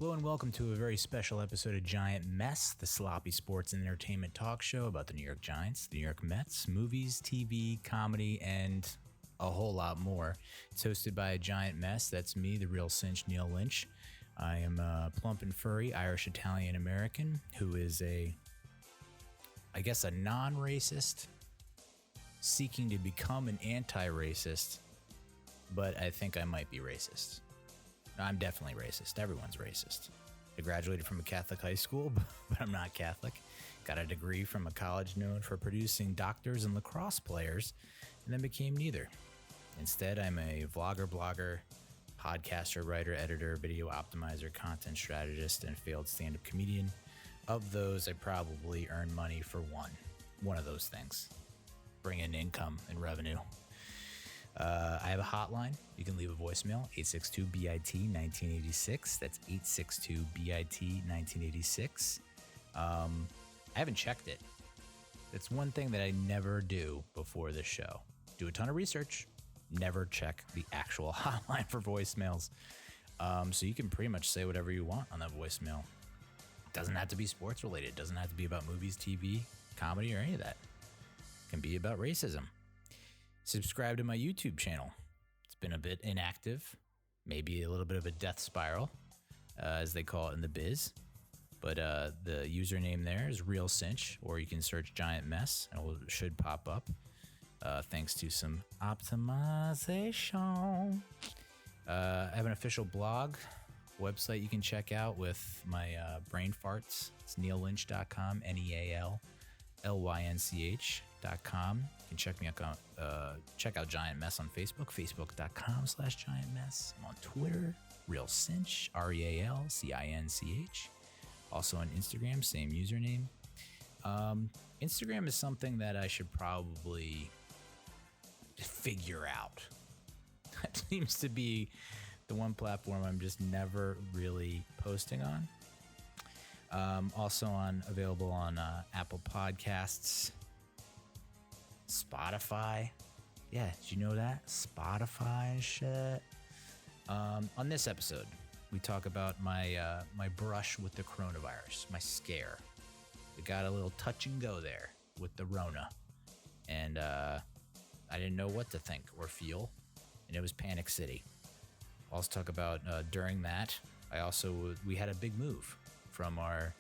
Hello and welcome to a very special episode of Giant Mess, the sloppy sports and entertainment talk show about the New York Giants, the New York Mets, movies, TV, comedy, and a whole lot more. It's hosted by a giant mess. That's me, the real cinch, Neal Lynch. I am a plump and furry Irish-Italian-American who is a non-racist, seeking to become an anti-racist, but I think I might be racist. I'm definitely racist. Everyone's racist. I graduated from a Catholic high school, but I'm not Catholic. Got a degree from a college known for producing doctors and lacrosse players, and then became neither. Instead, I'm a vlogger, blogger, podcaster, writer, editor, video optimizer, content strategist, and failed stand-up comedian. Of those, I probably earn money for one of those things. Bring in income and revenue. I have a hotline. You can leave a voicemail, 862-BIT-1986. That's 862-BIT-1986. I haven't checked it. It's one thing that I never do before this show. Do a ton of research. Never check the actual hotline for voicemails. So you can pretty much say whatever you want on that voicemail. It doesn't have to be sports related. It doesn't have to be about movies, TV, comedy, or any of that. It can be about racism. Subscribe to my YouTube channel. It's been a bit inactive, maybe a little bit of a death spiral, as they call it in the biz. But the username there is Real Cinch, or you can search Giant Mess, and it should pop up. Thanks to some optimization. I have an official blog website you can check out with my brain farts. It's neallynch.com, NEALLYNCH.com. You can check me out. Check out Giant Mess on Facebook, facebook.com/Giant Mess. I'm on Twitter, Real Cinch, REALCINCH. Also on Instagram, same username. Instagram is something that I should probably figure out. That seems to be the one platform I'm just never really posting on. Also available on Apple Podcasts, Spotify. Yeah, did you know that? Spotify and shit. On this episode, we talk about my brush with the coronavirus, my scare. We got a little touch and go there with the Rona. And I didn't know what to think or feel. And it was Panic City. I'll also talk about during that, we had a big move from our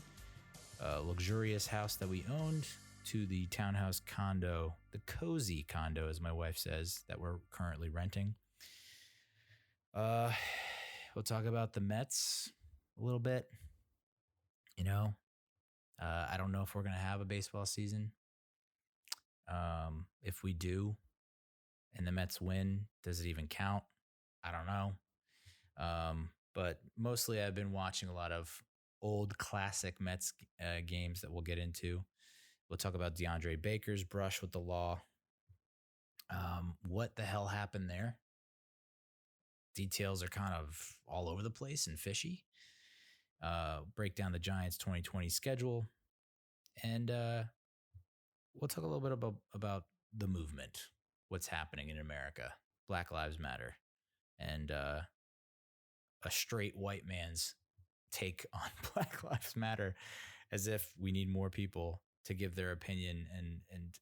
luxurious house that we owned to the townhouse condo, the cozy condo, as my wife says, that we're currently renting. We'll talk about the Mets a little bit. I don't know if we're going to have a baseball season. If we do and the Mets win, does it even count? I don't know. But mostly I've been watching a lot of old classic Mets games that we'll get into. We'll talk about DeAndre Baker's brush with the law. What the hell happened there? Details are kind of all over the place and fishy. Break down the Giants 2020 schedule. And we'll talk a little bit about the movement, what's happening in America, Black Lives Matter, and a straight white man's take on Black Lives Matter, as if we need more people to give their opinion and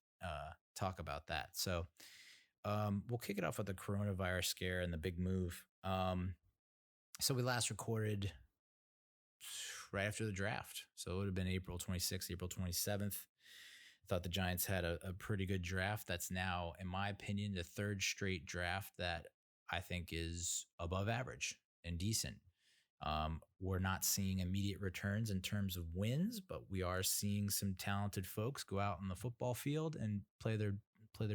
talk about that. So we'll kick it off with the coronavirus scare and the big move. So we last recorded right after the draft. So it would have been April 26th, April 27th. Thought the Giants had a pretty good draft. That's now, in my opinion, the third straight draft that I think is above average and decent. We're not seeing immediate returns in terms of wins, but we are seeing some talented folks go out on the football field and play their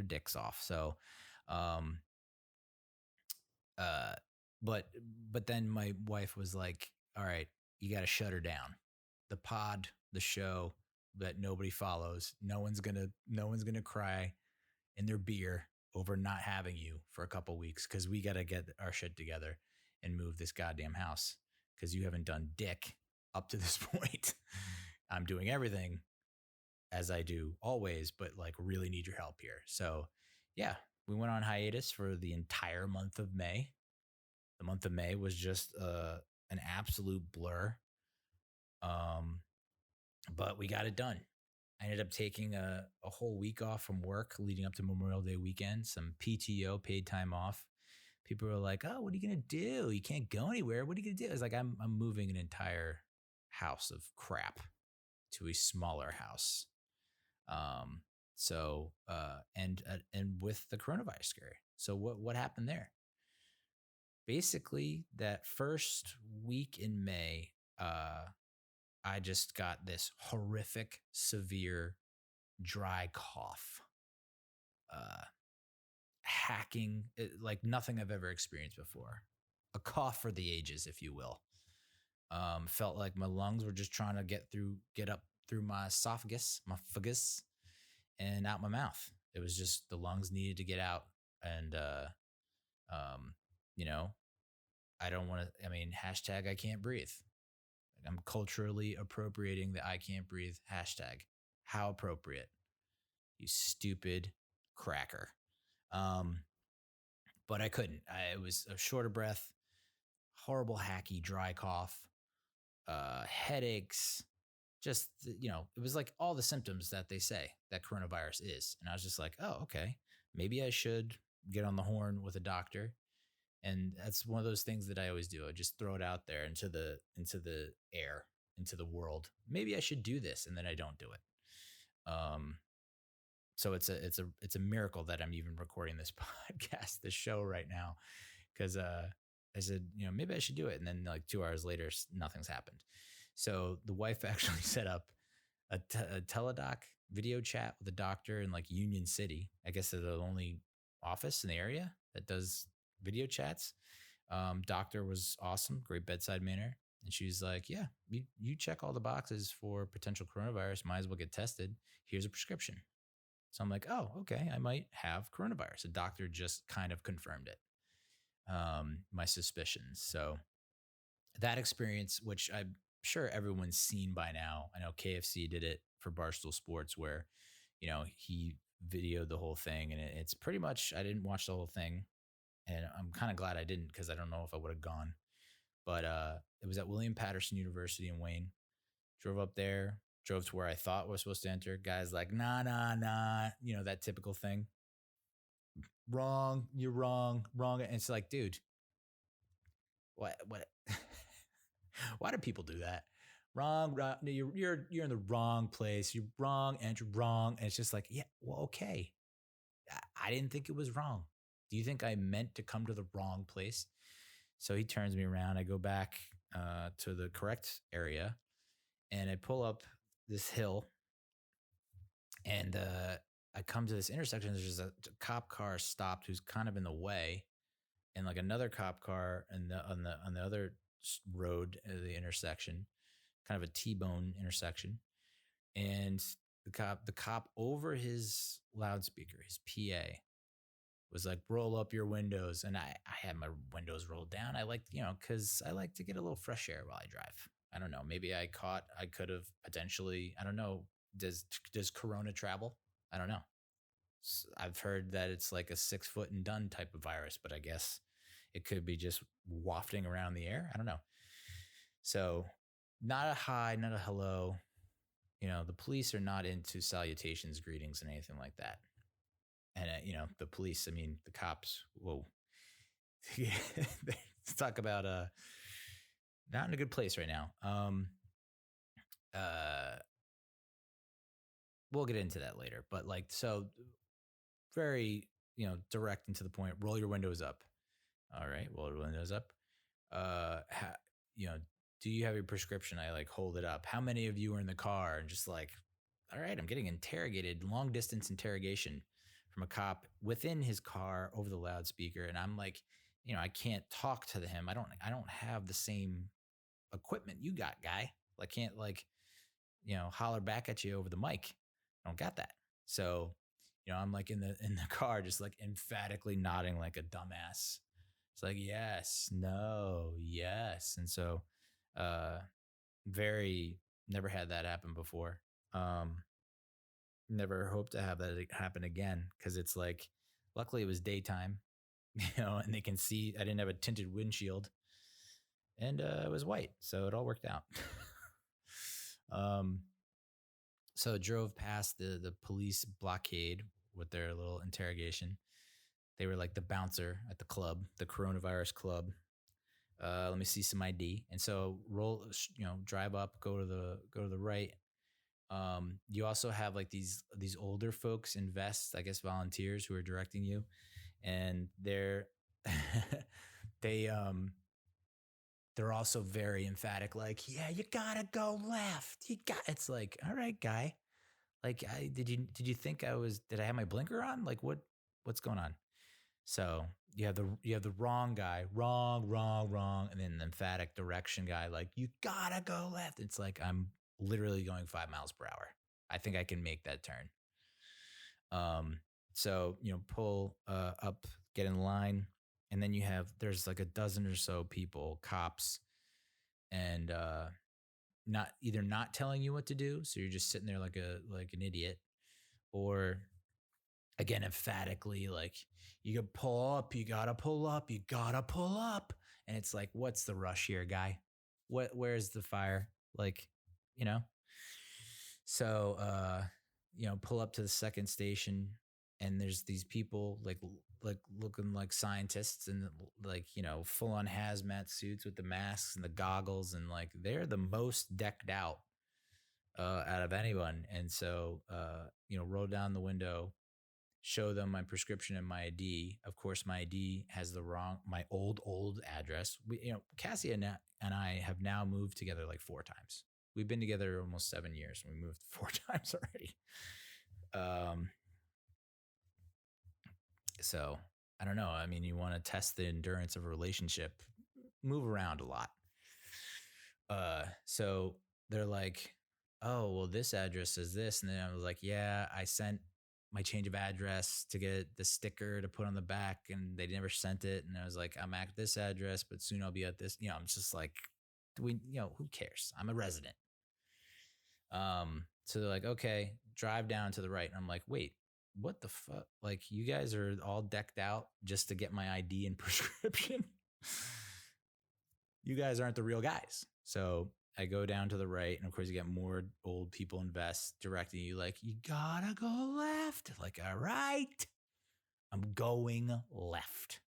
dicks off. So, but then my wife was like, "All right, you got to shut her down. The pod, the show that nobody follows. No one's gonna cry in their beer over not having you for a couple weeks because we got to get our shit together and move this goddamn house because you haven't done dick up to this point. I'm doing everything as I do always, but like really need your help here." So yeah, we went on hiatus for the entire month of May. The month of May was just an absolute blur. But we got it done. I ended up taking a whole week off from work leading up to Memorial Day weekend, some PTO, paid time off. People were like, "Oh, what are you gonna do? You can't go anywhere. What are you gonna do?" It's like I'm moving an entire house of crap to a smaller house. Um, and with the coronavirus scare. So what happened there? Basically, that first week in May, I just got this horrific, severe, dry cough, uh, hacking, like nothing I've ever experienced before. A cough for the ages, if you will. Felt like my lungs were just trying to get up through my esophagus, and out my mouth. It was just the lungs needed to get out, and um, you know, I don't want to. I mean, hashtag I can't breathe. I'm culturally appropriating the I can't breathe hashtag. How appropriate, you stupid cracker. Um, but I couldn't. It was a short of breath, horrible, hacky, dry cough, headaches. Just, it was like all the symptoms that they say that coronavirus is. And I was just like, oh, okay, maybe I should get on the horn with a doctor. And that's one of those things that I always do. I just throw it out there into the air, into the world. Maybe I should do this, and then I don't do it. So it's a miracle that I'm even recording this podcast, this show right now, because I said, maybe I should do it, and then like 2 hours later, nothing's happened. So the wife actually set up a teledoc video chat with a doctor in like Union City. I guess they're the only office in the area that does video chats. Doctor was awesome, great bedside manner. And she's like, yeah, you check all the boxes for potential coronavirus, might as well get tested. Here's a prescription. So I'm like, oh, okay, I might have coronavirus. The doctor just kind of confirmed it, my suspicions. So that experience, which I'm sure everyone's seen by now. I know KFC did it for Barstool Sports where, he videoed the whole thing, and it's pretty much, I didn't watch the whole thing, and I'm kind of glad I didn't, because I don't know if I would have gone. But it was at William Patterson University in Wayne. Drove up there, drove to where I thought was supposed to enter. Guys like, nah, that typical thing. Wrong, you're wrong. And it's like, dude, what? Why do people do that? Wrong. You're in the wrong place. You're wrong, and you're wrong. And it's just like, yeah, well, okay. I didn't think it was wrong. Do you think I meant to come to the wrong place? So he turns me around. I go back to the correct area, and I pull up this hill, and I come to this intersection. There's just a cop car stopped who's kind of in the way, and like another cop car on the other road at the intersection, kind of a T-bone intersection. And the cop over his loudspeaker, his PA, was like, roll up your windows. And I had my windows rolled down. I like, because I like to get a little fresh air while I drive. I don't know. Maybe I could have potentially, I don't know. Does Corona travel? I don't know. I've heard that it's like a 6 foot and done type of virus, but I guess it could be just wafting around the air. I don't know. So not a hi, not a hello. The police are not into salutations, greetings, and anything like that. And, the police, I mean, the cops, whoa. Let's talk about not in a good place right now. We'll get into that later. But like, so very, direct and to the point, roll your windows up. All right, roll your windows up. Do you have your prescription? I like hold it up. How many of you are in the car? And just like, all right, I'm getting interrogated, long distance interrogation from a cop within his car over the loudspeaker. And I'm like, I can't talk to him. I don't have the same equipment you got, guy. I can't like, holler back at you over the mic. I don't got that. So, I'm like in the car, just like emphatically nodding like a dumbass. It's like, yes, no, yes. And so, never had that happen before. Never hope to have that happen again, because it's like, luckily it was daytime, and they can see I didn't have a tinted windshield. and it was white, so it all worked out. um, so drove past the police blockade with their little interrogation. They were like the bouncer at the club, the coronavirus club. Let me see some ID. And so drive up, go to the right. You also have like these older folks in vests, I guess volunteers who are directing you, and they they're also very emphatic, like, yeah, you gotta go left. It's like, all right, guy. Like, did you think did I have my blinker on? Like, what's going on? So you have the wrong guy, wrong, and then the emphatic direction guy, like, you gotta go left. It's like I'm literally going 5 miles per hour. I think I can make that turn. So pull up, get in line, and then there's like a dozen or so people, cops, and not telling you what to do, so you're just sitting there like an idiot, or again emphatically like, you gotta pull up, and it's like, what's the rush here, guy? Where's the fire? Like, you know. So pull up to the second station, and there's these people like looking like scientists, and like full on hazmat suits with the masks and the goggles, and like they're the most decked out out of anyone. And so roll down the window, show them my prescription and my ID. Of course, my ID has my old address. Cassie and I have now moved together like 4 times. We've been together almost 7 years, and we moved 4 times already. So I don't know. I mean, you want to test the endurance of a relationship, move around a lot. So they're like, oh, well, this address says this. And then I was like, yeah, I sent my change of address to get the sticker to put on the back, and they never sent it. And I was like, I'm at this address, but soon I'll be at this. I'm just like, who cares? I'm a resident. So they're like, okay, drive down to the right. And I'm like, wait, what the fuck? Like, you guys are all decked out just to get my ID and prescription. You guys aren't the real guys. So I go down to the right, and of course you get more old people in vests directing you, like, you gotta go left. Like, all right, I'm going left.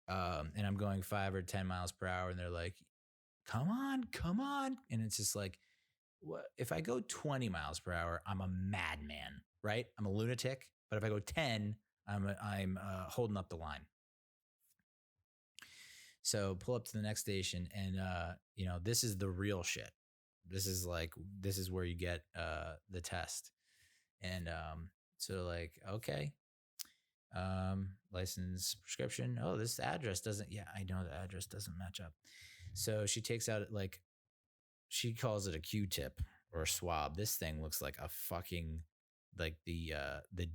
And I'm going 5 or 10 miles per hour, and they're like, come on. And it's just like, what? If I go 20 miles per hour, I'm a madman, right? I'm a lunatic. But if I go 10, I'm holding up the line. So pull up to the next station, and this is the real shit. This is where you get the test. And so like, okay, license, prescription. Oh, this address doesn't. Yeah, I know the address doesn't match up. So she takes out she calls it a Q-tip or a swab. This thing looks like a fucking, like the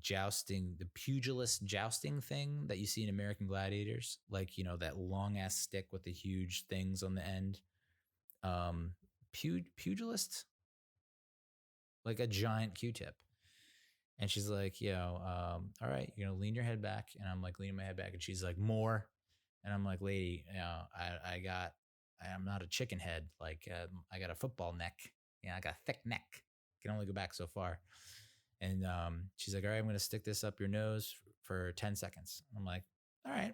jousting, the pugilist jousting thing that you see in American Gladiators, like that long ass stick with the huge things on the end. Pugilist, like a giant Q-tip. And she's like, all right, lean your head back. And I'm like leaning my head back, and she's like, more. And I'm like, lady, I'm not a chicken head. Like, I got a football neck. I got a thick neck. Can only go back so far. And she's like, all right, I'm going to stick this up your nose for 10 seconds. I'm like, all right.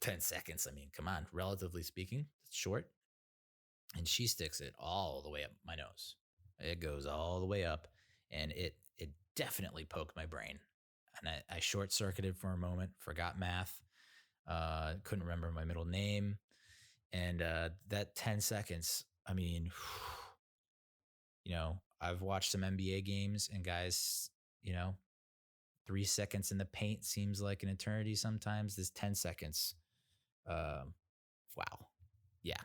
10 seconds. I mean, come on. Relatively speaking, it's short. And she sticks it all the way up my nose. It goes all the way up. And it definitely poked my brain. And I short-circuited for a moment, forgot math, couldn't remember my middle name. And that 10 seconds, I mean, I've watched some NBA games, and guys, 3 seconds in the paint seems like an eternity sometimes. This 10 seconds, wow. Yeah.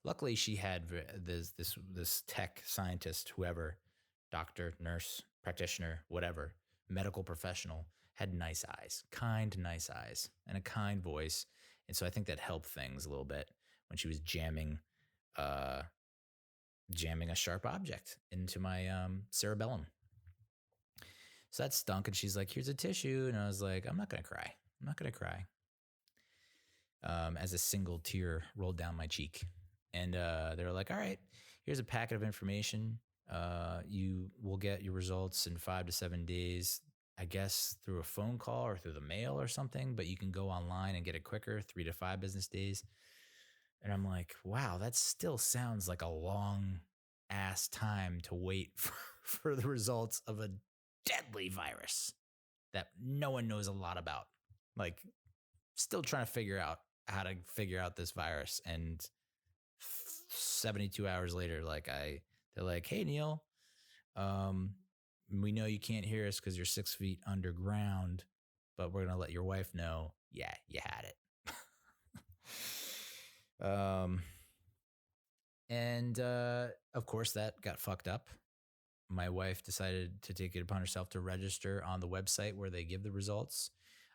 Luckily she had this tech scientist, whoever, doctor, nurse, practitioner, whatever, medical professional, had nice eyes, nice eyes, and a kind voice. And so I think that helped things a little bit when she was jamming a sharp object into my cerebellum. So that stunk. And she's like, here's a tissue. And I was like, I'm not going to cry. as a single tear rolled down my cheek. And they were like, all right, here's a packet of information. You will get your results in 5 to 7 days, I guess through a phone call or through the mail or something, but you can go online and get it quicker, 3 to 5 business days. And I'm like, wow, that still sounds like a long ass time to wait for the results of a deadly virus that no one knows a lot about. Like, still trying to figure out how to figure out this virus. And 72 hours later, they're like, hey, Neal, we know you can't hear us because you're 6 feet underground, but we're going to let your wife know, yeah, you had it. And of course, that got fucked up. My wife decided to take it upon herself to register on the website where they give the results.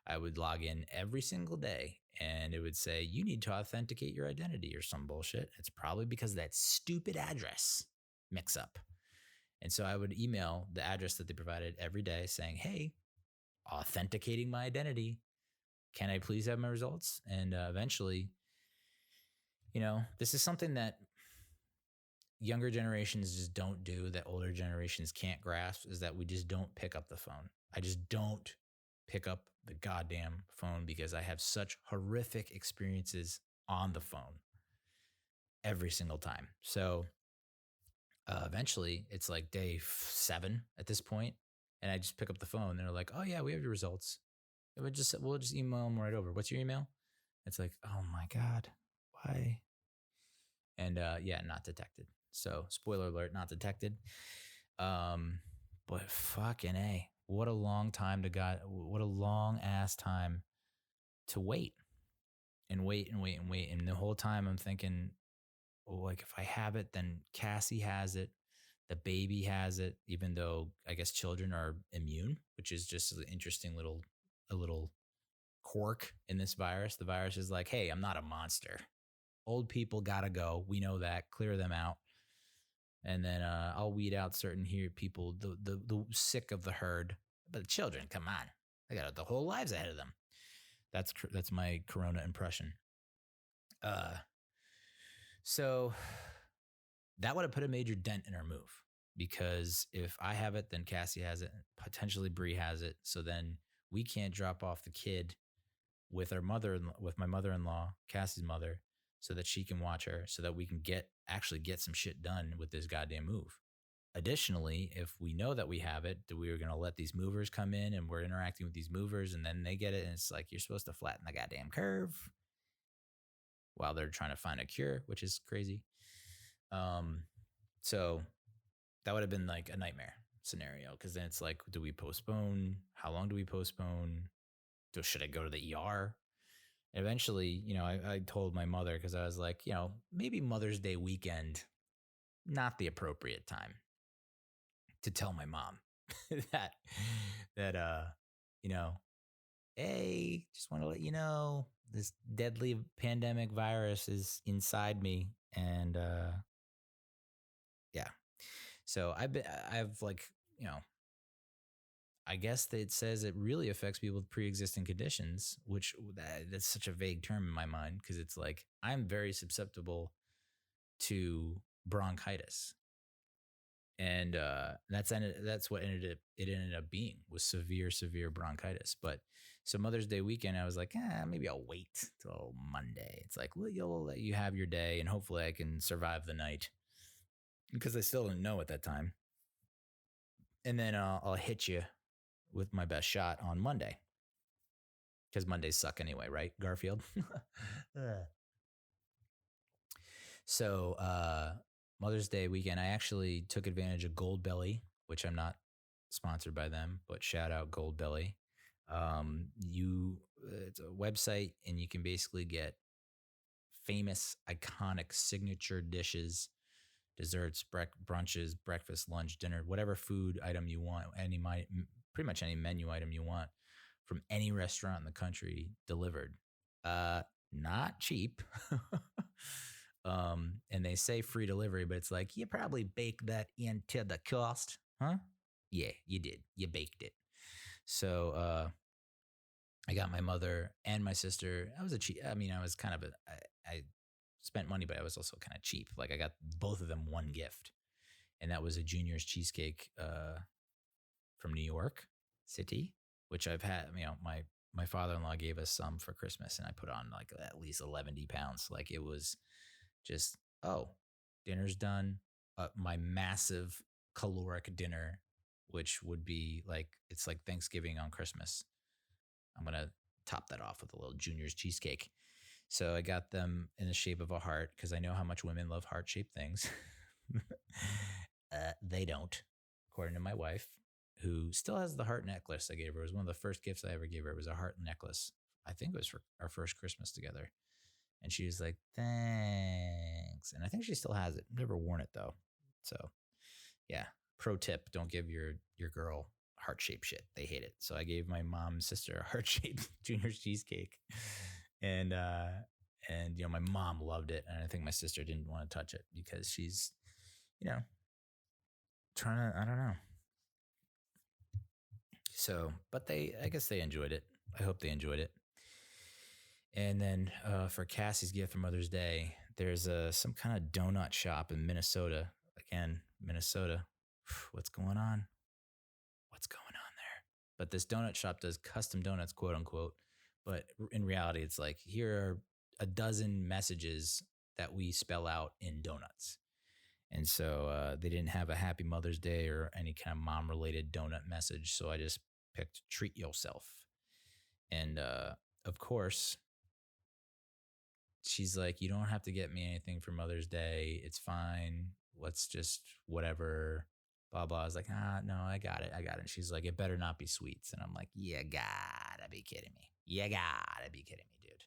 I would log in every single day and it would say, you need to authenticate your identity or some bullshit. It's probably because of that stupid address mix up. And so I would email the address that they provided every day saying, hey, authenticating my identity. Can I please have my results? And eventually, this is something that younger generations just don't do that older generations can't grasp, is that we just don't pick up the phone. I just don't pick up the goddamn phone because I have such horrific experiences on the phone every single time. So eventually it's like day 7 at this point, and I just pick up the phone and they're like, oh yeah, we have your results. We'll just email them right over. What's your email? It's like, oh my God, why? And yeah, not detected. So spoiler alert, not detected. But fucking A, what a long time what a long ass time to wait and wait and wait and wait. And the whole time I'm thinking, well, like if I have it, then Cassie has it. The baby has it, even though I guess children are immune, which is just an interesting little quirk in this virus. The virus is like, hey, I'm not a monster. Old people gotta go. We know that. Clear them out. And then I'll weed out certain people, the sick of the herd. But the children, come on, they got the whole lives ahead of them. That's my Corona impression. So that would have put a major dent in our move, because if I have it, then Cassie has it, potentially Bree has it. So then we can't drop off the kid with my mother-in-law, Cassie's mother, so that she can watch her, so that we can actually get some shit done with this goddamn move. Additionally, if we know that we have it, that we are going to let these movers come in and we're interacting with these movers and then they get it, and it's like, you're supposed to flatten the goddamn curve while they're trying to find a cure, which is crazy. So that would have been like a nightmare scenario, because then it's like, do we postpone? How long do we postpone? Should I go to the ER? Eventually, I told my mother, because I was like, maybe Mother's Day weekend, not the appropriate time to tell my mom that, hey, just want to let you know this deadly pandemic virus is inside me. And yeah. So I've like, I guess that it says it really affects people with pre-existing conditions, which that's such a vague term in my mind, because it's like I'm very susceptible to bronchitis, and that's what it ended up being, was severe bronchitis. But so Mother's Day weekend, I was like, maybe I'll wait till Monday. It's like, well, you'll let you have your day, and hopefully I can survive the night, because I still didn't know at that time. And then I'll hit you with my best shot on Monday, because Mondays suck anyway, right, Garfield? So Mother's Day weekend, I actually took advantage of Goldbelly, which I'm not sponsored by them, but shout out Goldbelly. It's a website, and you can basically get famous, iconic signature dishes, desserts, brunches, breakfast, lunch, dinner, whatever food item you want, pretty much any menu item you want from any restaurant in the country delivered. Not cheap. And they say free delivery, but it's like, you probably baked that into the cost, huh? Yeah, you did. You baked it. So I got my mother and my sister. I was a cheap. I mean, I was kind of I spent money, but I was also kind of cheap. Like I got both of them one gift, and that was a Junior's cheesecake from New York City, which I've had. My father-in-law gave us some for Christmas, and I put on like at least 11 pounds. Like it was just dinner's done. My massive caloric dinner, which would be like it's like Thanksgiving on Christmas. I'm gonna top that off with a little Junior's cheesecake. So I got them in the shape of a heart because I know how much women love heart-shaped things. They don't, according to my wife, who still has the heart necklace I gave her. It was one of the first gifts I ever gave her. It was a heart necklace. I think it was for our first Christmas together. And she was like, thanks. And I think she still has it. Never worn it though. So yeah. Pro tip, don't give your girl heart-shaped shit. They hate it. So I gave my mom and sister a heart-shaped Junior's cheesecake. And my mom loved it. And I think my sister didn't want to touch it because she's, trying to, I don't know. So, but I guess they enjoyed it. I hope they enjoyed it. And then for Cassie's gift for Mother's Day, there's some kind of donut shop in Minnesota. Again, Minnesota. What's going on? What's going on there? But this donut shop does custom donuts, quote unquote. But in reality, it's like, here are a dozen messages that we spell out in donuts. And so they didn't have a happy Mother's Day or any kind of mom related donut message. So I just picked treat yourself. And of course, she's like, you don't have to get me anything for Mother's Day. It's fine. Let's just whatever, blah, blah. I was like, no, I got it. And she's like, it better not be sweets. And I'm like, you gotta be kidding me. You gotta be kidding me, dude.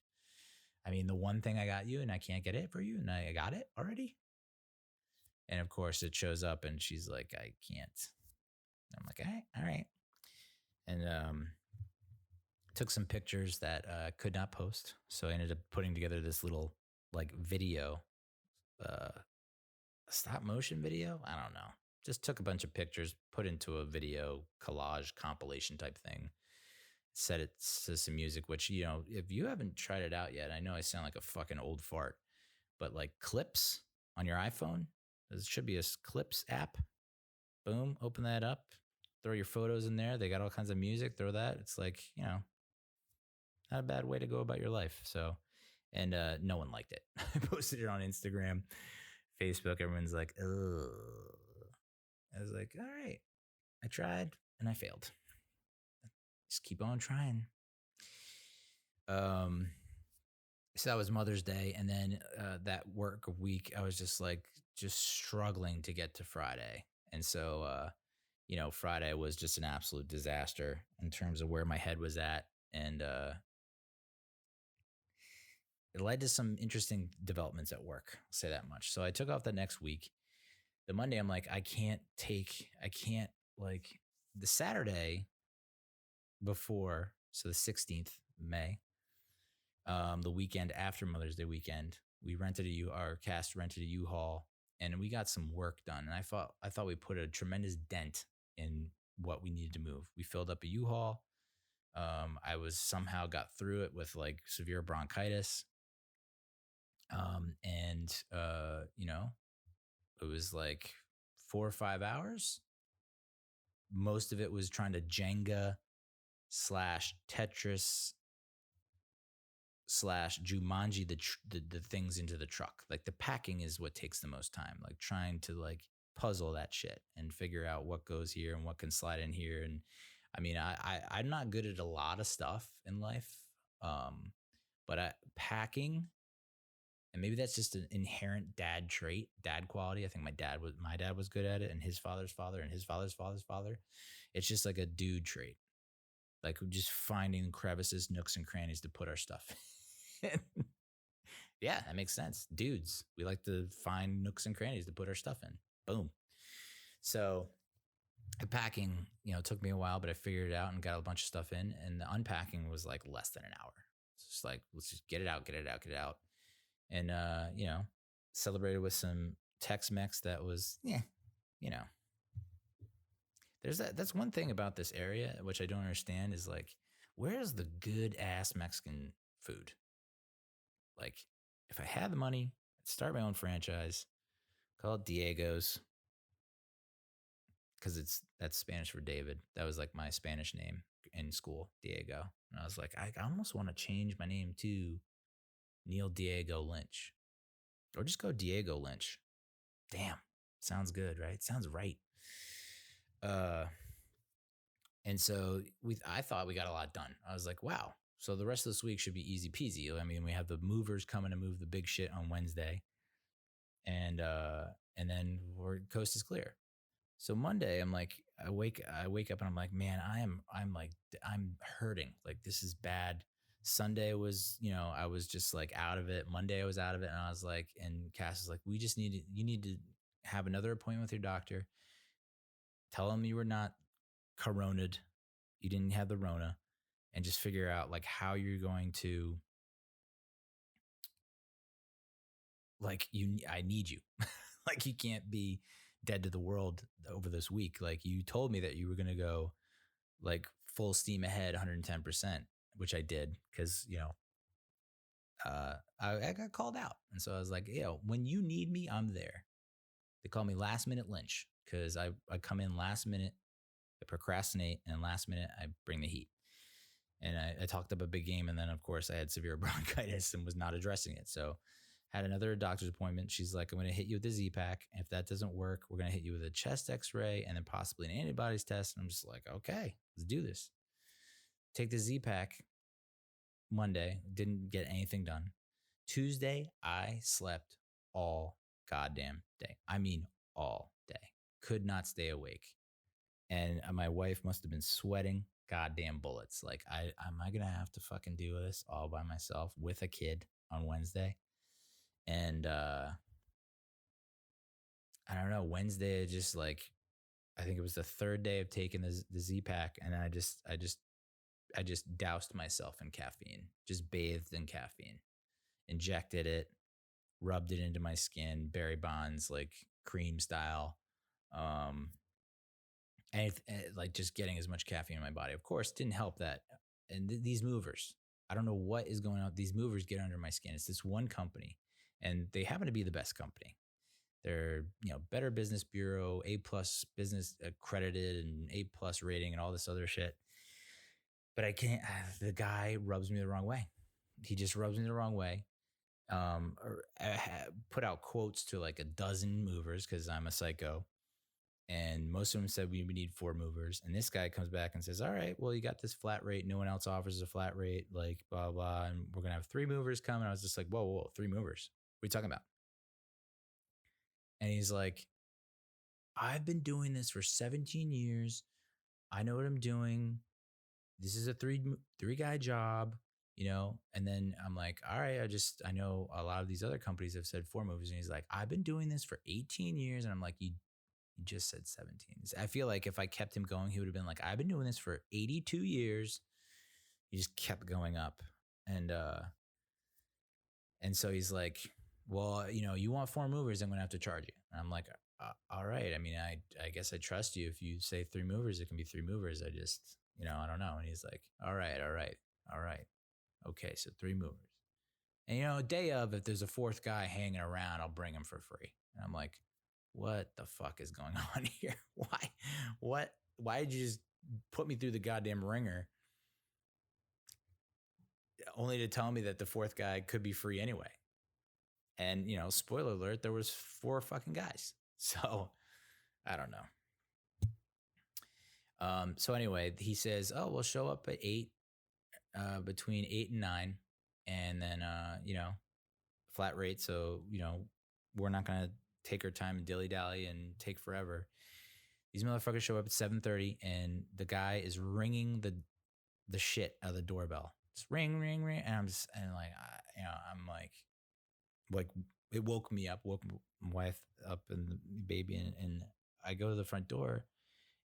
I mean, the one thing I got you and I can't get it for you and I got it already. And of course it shows up and she's like, I can't. I'm like, all right. And took some pictures that could not post. So I ended up putting together this little like video, stop motion video. I don't know. Just took a bunch of pictures, put into a video collage compilation type thing. Set it to some music, which, if you haven't tried it out yet, I know I sound like a fucking old fart, but like Clips on your iPhone, there should be a Clips app. Boom, open that up, throw your photos in there. They got all kinds of music. Throw that. It's like, not a bad way to go about your life. So, and no one liked it. I posted it on Instagram, Facebook. Everyone's like, oh. I was like, all right, I tried and I failed. Just keep on trying. So that was Mother's Day. And then that work week, I was just struggling to get to Friday. And so, Friday was just an absolute disaster in terms of where my head was at. And it led to some interesting developments at work. I'll say that much. So I took off the next week. The Monday, I'm like, I can't the Saturday before, so the 16th May, the weekend after Mother's Day weekend, our cast rented a U-Haul and we got some work done. And I thought we put a tremendous dent in what we needed to move. We filled up a U-Haul. I was somehow got through it with like severe bronchitis. It was like 4 or 5 hours. Most of it was trying to Jenga / Tetris / Jumanji the things into the truck. Like the packing is what takes the most time. Like trying to like puzzle that shit and figure out what goes here and what can slide in here. And I mean, I'm not good at a lot of stuff in life, but packing, and maybe that's just an inherent dad trait, dad quality. I think my dad was good at it, and his father's father and his father's father's father. It's just like a dude trait. Like just finding crevices, nooks, and crannies to put our stuff in. Yeah, that makes sense. Dudes, we like to find nooks and crannies to put our stuff in. Boom. So the packing, took me a while, but I figured it out and got a bunch of stuff in. And the unpacking was like less than an hour. It's just like, let's just get it out. And, celebrated with some Tex-Mex that was, there's that's one thing about this area, which I don't understand, is like where's the good ass Mexican food? Like, if I had the money, I'd start my own franchise, call it Diego's, because that's Spanish for David. That was like my Spanish name in school, Diego. And I was like, I almost want to change my name to Neal Diego Lynch, or just go Diego Lynch. Damn, sounds good, right? Sounds right. And so I thought we got a lot done. I was like, wow. So the rest of this week should be easy peasy. I mean, we have the movers coming to move the big shit on Wednesday, and then coast is clear. So Monday, I'm like, I wake up and I'm like, man, I'm hurting. Like, this is bad. Sunday was, I was just like out of it. Monday I was out of it, and I was like, and Cass is like, you need to have another appointment with your doctor. Tell him you were not coroned, you didn't have the Rona, and just figure out like how you're going to, like, I need you. Like, you can't be dead to the world over this week. Like, you told me that you were going to go like full steam ahead 110%, which I did because, I got called out. And so I was like, when you need me, I'm there. They call me last minute Lynch because I come in last minute, I procrastinate, and last minute I bring the heat. And I talked up a big game, and then of course I had severe bronchitis and was not addressing it. So had another doctor's appointment. She's like, I'm going to hit you with the Z-Pack. If that doesn't work, we're going to hit you with a chest x-ray and then possibly an antibodies test. And I'm just like, okay, let's do this. Take the Z-Pack Monday. Didn't get anything done. Tuesday, I slept all goddamn day. I mean, all day. Could not stay awake. And my wife must have been sweating goddamn bullets. Like, am I going to have to fucking do this all by myself with a kid on Wednesday? And I don't know, Wednesday, just like, I think it was the third day of taking the Z-Pack, and I just doused myself in caffeine, just bathed in caffeine, injected it, rubbed it into my skin, Barry Bonds, like cream style. And like just getting as much caffeine in my body. Of course, didn't help that. And these movers, I don't know what is going on. These movers get under my skin. It's this one company, and they happen to be the best company. They're, Better Business Bureau, A+ business accredited, and A+ rating, and all this other shit. But I can't. The guy rubs me the wrong way. He just rubs me the wrong way. Or put out quotes to like a dozen movers because I'm a psycho. And most of them said we need 4 movers. And this guy comes back and says, all right, well, you got this flat rate. No one else offers a flat rate, like blah, blah. And we're going to have 3 movers coming. I was just like, whoa, 3 movers. What are you talking about? And he's like, I've been doing this for 17 years. I know what I'm doing. This is a 3-guy job, And then I'm like, all right, I know a lot of these other companies have said 4 movers. And he's like, I've been doing this for 18 years. And I'm like, you just said 17. I feel like if I kept him going, he would have been like, I've been doing this for 82 years. He just kept going up. And so he's like, well, you want 4 movers, I'm going to have to charge you. And I'm like, all right. I mean, I guess I trust you. If you say 3 movers, it can be 3 movers. I just, I don't know. And he's like, all right. Okay. So 3 movers. And, day of, if there's a 4th guy hanging around, I'll bring him for free. And I'm like, what the fuck is going on here? Why did you just put me through the goddamn ringer only to tell me that the 4th guy could be free anyway? And, spoiler alert, there was 4 fucking guys. So I don't know. So anyway, he says, oh, we'll show up at 8, between 8 and 9. And then, flat rate. So, we're not going to take our time and dilly-dally and take forever. These motherfuckers show up at 7:30, and the guy is ringing the shit out of the doorbell. It's ring, ring, ring, and I'm like, it woke me up, woke my wife up and the baby, and I go to the front door,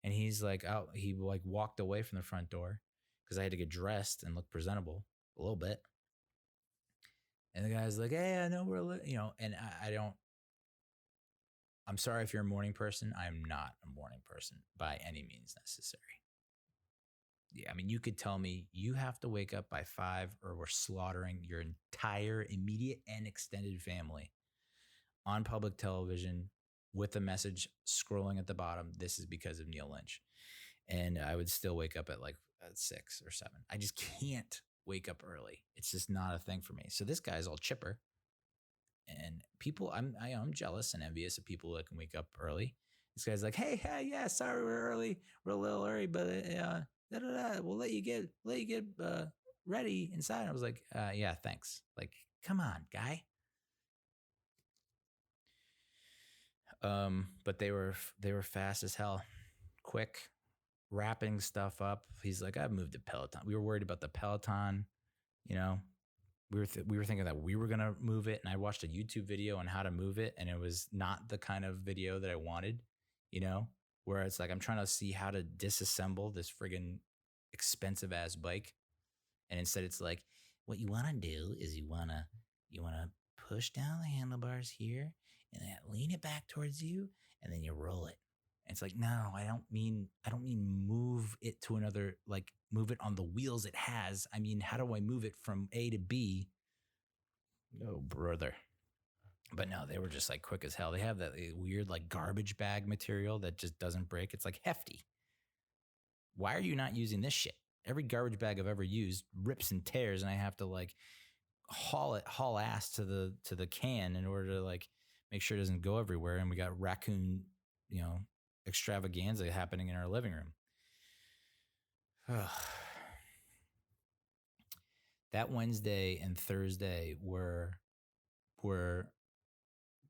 and he's like out. He like walked away from the front door because I had to get dressed and look presentable a little bit. And the guy's like, hey, I know and I don't. I'm sorry if you're a morning person. I'm not a morning person by any means necessary. Yeah, I mean, you could tell me you have to wake up by 5 or we're slaughtering your entire immediate and extended family on public television with a message scrolling at the bottom. This is because of Neal Lynch. And I would still wake up at like 6 or 7. I just can't wake up early. It's just not a thing for me. So this guy's all chipper. And people, I'm jealous and envious of people that can wake up early. This guy's like, hey, yeah, sorry we're early. We're a little early, but we'll let you get ready inside. I was like, yeah, thanks. Like, come on, guy. But they were fast as hell, quick, wrapping stuff up. He's like, I've moved to Peloton. We were worried about the Peloton, you know. We were thinking that we were gonna move it, and I watched a YouTube video on how to move it, and it was not the kind of video that I wanted, you know, where it's like I'm trying to see how to disassemble this friggin' expensive ass bike, and instead it's like what you want to do is you want to push down the handlebars here and then lean it back towards you, and then you roll it. And it's like, no, I don't mean move it to another, like move it on the wheels it has. I mean, how do I move it from A to B? No, brother. But no, they were just like quick as hell. They have that weird like garbage bag material that just doesn't break. It's like hefty. Why are you not using this shit? Every garbage bag I've ever used rips and tears, and I have to like haul ass to the can in order to like make sure it doesn't go everywhere. And we got raccoon, extravaganza happening in our living room. That Wednesday and Thursday were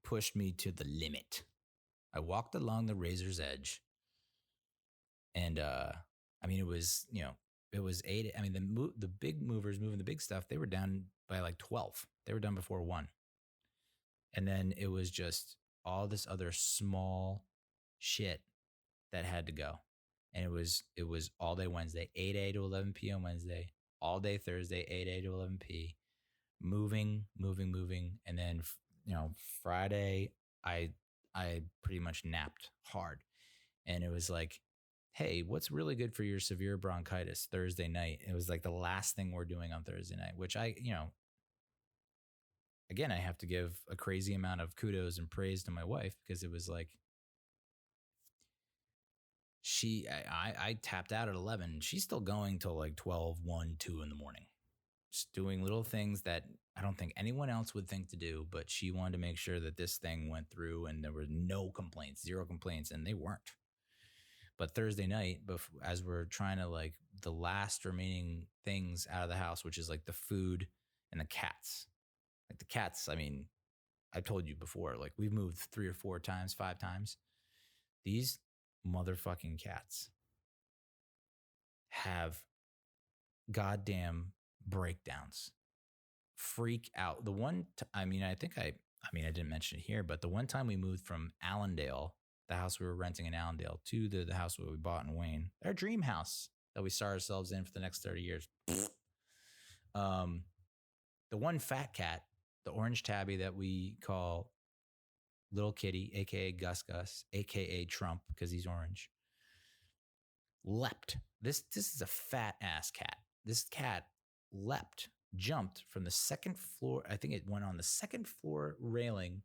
pushed me to the limit. I walked along the razor's edge, and I mean, it was 8. I mean, the big movers moving the big stuff, they were down by like 12. They were done before 1. And then it was just all this other small shit that had to go. And it was all day Wednesday, 8 a to 11 p on Wednesday, all day Thursday, 8 a to 11 p, moving. And then, Friday, I pretty much napped hard. And it was like, hey, what's really good for your severe bronchitis Thursday night? It was like the last thing we're doing on Thursday night, which again, I have to give a crazy amount of kudos and praise to my wife, because it was like, I tapped out at 11. She's still going till like 12, 1, 2 in the morning. Just doing little things that I don't think anyone else would think to do, but she wanted to make sure that this thing went through and there were no complaints, 0 complaints, and they weren't. But Thursday night, as we're trying to like the last remaining things out of the house, which is like the food and the cats. Like the cats, I mean, I told you before, like we've moved 3 or 4 times, 5 times. These motherfucking cats have goddamn breakdowns. Freak out. The one, I didn't mention it here, but the one time we moved from Allendale, the house we were renting in Allendale, to the house that we bought in Wayne, our dream house that we saw ourselves in for the next 30 years. The one fat cat, the orange tabby that we call Little Kitty, aka Gus Gus, aka Trump, because he's orange, leapt. This is a fat ass cat. This cat jumped from the second floor. I think it went on the second floor railing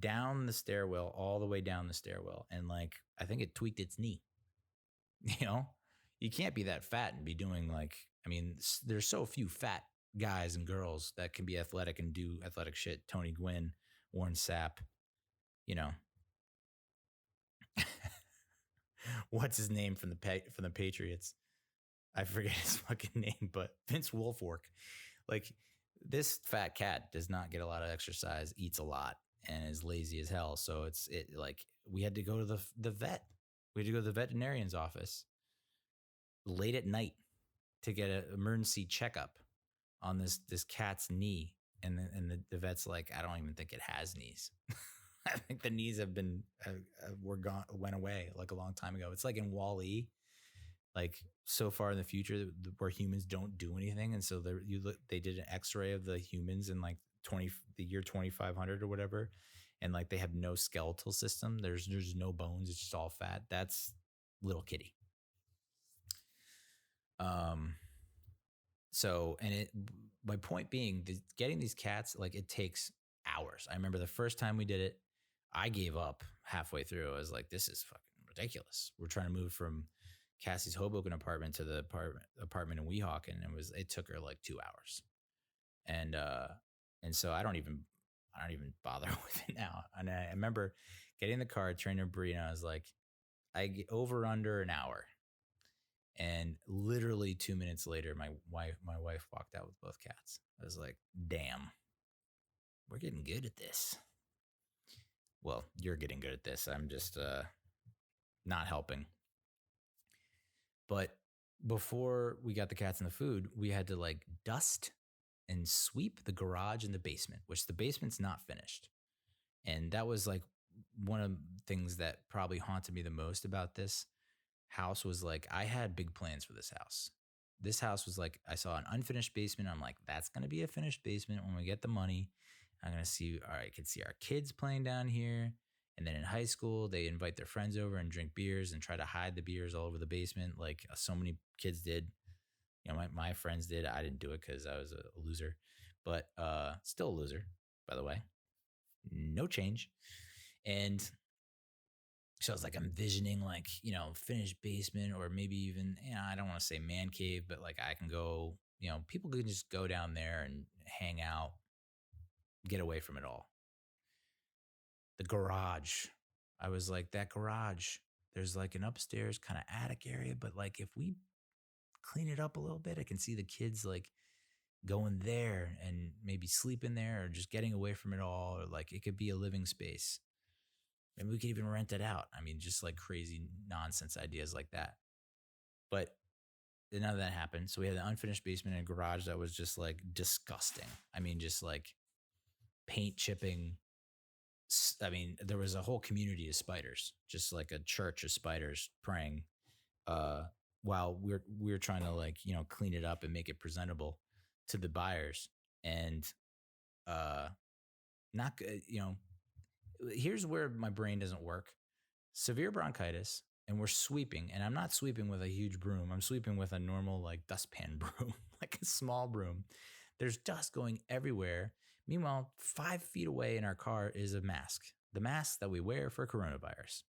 down the stairwell, all the way down the stairwell. And like, I think it tweaked its knee. You can't be that fat and be doing like, I mean, there's so few fat guys and girls that can be athletic and do athletic shit. Tony Gwynn, Warren Sapp, what's his name from the Patriots? I forget his fucking name, but Vince Wilfork. Like, this fat cat does not get a lot of exercise, eats a lot, and is lazy as hell. So we had to go to the vet. We had to go to the veterinarian's office late at night to get an emergency checkup on this cat's knee. And the vet's like, I don't even think it has knees. I think the knees have been went away like a long time ago. It's like in Wall-E, like so far in the future where humans don't do anything, and so they did an X-ray of the humans in like the year 2500 or whatever, and like they have no skeletal system. There's no bones. It's just all fat. That's Little Kitty. Um, so, my point being, getting these cats, like, it takes hours. I remember the first time we did it, I gave up halfway through. I was like, this is fucking ridiculous. We're trying to move from Cassie's Hoboken apartment to the apartment in Weehawken, and it took her like 2 hours. And so I don't even bother with it now. And I remember getting in the car, turning to Bree, and I was like, I get over under an hour. And literally 2 minutes later, my wife walked out with both cats. I was like, damn, we're getting good at this. Well, you're getting good at this. I'm just not helping. But before we got the cats and the food, we had to like dust and sweep the garage and the basement, which the basement's not finished. And that was like one of the things that probably haunted me the most about this house was like, I had big plans for this house. This house was like, I saw an unfinished basement. I'm like, that's going to be a finished basement when we get the money. I'm going to see, all right, I can see our kids playing down here. And then in high school, they invite their friends over and drink beers and try to hide the beers all over the basement, like so many kids did. You know, my friends did. I didn't do it because I was a loser, but still a loser, by the way. No change. And so I was like envisioning like, you know, finished basement or maybe even, you know, I don't want to say man cave, but like I can go, you know, people can just go down there and hang out, get away from it all. The garage. I was like, that garage, there's like an upstairs kind of attic area, but like if we clean it up a little bit, I can see the kids like going there and maybe sleeping there or just getting away from it all. Or like it could be a living space. Maybe we could even rent it out. I mean, just like crazy nonsense ideas like that. But none of that happened. So we had an unfinished basement and a garage that was just like disgusting. I mean, just like paint chipping. I mean, there was a whole community of spiders, just like a church of spiders praying while we're trying to like, you know, clean it up and make it presentable to the buyers. And not good, you know, here's where my brain doesn't work. Severe bronchitis, and we're sweeping, and I'm not sweeping with a huge broom. I'm sweeping with a normal like dustpan broom, like a small broom. There's dust going everywhere. Meanwhile, 5 feet away in our car is a mask, the mask that we wear for coronavirus.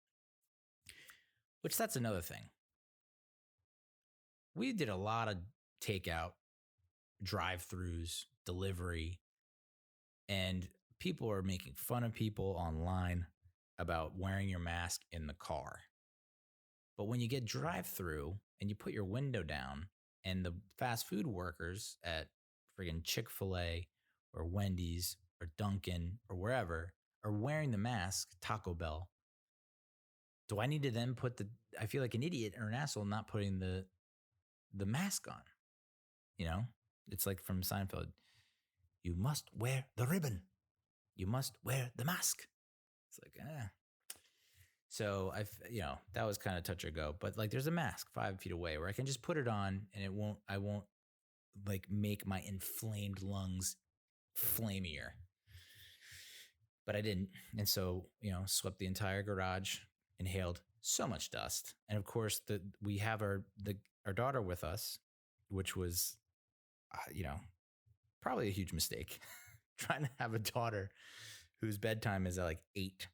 Which that's another thing. We did a lot of takeout, drive-throughs, delivery, and people are making fun of people online about wearing your mask in the car. But when you get drive-through and you put your window down and the fast food workers at friggin' Chick-fil-A or Wendy's or Dunkin' or wherever are wearing the mask, Taco Bell, do I need to then I feel like an idiot or an asshole not putting the mask on? You know, it's like from Seinfeld. You must wear the ribbon. You must wear the mask. It's like, So you know, that was kind of touch or go, but like there's a mask 5 feet away where I can just put it on and I won't like make my inflamed lungs flamier. But I didn't. And so, you know, swept the entire garage, inhaled so much dust. And of course we have our daughter with us, which was, you know, probably a huge mistake trying to have a daughter whose bedtime is at like 8,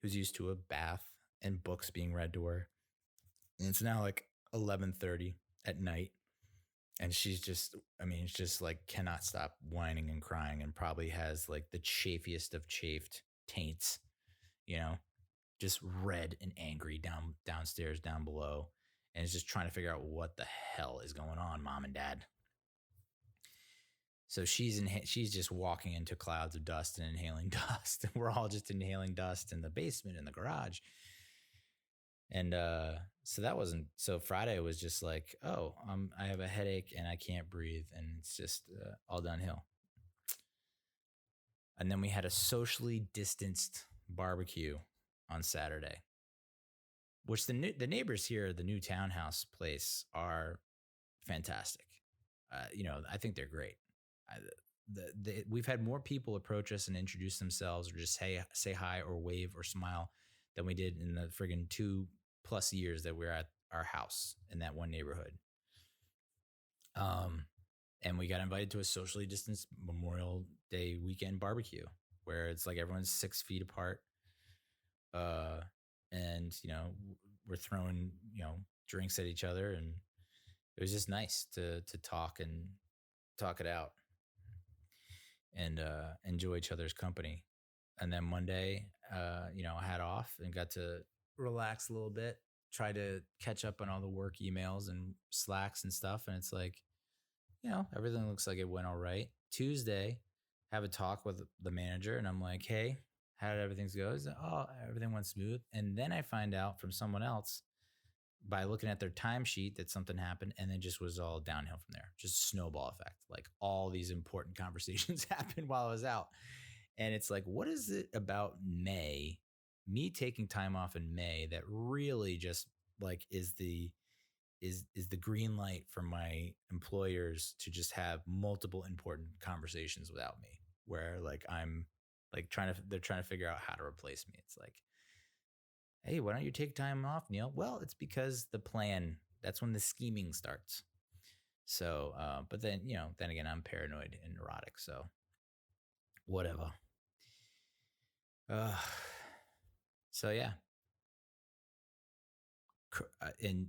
who's used to a bath and books being read to her. And it's now like 11:30 at night. And she's just, I mean, it's just like cannot stop whining and crying and probably has like the chafiest of chafed taints, you know, just red and angry downstairs, down below. And is just trying to figure out what the hell is going on, mom and dad. So she's just walking into clouds of dust and inhaling dust. And we're all just inhaling dust in the basement, in the garage. And so that wasn't, so Friday was just like, oh, I have a headache and I can't breathe. And it's just all downhill. And then we had a socially distanced barbecue on Saturday, which the neighbors here, the new townhouse place, are fantastic. You know, I think they're great. We've had more people approach us and introduce themselves or just say hi or wave or smile than we did in the friggin' 2+ years that we're at our house in that one neighborhood. And we got invited to a socially distanced Memorial Day weekend barbecue where it's like everyone's 6 feet apart. And, we're throwing, drinks at each other. And it was just nice to talk and talk it out and enjoy each other's company. And then Monday, I had off and got to relax a little bit, try to catch up on all the work emails and Slacks and stuff. And it's like, everything looks like it went all right. Tuesday, have a talk with the manager, and I'm like, hey, how did everything go? He's like, oh, everything went smooth. And then I find out from someone else by looking at their timesheet that something happened, and then just was all downhill from there. Just snowball effect. Like all these important conversations happened while I was out. And it's like, what is it about May, me taking time off in May, that really just like is the green light for my employers to just have multiple important conversations without me, where like I'm like they're trying to figure out how to replace me. It's like, hey, why don't you take time off, Neal? Well, it's because the plan, that's when the scheming starts. So, but then, then again, I'm paranoid and neurotic. So whatever. So yeah. And,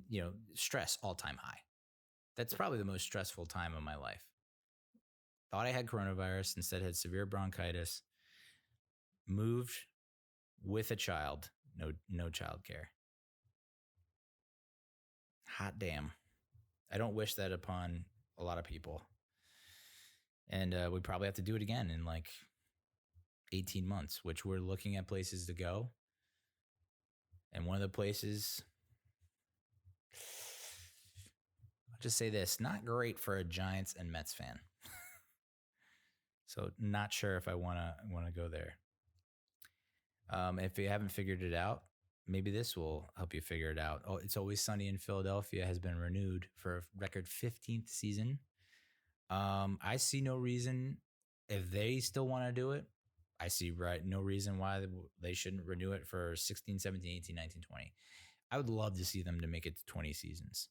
stress all time high. That's probably the most stressful time of my life. Thought I had coronavirus, instead had severe bronchitis, moved with a child, no child care. Hot damn. I don't wish that upon a lot of people. And we probably have to do it again in like 18 months, which we're looking at places to go. And one of the places, I'll just say this, not great for a Giants and Mets fan. So not sure if I want to go there. If you haven't figured it out, maybe this will help you figure it out. Oh, It's Always Sunny in Philadelphia has been renewed for a record 15th season. I see no reason, if they still want to do it, I see no reason why they shouldn't renew it for 16, 17, 18, 19, 20. I would love to see them to make it to 20 seasons.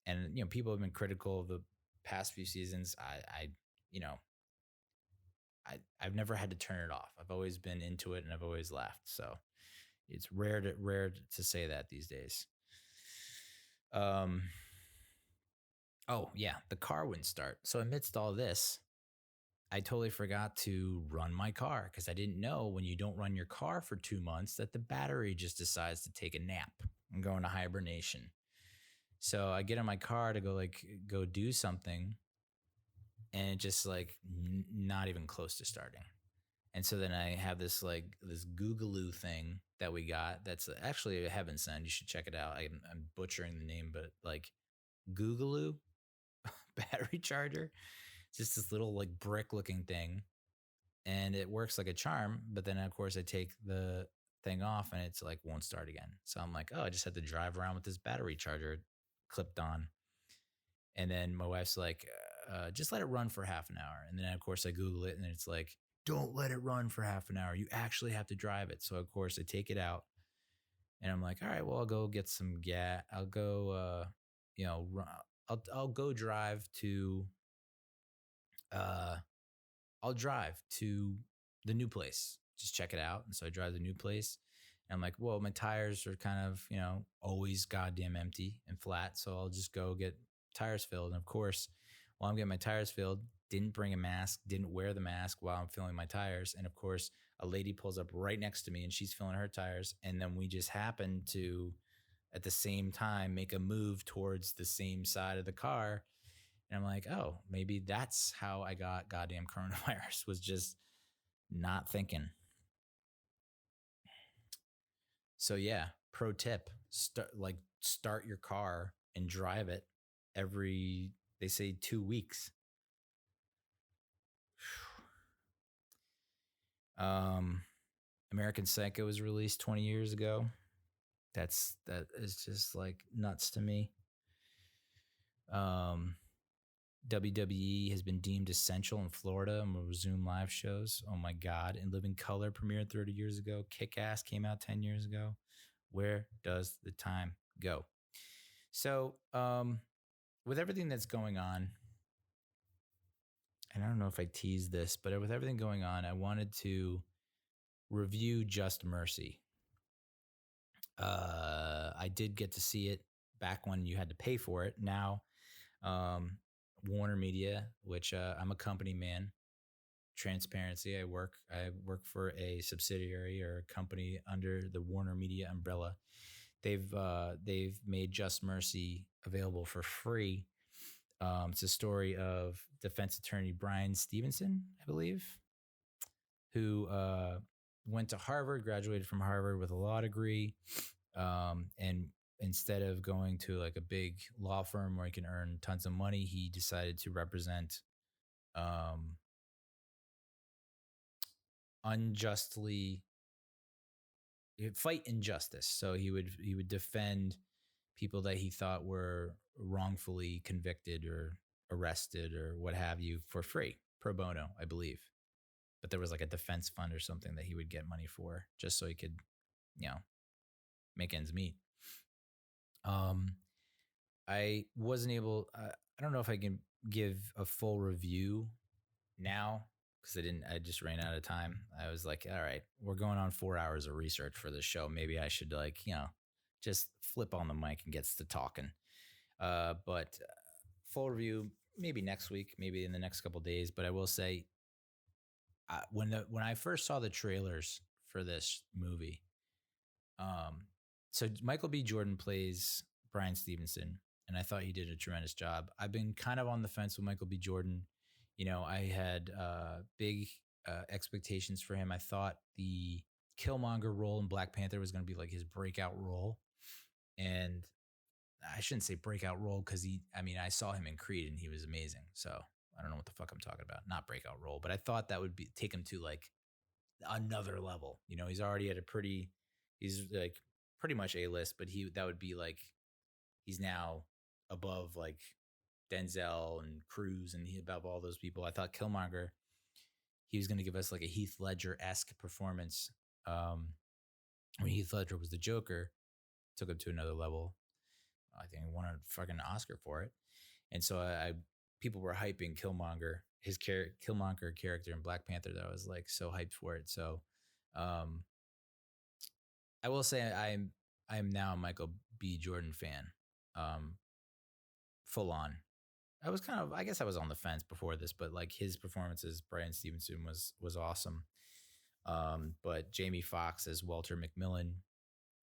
And, people have been critical of the past few seasons. I've never had to turn it off. I've always been into it and I've always laughed. So it's rare to say that these days. Oh yeah, the car wouldn't start. So amidst all this, I totally forgot to run my car because I didn't know when you don't run your car for 2 months that the battery just decides to take a nap and go into hibernation. So I get in my car to go do something, and it just like not even close to starting. And so then I have this Googaloo thing that we got. That's actually a heaven send. You should check it out. I'm butchering the name, but like Googaloo battery charger. It's just this little like brick looking thing, and it works like a charm. But then of course I take the thing off and it's like won't start again. So I'm like, oh, I just had to drive around with this battery charger clipped on. And then my wife's like, just let it run for half an hour. And then of course I Google it and it's like, don't let it run for half an hour. You actually have to drive it. So of course I take it out and I'm like, all right, well, I'll go get some gas. I'll go, I'll go drive to, I'll drive to the new place, just check it out. And so I drive to the new place and I'm like, well, my tires are kind of, always goddamn empty and flat. So I'll just go get tires filled. And of course, while I'm getting my tires filled, didn't bring a mask, didn't wear the mask while I'm filling my tires. And of course, a lady pulls up right next to me and she's filling her tires. And then we just happen to, at the same time, make a move towards the same side of the car. And I'm like, oh, maybe that's how I got goddamn coronavirus, was just not thinking. So yeah, pro tip, start your car and drive it every, they say 2 weeks. American Psycho was released 20 years ago. That is just like nuts to me. WWE has been deemed essential in Florida and will resume live shows. Oh my God. And Living Color premiered 30 years ago. Kick-Ass came out 10 years ago. Where does the time go? So, with everything that's going on, and I don't know if I teased this, but with everything going on, I wanted to review Just Mercy. I did get to see it back when you had to pay for it. Now, Warner Media, which I'm a company man. Transparency. I work for a subsidiary or a company under the Warner Media umbrella. They've made Just Mercy available for free. It's a story of defense attorney Brian Stevenson, I believe, who went to Harvard, graduated from Harvard with a law degree, and instead of going to like a big law firm where he can earn tons of money, he decided to represent unjustly fight injustice. So he would defend people that he thought were wrongfully convicted or arrested or what have you for free, pro bono, I believe. But there was like a defense fund or something that he would get money for just so he could, make ends meet. I wasn't able. I don't know if I can give a full review now because I just ran out of time. I was like, all right, we're going on 4 hours of research for this show. Maybe I should just flip on the mic and gets to talking. But full review maybe next week, maybe in the next couple of days. But I will say, when I first saw the trailers for this movie, so Michael B. Jordan plays Brian Stevenson, and I thought he did a tremendous job. I've been kind of on the fence with Michael B. Jordan. I had big expectations for him. I thought the Killmonger role in Black Panther was going to be like his breakout role. And I shouldn't say breakout role because I saw him in Creed and he was amazing. So I don't know what the fuck I'm talking about. Not breakout role, but I thought that would take him to like another level. He's already at he's like pretty much A-list, but that would be like, he's now above like Denzel and Cruz and above all those people. I thought Killmonger, he was going to give us like a Heath Ledger-esque performance. When Heath Ledger was the Joker, took him to another level. I think he won a fucking Oscar for it. And so people were hyping Killmonger, his Killmonger character in Black Panther, that I was like so hyped for it. So I will say I am now a Michael B. Jordan fan. Full on. I guess I was on the fence before this, but like his performance as Brian Stevenson was awesome. But Jamie Foxx as Walter McMillan,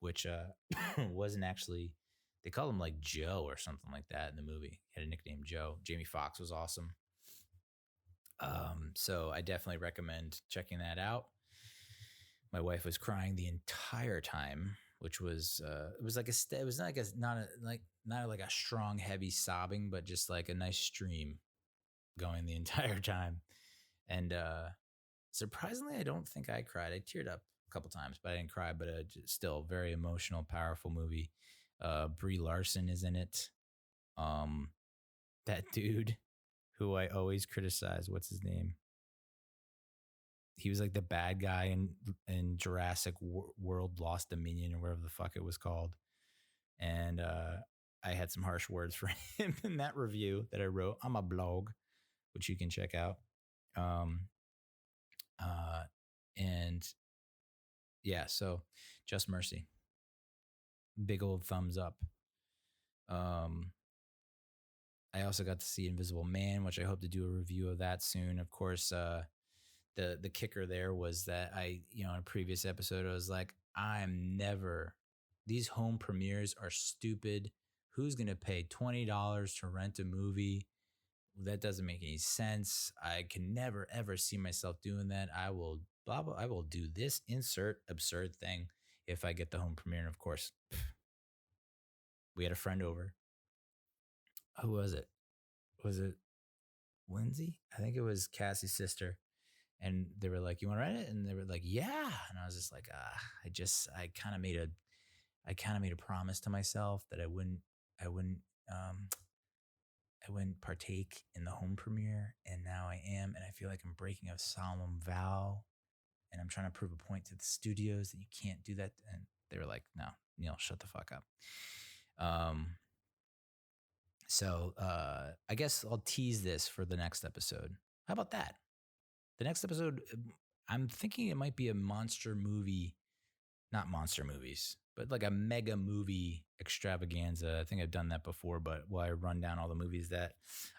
which wasn't actually, they call him like Joe or something like that in the movie. He had a nickname, Joe. Jamie Foxx was awesome. So I definitely recommend checking that out. My wife was crying the entire time, which was it was not like a strong heavy sobbing, but just like a nice stream going the entire time. And surprisingly, I don't think I cried. I teared up a couple times, but I didn't cry. But still, very emotional, powerful movie. Brie Larson is in it. That dude who I always criticize. What's his name? He was like the bad guy in Jurassic World Lost Dominion or whatever the fuck it was called. And I had some harsh words for him in that review that I wrote on my blog, which you can check out. And yeah, so Just Mercy. Big old thumbs up. I also got to see Invisible Man, which I hope to do a review of that soon. Of course, the kicker there was that in a previous episode, I was like, these home premieres are stupid. Who's going to pay $20 to rent a movie? That doesn't make any sense. I can never, ever see myself doing that. I will do this insert absurd thing if I get the home premiere. And of course, we had a friend over. Who was it? Was it Lindsay? I think it was Cassie's sister. And they were like, "You want to rent it?" And they were like, "Yeah." And I was just like, I kind of made a promise to myself that I wouldn't partake in the home premiere, and now I am, and I feel like I'm breaking a solemn vow, and I'm trying to prove a point to the studios that you can't do that. And they were like, "No, Neal, shut the fuck up." So I guess I'll tease this for the next episode. How about that? The next episode, I'm thinking it might be a monster movie, not monster movies, but like a mega movie extravaganza. I think I've done that before, but while I run down all the movies that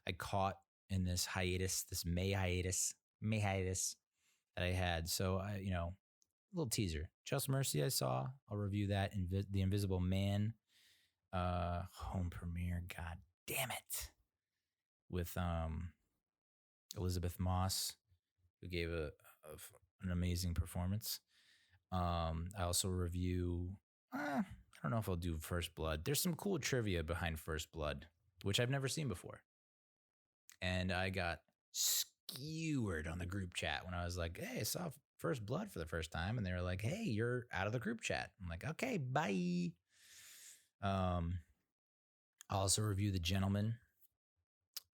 I caught in this hiatus, this May hiatus that I had. So a little teaser. Just Mercy I saw. I'll review that. The Invisible Man, home premiere. God damn it. With Elizabeth Moss, who gave an amazing performance. I also review. I don't know if I'll do First Blood. There's some cool trivia behind First Blood, which I've never seen before, and I got skewered on the group chat when I was like, "Hey, I saw First Blood for the first time," and they were like, "Hey, you're out of the group chat." I'm like, "Okay, bye." I'll also review The Gentleman.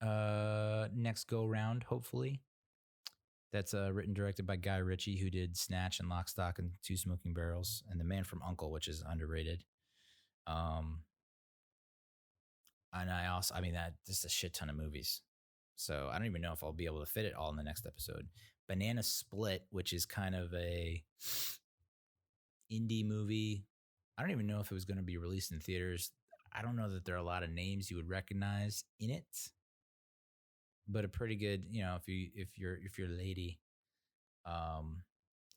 Next go round, hopefully. That's written directed by Guy Ritchie, who did Snatch and Lock, Stock, and Two Smoking Barrels, and The Man from U.N.C.L.E., which is underrated. And that just a shit ton of movies. So I don't even know if I'll be able to fit it all in the next episode. Banana Split, which is kind of a indie movie. I don't even know if it was going to be released in theaters. I don't know that there are a lot of names you would recognize in it, but a pretty good, if your lady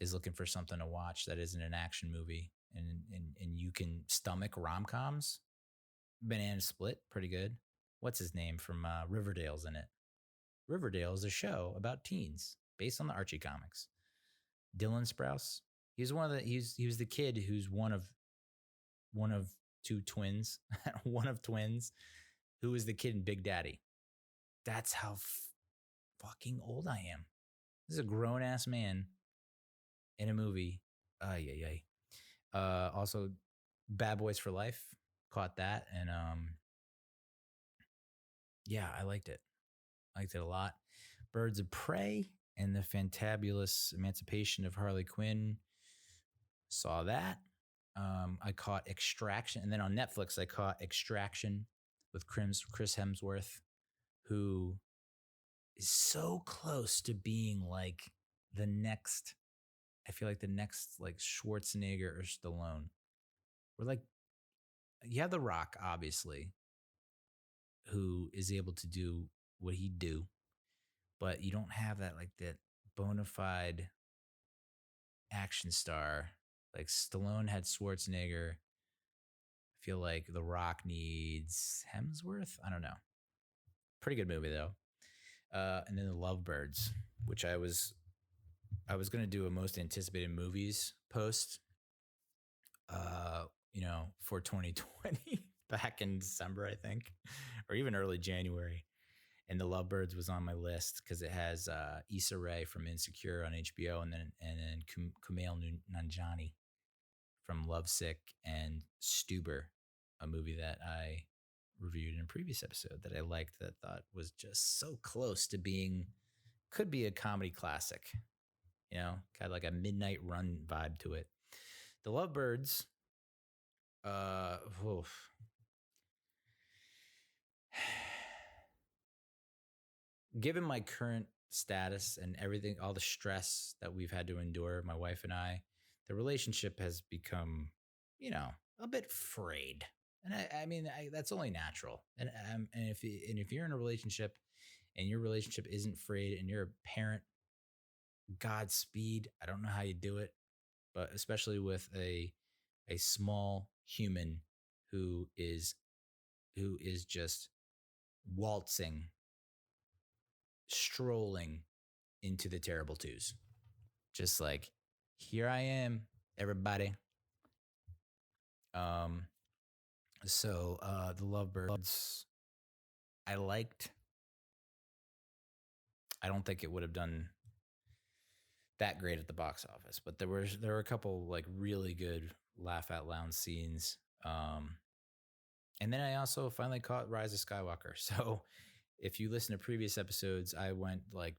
is looking for something to watch that isn't an action movie and you can stomach rom-coms, Banana Split, pretty good. What's his name from Riverdale's in it? Riverdale is a show about teens based on the Archie comics. Dylan Sprouse. He was the kid who's one of two twins, one of twins, who was the kid in Big Daddy. That's how fucking old I am. This is a grown ass man in a movie. Also, Bad Boys for Life. Caught that, and I liked it. Liked it a lot. Birds of Prey and the Fantabulous Emancipation of Harley Quinn. Saw that. I caught Extraction, and then on Netflix I caught Extraction with Chris Hemsworth, who is so close to being like the next. I feel like the next like Schwarzenegger or Stallone. We're like, you have The Rock, obviously, who is able to do what he do, but you don't have that bona fide action star. Like Stallone had Schwarzenegger. I feel like The Rock needs Hemsworth. I don't know. Pretty good movie though. And then The Lovebirds, which I was going to do a most anticipated movies post, for 2020 back in December, I think, or even early January. And The Lovebirds was on my list because it has Issa Rae from Insecure on HBO, and then Kumail Nanjiani from Lovesick, and Stuber, a movie that I reviewed in a previous episode that I liked, that I thought was just so close to could be a comedy classic. Got like a Midnight Run vibe to it. The Lovebirds, given my current status and everything, all the stress that we've had to endure, my wife and I, the relationship has become, a bit frayed. And I mean, that's only natural. And if you're in a relationship and your relationship isn't frayed and you're a parent, Godspeed. I don't know how you do it, but especially with a small human who is just waltzing, strolling into the terrible twos. Just like, here I am, everybody. So The Lovebirds, I liked. I don't think it would have done that great at the box office, but there were a couple like really good laugh out loud scenes. And then I also finally caught Rise of Skywalker. So if you listen to previous episodes, I went like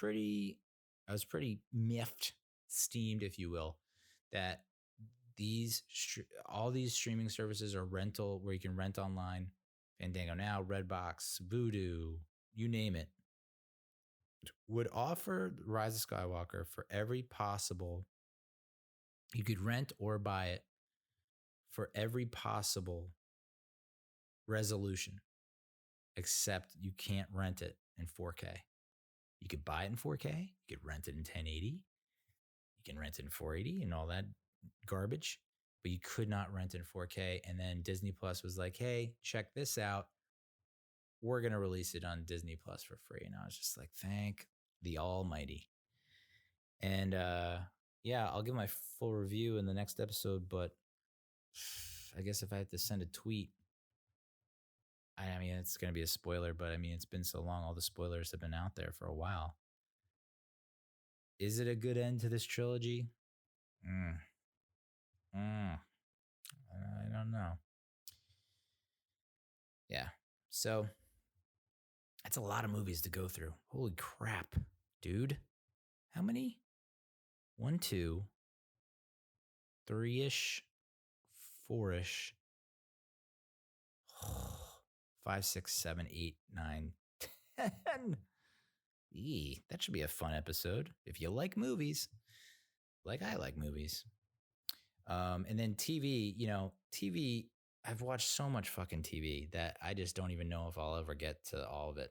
I was pretty miffed, steamed, if you will, that all these streaming services are rental, where you can rent online. Fandango Now, Redbox, Vudu, you name it. would offer Rise of Skywalker for every possible. You could rent or buy it for every possible resolution, except you can't rent it in 4K. You could buy it in 4K. You could rent it in 1080. You can rent it in 480 and all that garbage, but you could not rent it in 4K. And then Disney Plus was like, hey, check this out. We're going to release it on Disney Plus for free. And I was just like, thank the almighty. And yeah, I'll give my full review in the next episode, but I guess if I had to send a tweet, I mean, it's going to be a spoiler, but I mean, it's been so long. All the spoilers have been out there for a while. Is it a good end to this trilogy? I don't know. Yeah. So that's a lot of movies to go through. Holy crap, dude. How many? 1, 2, 3-ish, 4-ish, 5, 6, 7, 8, 9, 10. That should be a fun episode if you like movies, like I like movies. And then TV, TV, I've watched so much fucking TV that I just don't even know if I'll ever get to all of it.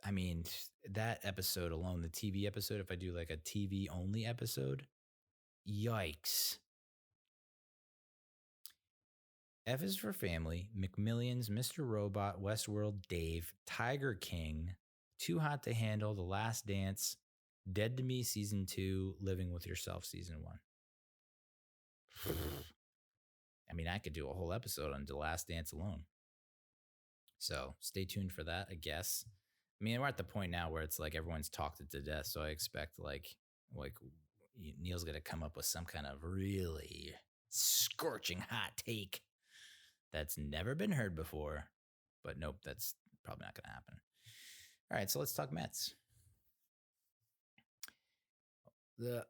I mean, that episode alone, the TV episode, if I do like a TV only episode, yikes. F is for Family, McMillions, Mr. Robot, Westworld, Dave, Tiger King, Too Hot to Handle, The Last Dance, Dead to Me Season 2, Living with Yourself Season 1. I mean, I could do a whole episode on The Last Dance alone. So stay tuned for that, I guess. I mean, we're at the point now where it's like everyone's talked it to death. So I expect like Neal's going to come up with some kind of really scorching hot take that's never been heard before. But nope, that's probably not going to happen. All right, so let's talk Mets. The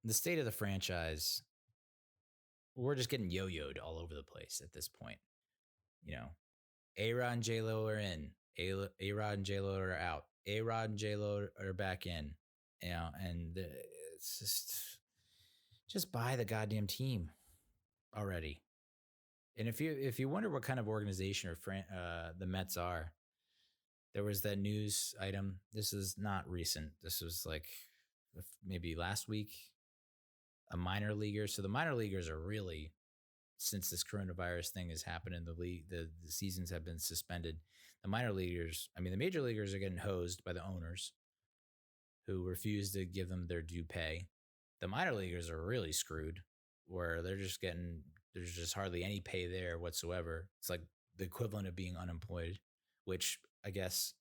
state of the franchise, we're just getting yo-yoed all over the place at this point. A-Rod and J-Lo are in. A-Rod and J-Lo are out. A-Rod and J-Lo are back in. And it's just buy the goddamn team already. And if you wonder what kind of organization the Mets are, there was that news item. This is not recent. This was like maybe last week. A minor leaguer. So the minor leaguers are really, since this coronavirus thing has happened in the league, the seasons have been suspended. The minor leaguers, I mean, the major leaguers are getting hosed by the owners who refuse to give them their due pay. The minor leaguers are really screwed, where there's just hardly any pay there whatsoever. It's like the equivalent of being unemployed, which I guess,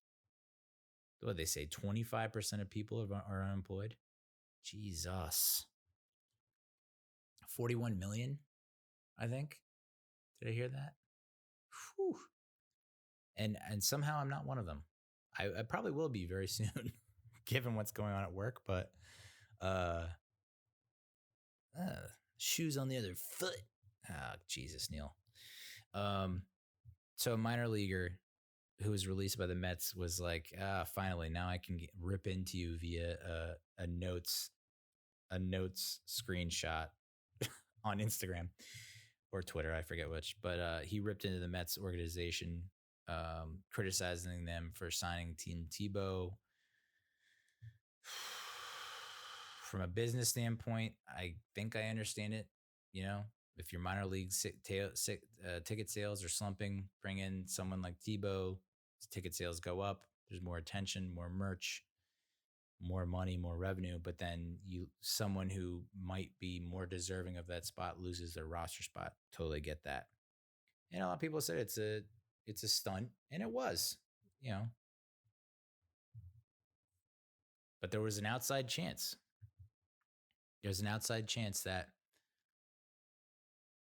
what they say, 25% of people are unemployed. Jesus. 41 million, I think. Did I hear that? Whew. And somehow I'm not one of them. I probably will be very soon, given what's going on at work. But shoes on the other foot. Oh, Jesus, Neal. So a minor leaguer who was released by the Mets was like, finally, now I can rip into you via a notes screenshot on Instagram or Twitter, I forget which, but he ripped into the Mets organization, criticizing them for signing Tim Tebow. From a business standpoint, I think I understand it. If your minor league ticket sales are slumping, bring in someone like Tebow, ticket sales go up. There's more attention, more merch, more money, more revenue. But then someone who might be more deserving of that spot loses their roster spot. Totally get that. And a lot of people said it's a stunt, and it was, But there was an outside chance. There's an outside chance that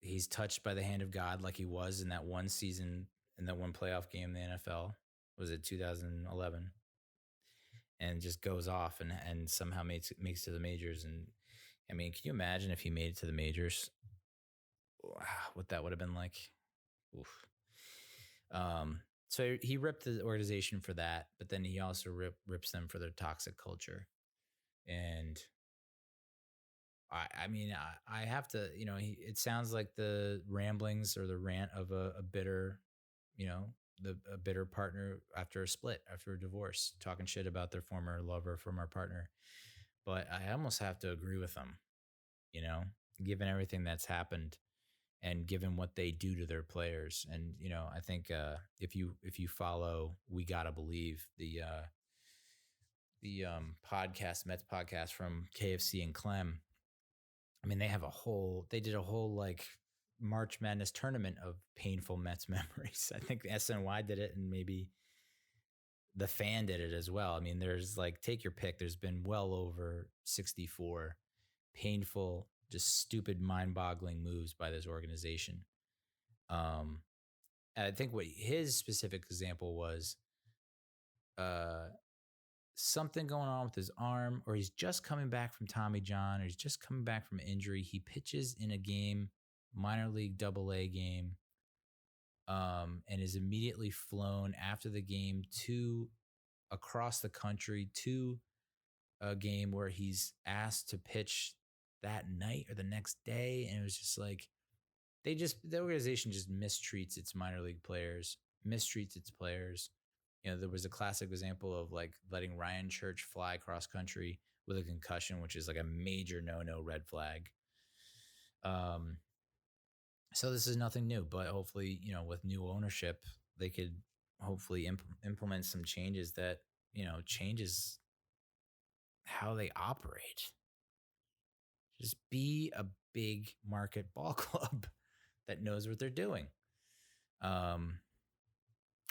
he's touched by the hand of God, like he was in that one season, in that one playoff game in the NFL. Was it 2011? And just goes off and somehow makes it to the majors. And I mean, can you imagine if he made it to the majors? Wow, what that would have been like? Oof. So he ripped the organization for that, but then he also rips them for their toxic culture. And I mean, I have to, it sounds like the ramblings or the rant of a bitter, a bitter partner after a split, after a divorce, talking shit about their former lover, former partner. But I almost have to agree with them, you know, given everything that's happened and given what they do to their players. And I think if you follow We Gotta Believe, the podcast, Mets podcast from KFC and Clem, I mean, they did a whole like March Madness tournament of painful Mets memories. I think SNY did it, and maybe the Fan did it as well. I mean, there's like, take your pick. There's been well over 64 painful, just stupid, mind-boggling moves by this organization. And I think what his specific example was, something going on with his arm, or he's just coming back from Tommy John, or he's just coming back from injury. He pitches in a game, minor league AA game, and is immediately flown after the game to across the country to a game where he's asked to pitch that night or the next day. And it was just like, the organization just mistreats its minor league players, mistreats its players. There was a classic example of like letting Ryan Church fly cross country with a concussion, which is like a major no red flag. So this is nothing new, but hopefully, with new ownership, they could hopefully implement some changes that, changes how they operate. Just be a big market ball club that knows what they're doing.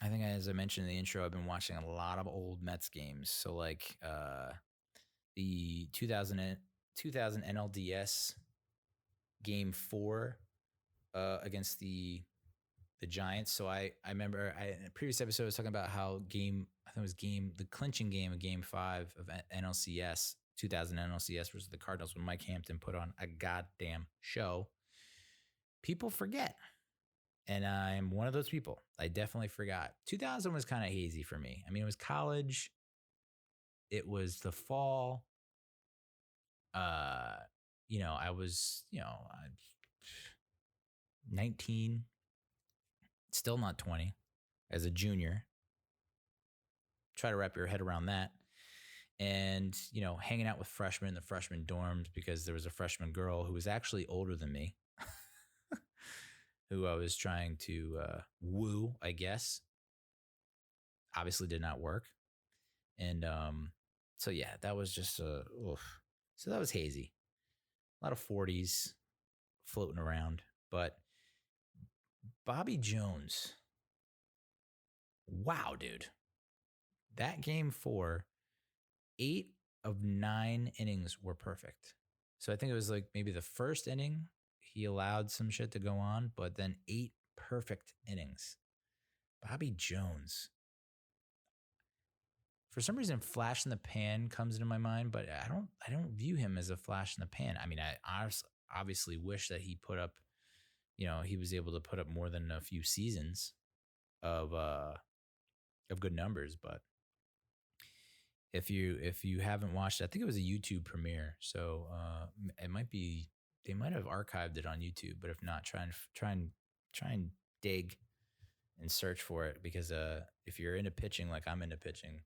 I think, as I mentioned in the intro, I've been watching a lot of old Mets games. So like the 2000 NLDS Game 4 against the Giants. So I remember in a previous episode I was talking about how the clinching game of Game 5 of NLCS, 2000 NLCS versus the Cardinals, when Mike Hampton put on a goddamn show. People forget. And I'm one of those people. I definitely forgot. 2000 was kind of hazy for me. I mean, it was college. It was the fall. I was, 19, still not 20, as a junior. Try to wrap your head around that. And, hanging out with freshmen in the freshman dorms, because there was a freshman girl who was actually older than me, who I was trying to woo, I guess. Obviously did not work. And so, yeah, that was just so that was hazy. A lot of 40s floating around. But Bobby Jones, wow, dude. That Game 4, 8 of 9 innings were perfect. So I think it was like maybe the first inning he allowed some shit to go on, but then 8 perfect innings. Bobby Jones. For some reason, flash in the pan comes into my mind, but I don't view him as a flash in the pan. I mean, I obviously wish that he put up, he was able to put up more than a few seasons of good numbers. But if you haven't watched it, I think it was a YouTube premiere, so it might be, they might have archived it on YouTube. But if not, try and dig and search for it, because if you're into pitching like I'm into pitching,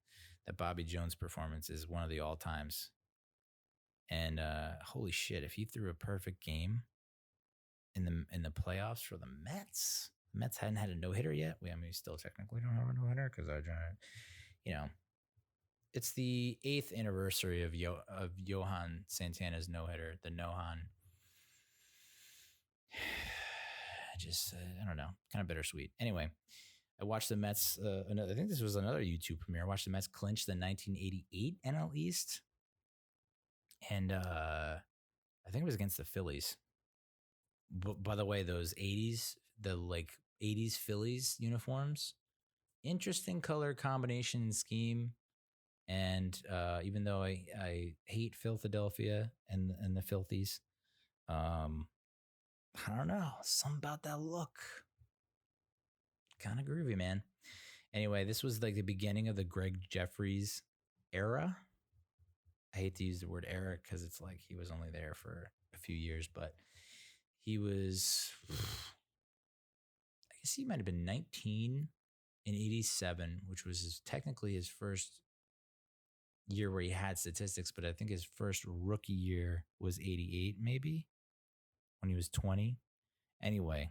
that Bobby Jones performance is one of the all times. And holy shit, if he threw a perfect game in the playoffs for the Mets. The Mets hadn't had a no hitter yet. We still technically don't have a no hitter because it's the 8th anniversary of Johan Santana's no hitter, the Nohan. I don't know, kind of bittersweet. Anyway, I watched the Mets. I think this was another YouTube premiere. I watched the Mets clinch the 1988 NL East, and I think it was against the Phillies. By the way, those 80s, the like 80s Phillies uniforms, interesting color combination and scheme. And even though I hate Philadelphia and the Filthies, I don't know, something about that look, kind of groovy, man. Anyway, this was like the beginning of the Gregg Jefferies era. I hate to use the word era because it's like he was only there for a few years, but he was, I guess he might have been 19 in 87, which was technically his first year where he had statistics, but I think his first rookie year was 88, maybe when he was 20. Anyway,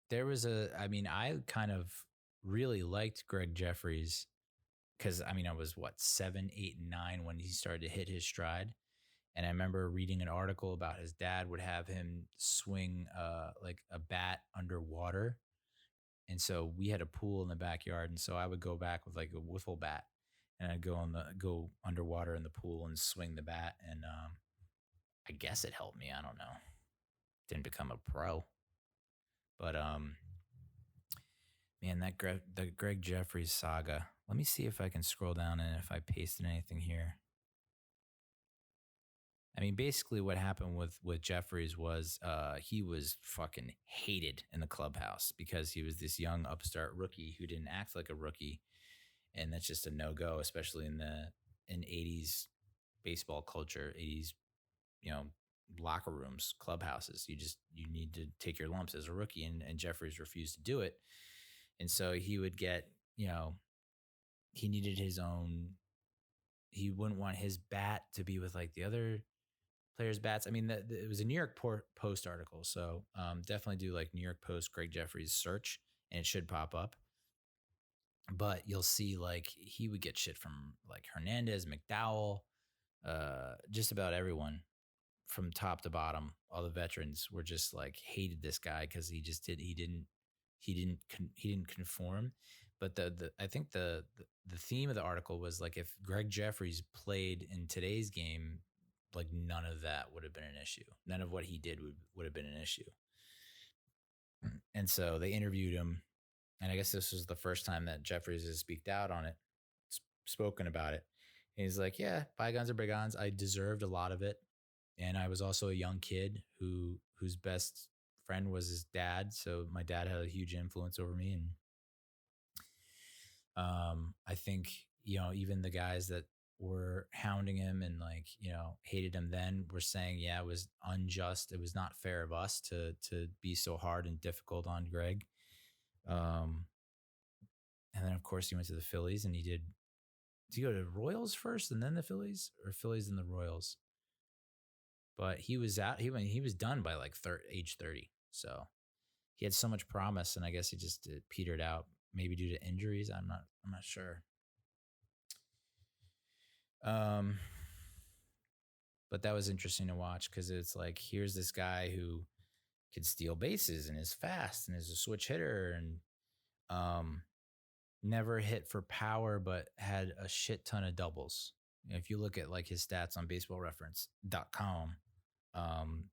there was I kind of really liked Gregg Jefferies because I was what 7, 8, and 9 when he started to hit his stride. And I remember reading an article about his dad would have him swing like a bat underwater. And so we had a pool in the backyard, and so I would go back with like a wiffle bat, and I'd go underwater in the pool and swing the bat. And I guess it helped me. I don't know. Didn't become a pro, but man, the Gregg Jefferies saga. Let me see if I can scroll down and if I pasted anything here. I mean, basically, what happened with Jefferies was he was fucking hated in the clubhouse because he was this young upstart rookie who didn't act like a rookie, and that's just a no go, especially in 80s baseball culture, 80s locker rooms, clubhouses. You need to take your lumps as a rookie, and Jefferies refused to do it, and so he would get he needed his own. He wouldn't want his bat to be with like the other players' bats. I mean, it was a New York Post article, so definitely do like New York Post Gregg Jefferies search, and it should pop up. But you'll see like he would get shit from like Hernandez, McDowell, just about everyone from top to bottom. All the veterans were just like hated this guy because he didn't conform. But I think the theme of the article was like if Gregg Jefferies played in today's game, like none of that would have been an issue. None of what he did would have been an issue. And so they interviewed him, and I guess this was the first time that Jefferies has speaked out on it, spoken about it. And he's like, yeah, bygones are bygones. I deserved a lot of it. And I was also a young kid whose best friend was his dad. So my dad had a huge influence over me. And I think, even the guys that were hounding him and like, hated him then were saying, yeah, it was unjust. It was not fair of us to be so hard and difficult on Gregg. And then of course he went to the Phillies, and did he go to Royals first and then the Phillies, or Phillies and the Royals? But he was out. He was done by like age 30. So he had so much promise, and I guess he just petered out, maybe due to injuries. I'm not sure. But that was interesting to watch because it's like, here's this guy who can steal bases and is fast and is a switch hitter and never hit for power, but had a shit ton of doubles. If you look at like his stats on baseballreference.com,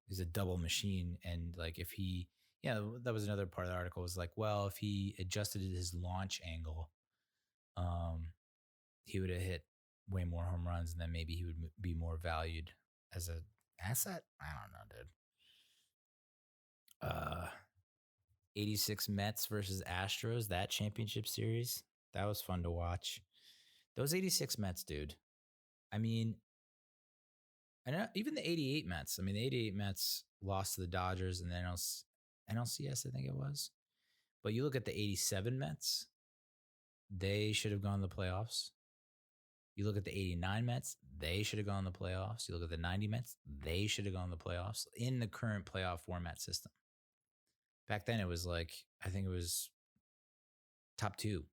he's a double machine. And like if he, that was another part of the article, was like, well, if he adjusted his launch angle, he would have hit way more home runs, and then maybe he would be more valued as an asset. I don't know, dude. 86 Mets versus Astros, that championship series, that was fun to watch. Those 86 Mets, dude. I mean, and even the 88 Mets. I mean, the 88 Mets lost to the Dodgers and the NLCS, I think it was. But you look at the 87 Mets, they should have gone to the playoffs. You look at the 89 Mets, they should have gone to the playoffs. You look at the 90 Mets, they should have gone to the playoffs in the current playoff format system. Back then, it was like, I think it was top two,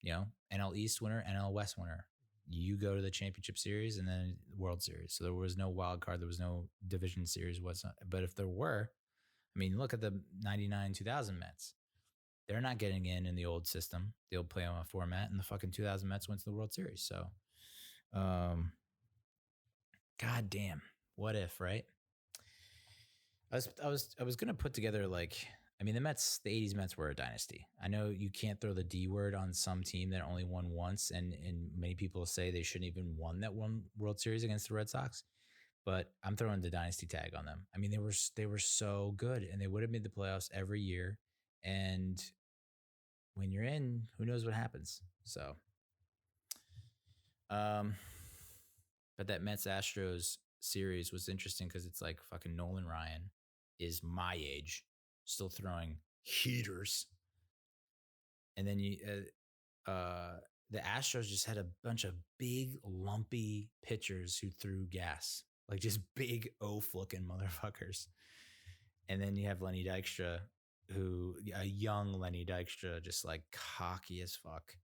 NL East winner, NL West winner. You go to the championship series and then World Series. So there was no wild card. There was no division series whatsoever. But if there were, I mean, look at the 99-2000 Mets. They're not getting in the old system, the old playoff format, and the fucking 2000 Mets went to the World Series. So, god damn, what if, right? I was gonna put together like, I mean, the 80s Mets were a dynasty. I know you can't throw the D word on some team that only won once, and many people say they shouldn't even won that one World Series against the Red Sox. But I'm throwing the dynasty tag on them. I mean, they were so good, and they would have made the playoffs every year. And when you're in, who knows what happens? So, but that Mets Astros series was interesting because it's like fucking Nolan Ryan is my age, still throwing heaters, and then the Astros just had a bunch of big lumpy pitchers who threw gas, like just big oaf looking motherfuckers. And then you have Lenny Dykstra, a young Lenny Dykstra, just like cocky as fuck.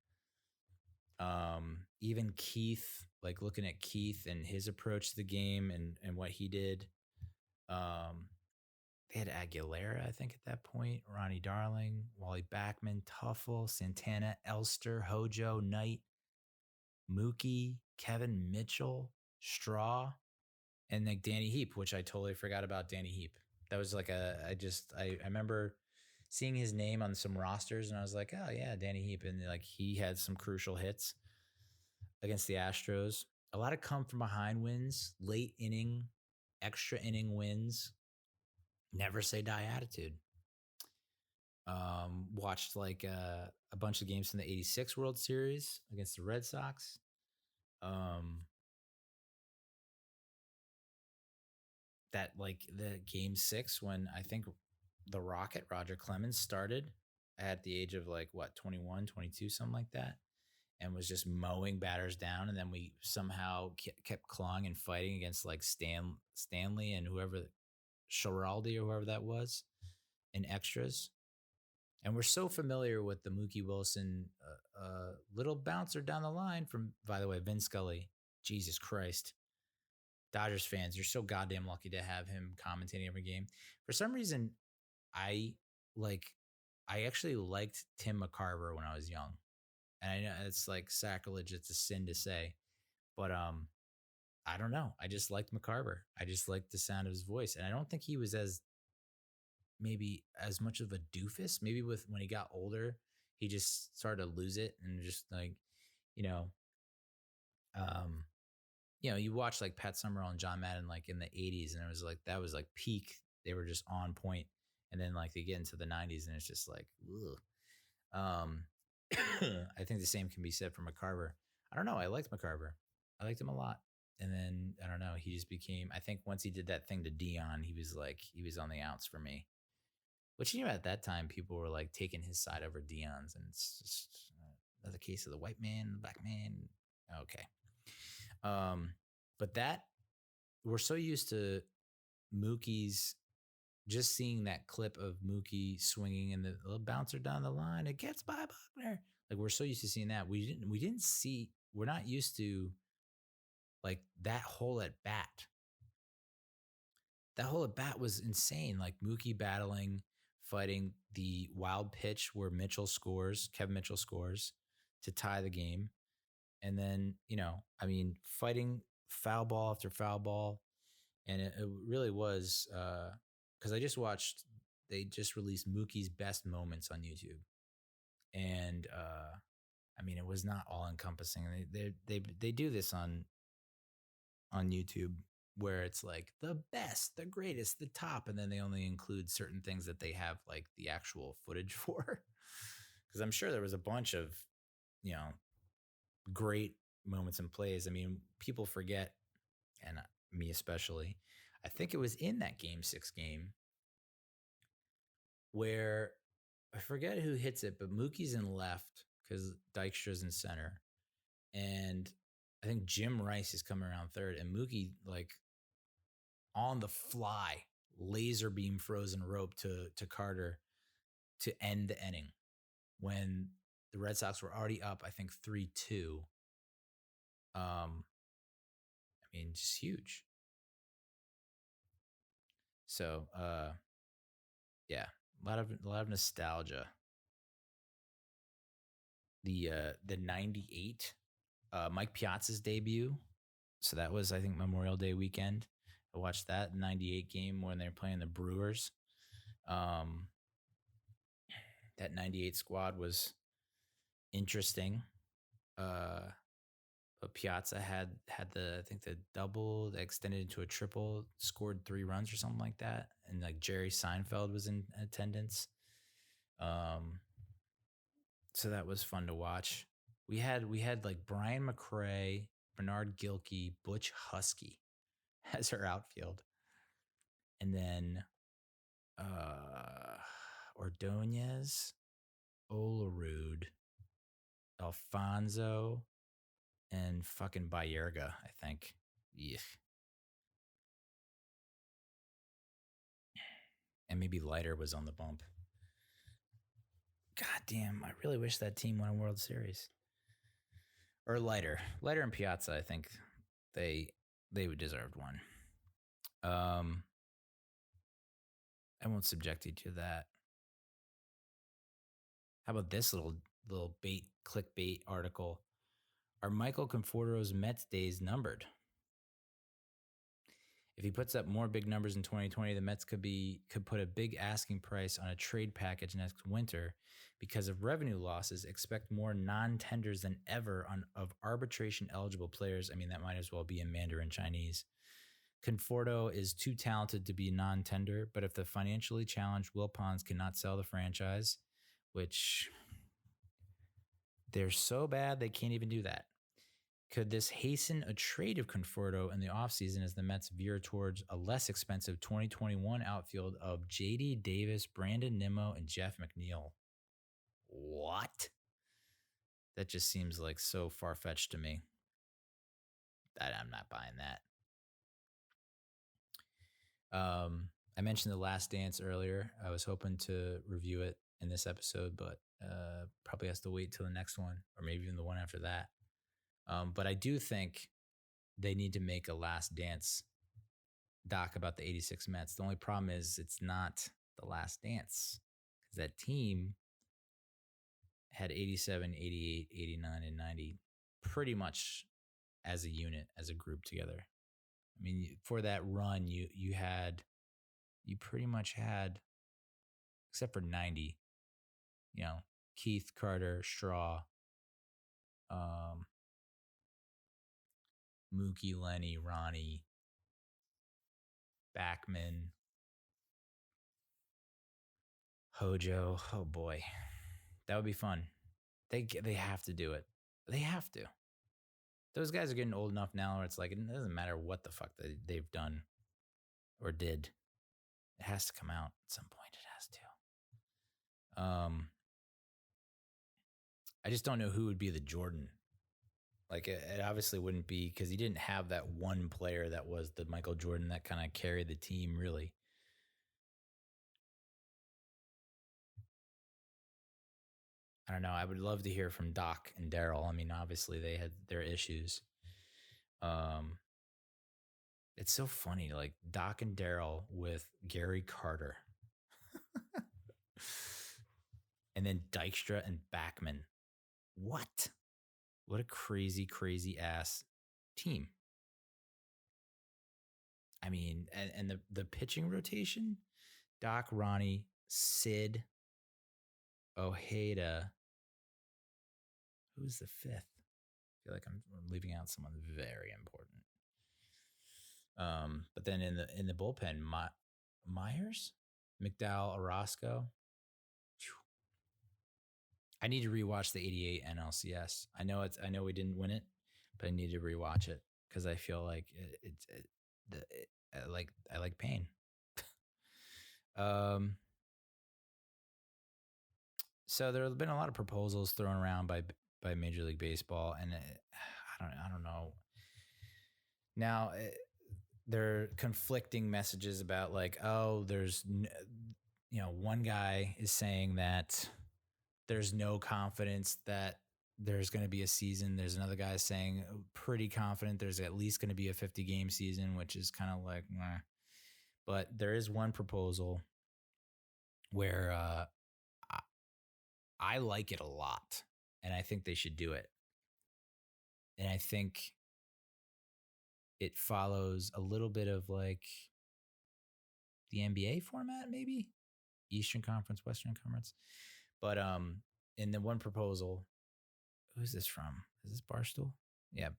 Even Keith, like looking at Keith and his approach to the game and what he did. They had Aguilera, I think, at that point. Ronnie Darling, Wally Backman, Tuffle, Santana, Elster, Hojo, Knight, Mookie, Kevin Mitchell, Straw, and like Danny Heap, which I totally forgot about Danny Heap. That was like I remember seeing his name on some rosters and I was like, oh yeah, Danny Heap. And like he had some crucial hits against the Astros. A lot of come from behind wins, late inning, extra inning wins. Never say die attitude. Watched like a bunch of games from the '86 World Series against the Red Sox. That like the game 6 when I think the Rocket Roger Clemens started at the age of like what 21, 22, something like that, and was just mowing batters down, and then we somehow kept clawing and fighting against like Stanley and whoever, Schiraldi or whoever that was, in extras. And we're so familiar with the Mookie Wilson little bouncer down the line from, by the way, Vin Scully. Jesus Christ. Dodgers fans, you're so goddamn lucky to have him commentating every game. For some reason, I actually liked Tim McCarver when I was young. And I know it's like sacrilege, it's a sin to say. But I don't know. I just liked McCarver. I just liked the sound of his voice. And I don't think he was maybe as much of a doofus. Maybe when he got older, he just started to lose it and just like, you know, you watch like Pat Summerall and John Madden like in the 80s, and it was like that was like peak. They were just on point. And then like they get into the 90s and it's just like, ugh. I think the same can be said for McCarver. I don't know. I liked McCarver. I liked him a lot. And then I don't know. He just became. I think once he did that thing to Dion, he was on the outs for me. Which, at that time, people were like taking his side over Dion's, and it's just another case of the white man, the black man. Okay. But that we're so used to Mookie's, just seeing that clip of Mookie swinging and the little bouncer down the line, it gets by Buckner. Like we're so used to seeing that. We're not used to like that whole at bat. That whole at bat was insane. Like Mookie battling, fighting the wild pitch where Kevin Mitchell scores to tie the game. And then, fighting foul ball after foul ball. And it really was, because they just released Mookie's best moments on YouTube. And, it was not all encompassing. They do this on YouTube where it's like the best, the greatest, the top, and then they only include certain things that they have like the actual footage for. Because I'm sure there was a bunch of, great moments and plays. People forget, and me especially. I think it was in that Game 6 game where I forget who hits it, but Mookie's in left because Dykstra's in center, and I think Jim Rice is coming around third, and Mookie like on the fly laser beam frozen rope to Carter to end the inning when the Red Sox were already up, I think 3-2. Just huge. So, yeah, a lot of nostalgia. The 98 Mike Piazza's debut. So that was, I think, Memorial Day weekend. I watched that 98 game when they were playing the Brewers. That 98 squad was interesting. But Piazza had the double that extended into a triple, scored 3 runs or something like that. And like Jerry Seinfeld was in attendance. Um, so that was fun to watch. We had like Brian McRae, Bernard Gilkey, Butch Husky as our outfield, and then Ordonez, Olerud, Alfonso, and fucking Bayerga, I think. Yeah. And maybe Leiter was on the bump. God damn, I really wish that team won a World Series. Or Leiter and Piazza, I think they would deserved one. I won't subject you to that. How about this little clickbait article? Are Michael Conforto's Mets days numbered? If he puts up more big numbers in 2020, the Mets could put a big asking price on a trade package next winter. Because of revenue losses, expect more non-tenders than ever of arbitration-eligible players. I mean, that might as well be in Mandarin Chinese. Conforto is too talented to be non-tender, but if the financially challenged Wilpons cannot sell the franchise, which they're so bad they can't even do that, could this hasten a trade of Conforto in the offseason as the Mets veer towards a less expensive 2021 outfield of J.D. Davis, Brandon Nimmo, and Jeff McNeil? What? That just seems like so far-fetched to me. I'm not buying that. I mentioned The Last Dance earlier. I was hoping to review it in this episode, but probably has to wait till the next one, or maybe even the one after that. But I do think they need to make a Last Dance doc about the 86 Mets. The only problem is it's not The Last Dance, because that team had 87, 88, 89, and 90 pretty much as a unit, as a group together. I mean, for that run, you pretty much had, except for 90, Keith, Carter, Straw, Mookie, Lenny, Ronnie, Backman, Hojo. Oh boy, that would be fun. They have to do it. They have to. Those guys are getting old enough now where it's like, it doesn't matter what the fuck they've done or did. It has to come out at some point. It has to. I just don't know who would be the Jordan. Like, it obviously wouldn't be, because he didn't have that one player that was the Michael Jordan that kind of carried the team, really. I don't know. I would love to hear from Doc and Daryl. I mean, obviously they had their issues. It's so funny, like Doc and Daryl with Gary Carter. And then Dykstra and Backman. What a crazy, crazy ass team. I mean, and the pitching rotation, Doc, Ronnie, Sid, Ojeda. Who's the fifth? I feel like I'm leaving out someone very important. But then in the bullpen, Myers, McDowell, Orozco. I need to rewatch the '88 NLCS. I know we didn't win it, but I need to rewatch it because I feel like I like pain. So there have been a lot of proposals thrown around by Major League Baseball, and I don't know. Now there are conflicting messages about like, oh, there's one guy is saying that there's no confidence that there's going to be a season. There's another guy saying pretty confident there's at least going to be a 50-game season, which is kind of like, meh. But there is one proposal where I like it a lot, and I think they should do it. And I think it follows a little bit of like the NBA format, maybe Eastern Conference, Western Conference. But in the one proposal, who's this from? Is this Barstool? Yeah.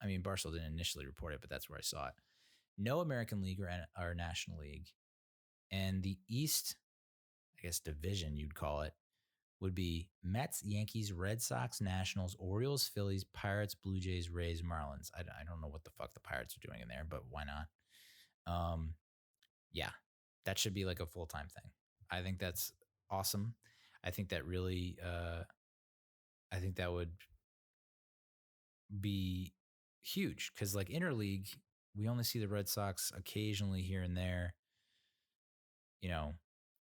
I mean, Barstool didn't initially report it, but that's where I saw it. No American League or National League. And the East, I guess, division you'd call it, would be Mets, Yankees, Red Sox, Nationals, Orioles, Phillies, Pirates, Blue Jays, Rays, Marlins. I don't know what the fuck the Pirates are doing in there, but why not? Yeah, that should be like a full-time thing. I think that's awesome. I think that really, I think that would be huge because like interleague, we only see the Red Sox occasionally here and there. You know,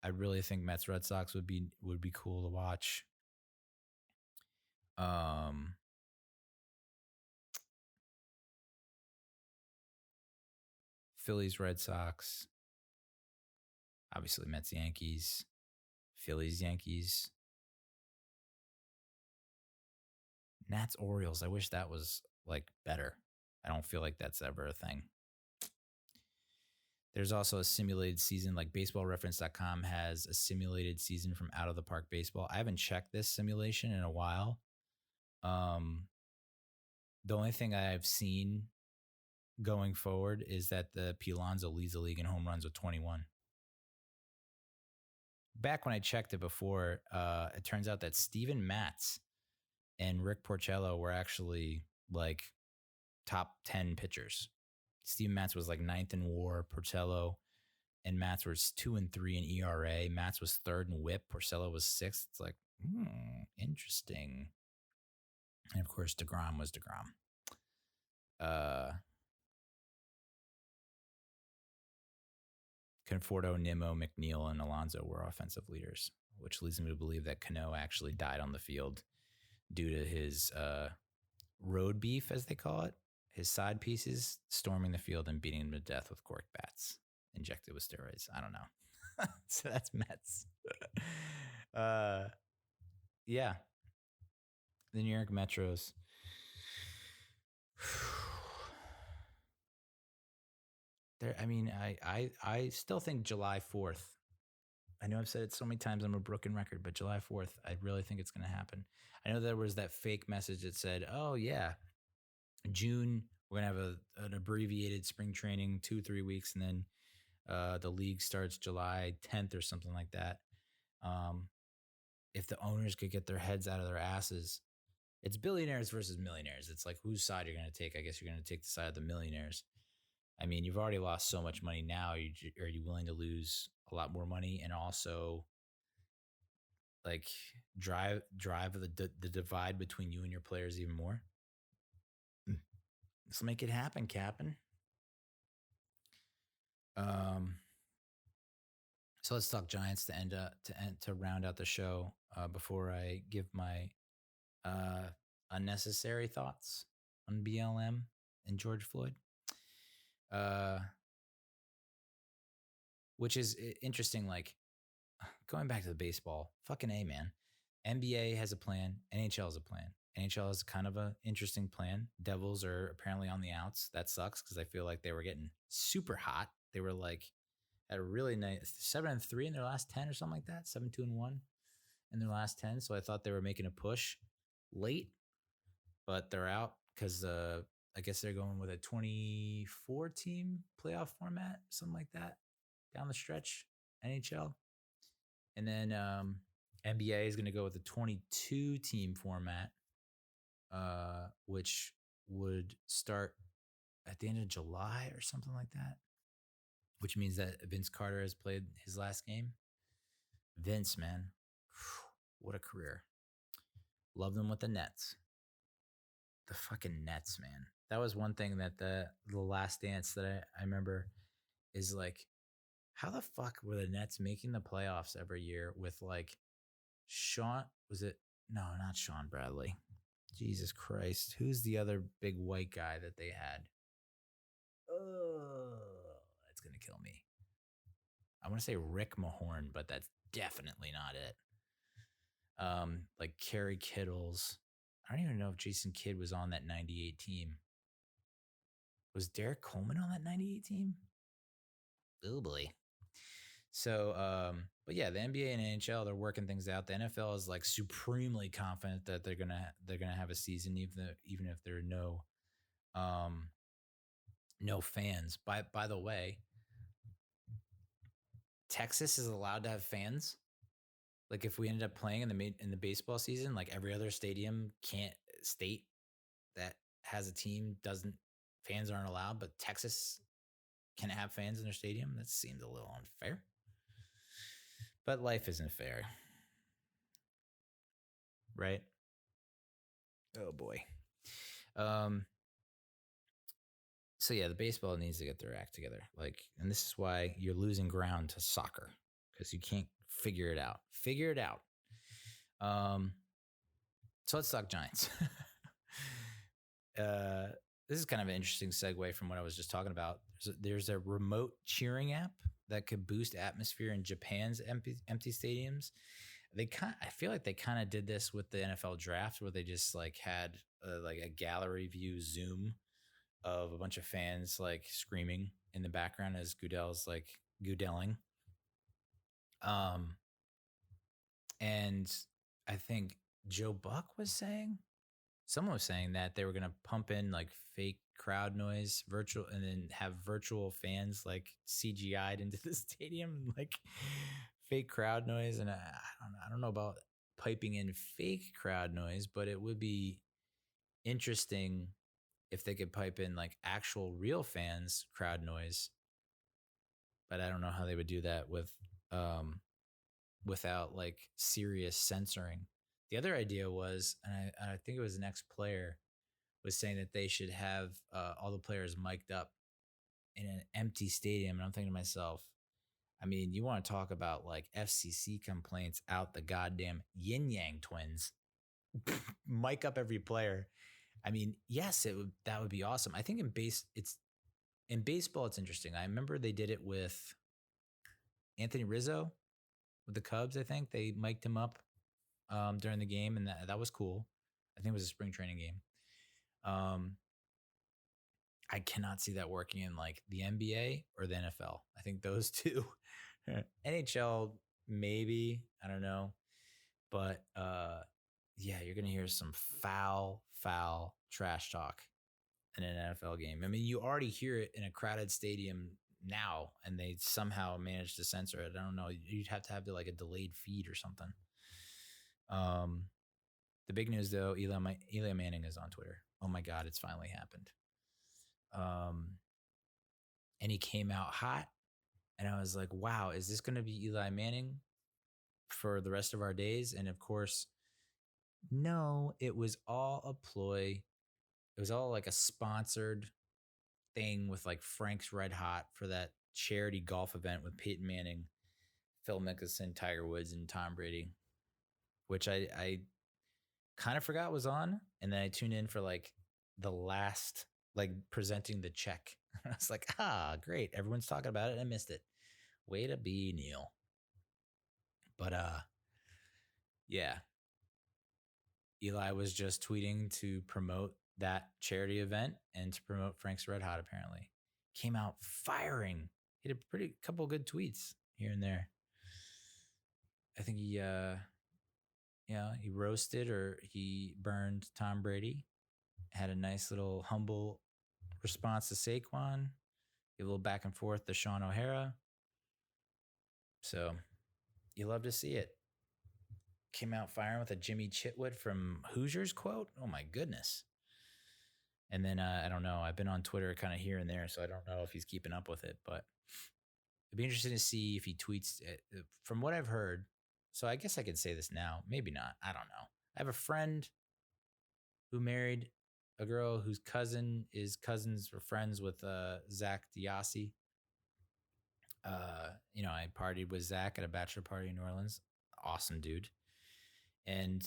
I really think Mets Red Sox would be cool to watch. Um, Phillies Red Sox, obviously Mets Yankees, Phillies Yankees, Nats Orioles. I wish that was like better. I don't feel like that's ever a thing. There's also a simulated season, like baseballreference.com has a simulated season from Out of the Park Baseball. I haven't checked this simulation in a while. The only thing I've seen going forward is that the Piazza leads the league in home runs with 21. Back when I checked it before, it turns out that Steven Matz and Rick Porcello were actually like top 10 pitchers. Steven Matz was like ninth in WAR. Porcello and Matz was 2 and 3 in ERA. Matz was third in WHIP. Porcello was sixth. It's like, interesting. And of course, DeGrom was DeGrom. Conforto, Nimmo, McNeil, and Alonso were offensive leaders, which leads me to believe that Cano actually died on the field due to his road beef, as they call it. His side pieces storming the field and beating him to death with cork bats injected with steroids. I don't know. So that's Mets. Yeah. The New York Metros. I still think July 4th. I know I've said it so many times, I'm a broken record, but July 4th, I really think it's going to happen. I know there was that fake message that said, oh, yeah, June, we're going to have an abbreviated spring training, 2-3 weeks, and then the league starts July 10th or something like that. If the owners could get their heads out of their asses, it's billionaires versus millionaires. It's like whose side you're going to take. I guess you're going to take the side of the millionaires. I mean, you've already lost so much money now. Are you willing to lose a lot more money and also like drive the divide between you and your players even more? Let's make it happen, Captain. So let's talk Giants to round out the show before I give my unnecessary thoughts on BLM and George Floyd. Which is interesting, like going back to the baseball, fucking A, man. NBA has a plan. NHL has a plan. NHL is kind of an interesting plan. Devils are apparently on the outs. That sucks because I feel like they were getting super hot. They were like at a really nice 7-3 in their last 10 or something like that. 7-2-1 in their last 10. So I thought they were making a push late, but they're out because I guess they're going with a 24 team playoff format, something like that, down the stretch. NHL. And then NBA is going to go with a 22 team format, which would start at the end of July or something like that, which means that Vince Carter has played his last game. Vince, man, what a career. Love them with the Nets. The fucking Nets, man. That was one thing that the Last Dance that I remember is like, how the fuck were the Nets making the playoffs every year with like Sean? Was it? No, not Sean Bradley. Jesus Christ. Who's the other big white guy that they had? Oh, that's going to kill me. I want to say Rick Mahorn, but that's definitely not it. Like Kerry Kittles. I don't even know if Jason Kidd was on that 98 team. Was Derek Coleman on that 98 team? Oh boy. So, but yeah, the NBA and NHL, they're working things out. The NFL is like supremely confident that they're gonna have a season, even if there are no fans. By the way, Texas is allowed to have fans. Like if we ended up playing in the baseball season, like every other state that has a team doesn't fans aren't allowed, but Texas can have fans in their stadium. That seems a little unfair. But life isn't fair. Right? Oh boy. So yeah, the baseball needs to get their act together. Like, and this is why you're losing ground to soccer because you can't figure it out. Figure it out. So let's talk Giants. This is kind of an interesting segue from what I was just talking about. There's a remote cheering app that could boost atmosphere in Japan's empty stadiums. I feel like they kind of did this with the NFL draft, where they just like had like a gallery view Zoom of a bunch of fans like screaming in the background as Goodell's like Goodelling. And I think Joe Buck was saying, someone was saying that they were going to pump in like fake crowd noise, virtual, and then have virtual fans like CGI'd into the stadium, like fake crowd noise. And I don't know about piping in fake crowd noise, but it would be interesting if they could pipe in like actual real fans crowd noise. But I don't know how they would do that without like serious censoring. The other idea was, and I think it was an ex-player, was saying that they should have all the players mic'd up in an empty stadium. And I'm thinking to myself, I mean, you want to talk about like FCC complaints out the goddamn yin yang twins. Mic up every player. I mean, yes, that would be awesome. I think in baseball, it's interesting. I remember they did it with Anthony Rizzo with the Cubs. I think they mic'd him up during the game, and that was cool. I think it was a spring training game. I cannot see that working in like the NBA or the NFL. I think those two, NHL maybe, I don't know, but yeah, you're gonna hear some foul trash talk in an NFL game. I mean, you already hear it in a crowded stadium now, and they somehow managed to censor it. I don't know. You'd have to have like a delayed feed or something. The big news though, Eli Manning is on Twitter. Oh my God, it's finally happened. And he came out hot, and I was like, wow, is this going to be Eli Manning for the rest of our days? And of course, no, it was all a ploy. It was all like a sponsored thing with like Frank's Red Hot for that charity golf event with Peyton Manning, Phil Mickelson, Tiger Woods, and Tom Brady, which I kind of forgot was on. And then I tuned in for like the last, like presenting the check. I was like, great. Everyone's talking about it. I missed it. Way to be, Neal. But yeah. Eli was just tweeting to promote that charity event and to promote Frank's Red Hot, apparently. Came out firing. He had a pretty couple good tweets here and there. I think he roasted or he burned Tom Brady. Had a nice little humble response to Saquon. A little back and forth to Sean O'Hara. So you love to see it. Came out firing with a Jimmy Chitwood from Hoosiers quote. Oh my goodness. And then I don't know. I've been on Twitter kind of here and there, so I don't know if he's keeping up with it. But it'd be interesting to see if he tweets it. From what I've heard. So I guess I could say this now. Maybe not. I don't know. I have a friend who married a girl whose cousin is cousins or friends with Zach Diassi. I partied with Zach at a bachelor party in New Orleans. Awesome dude. And,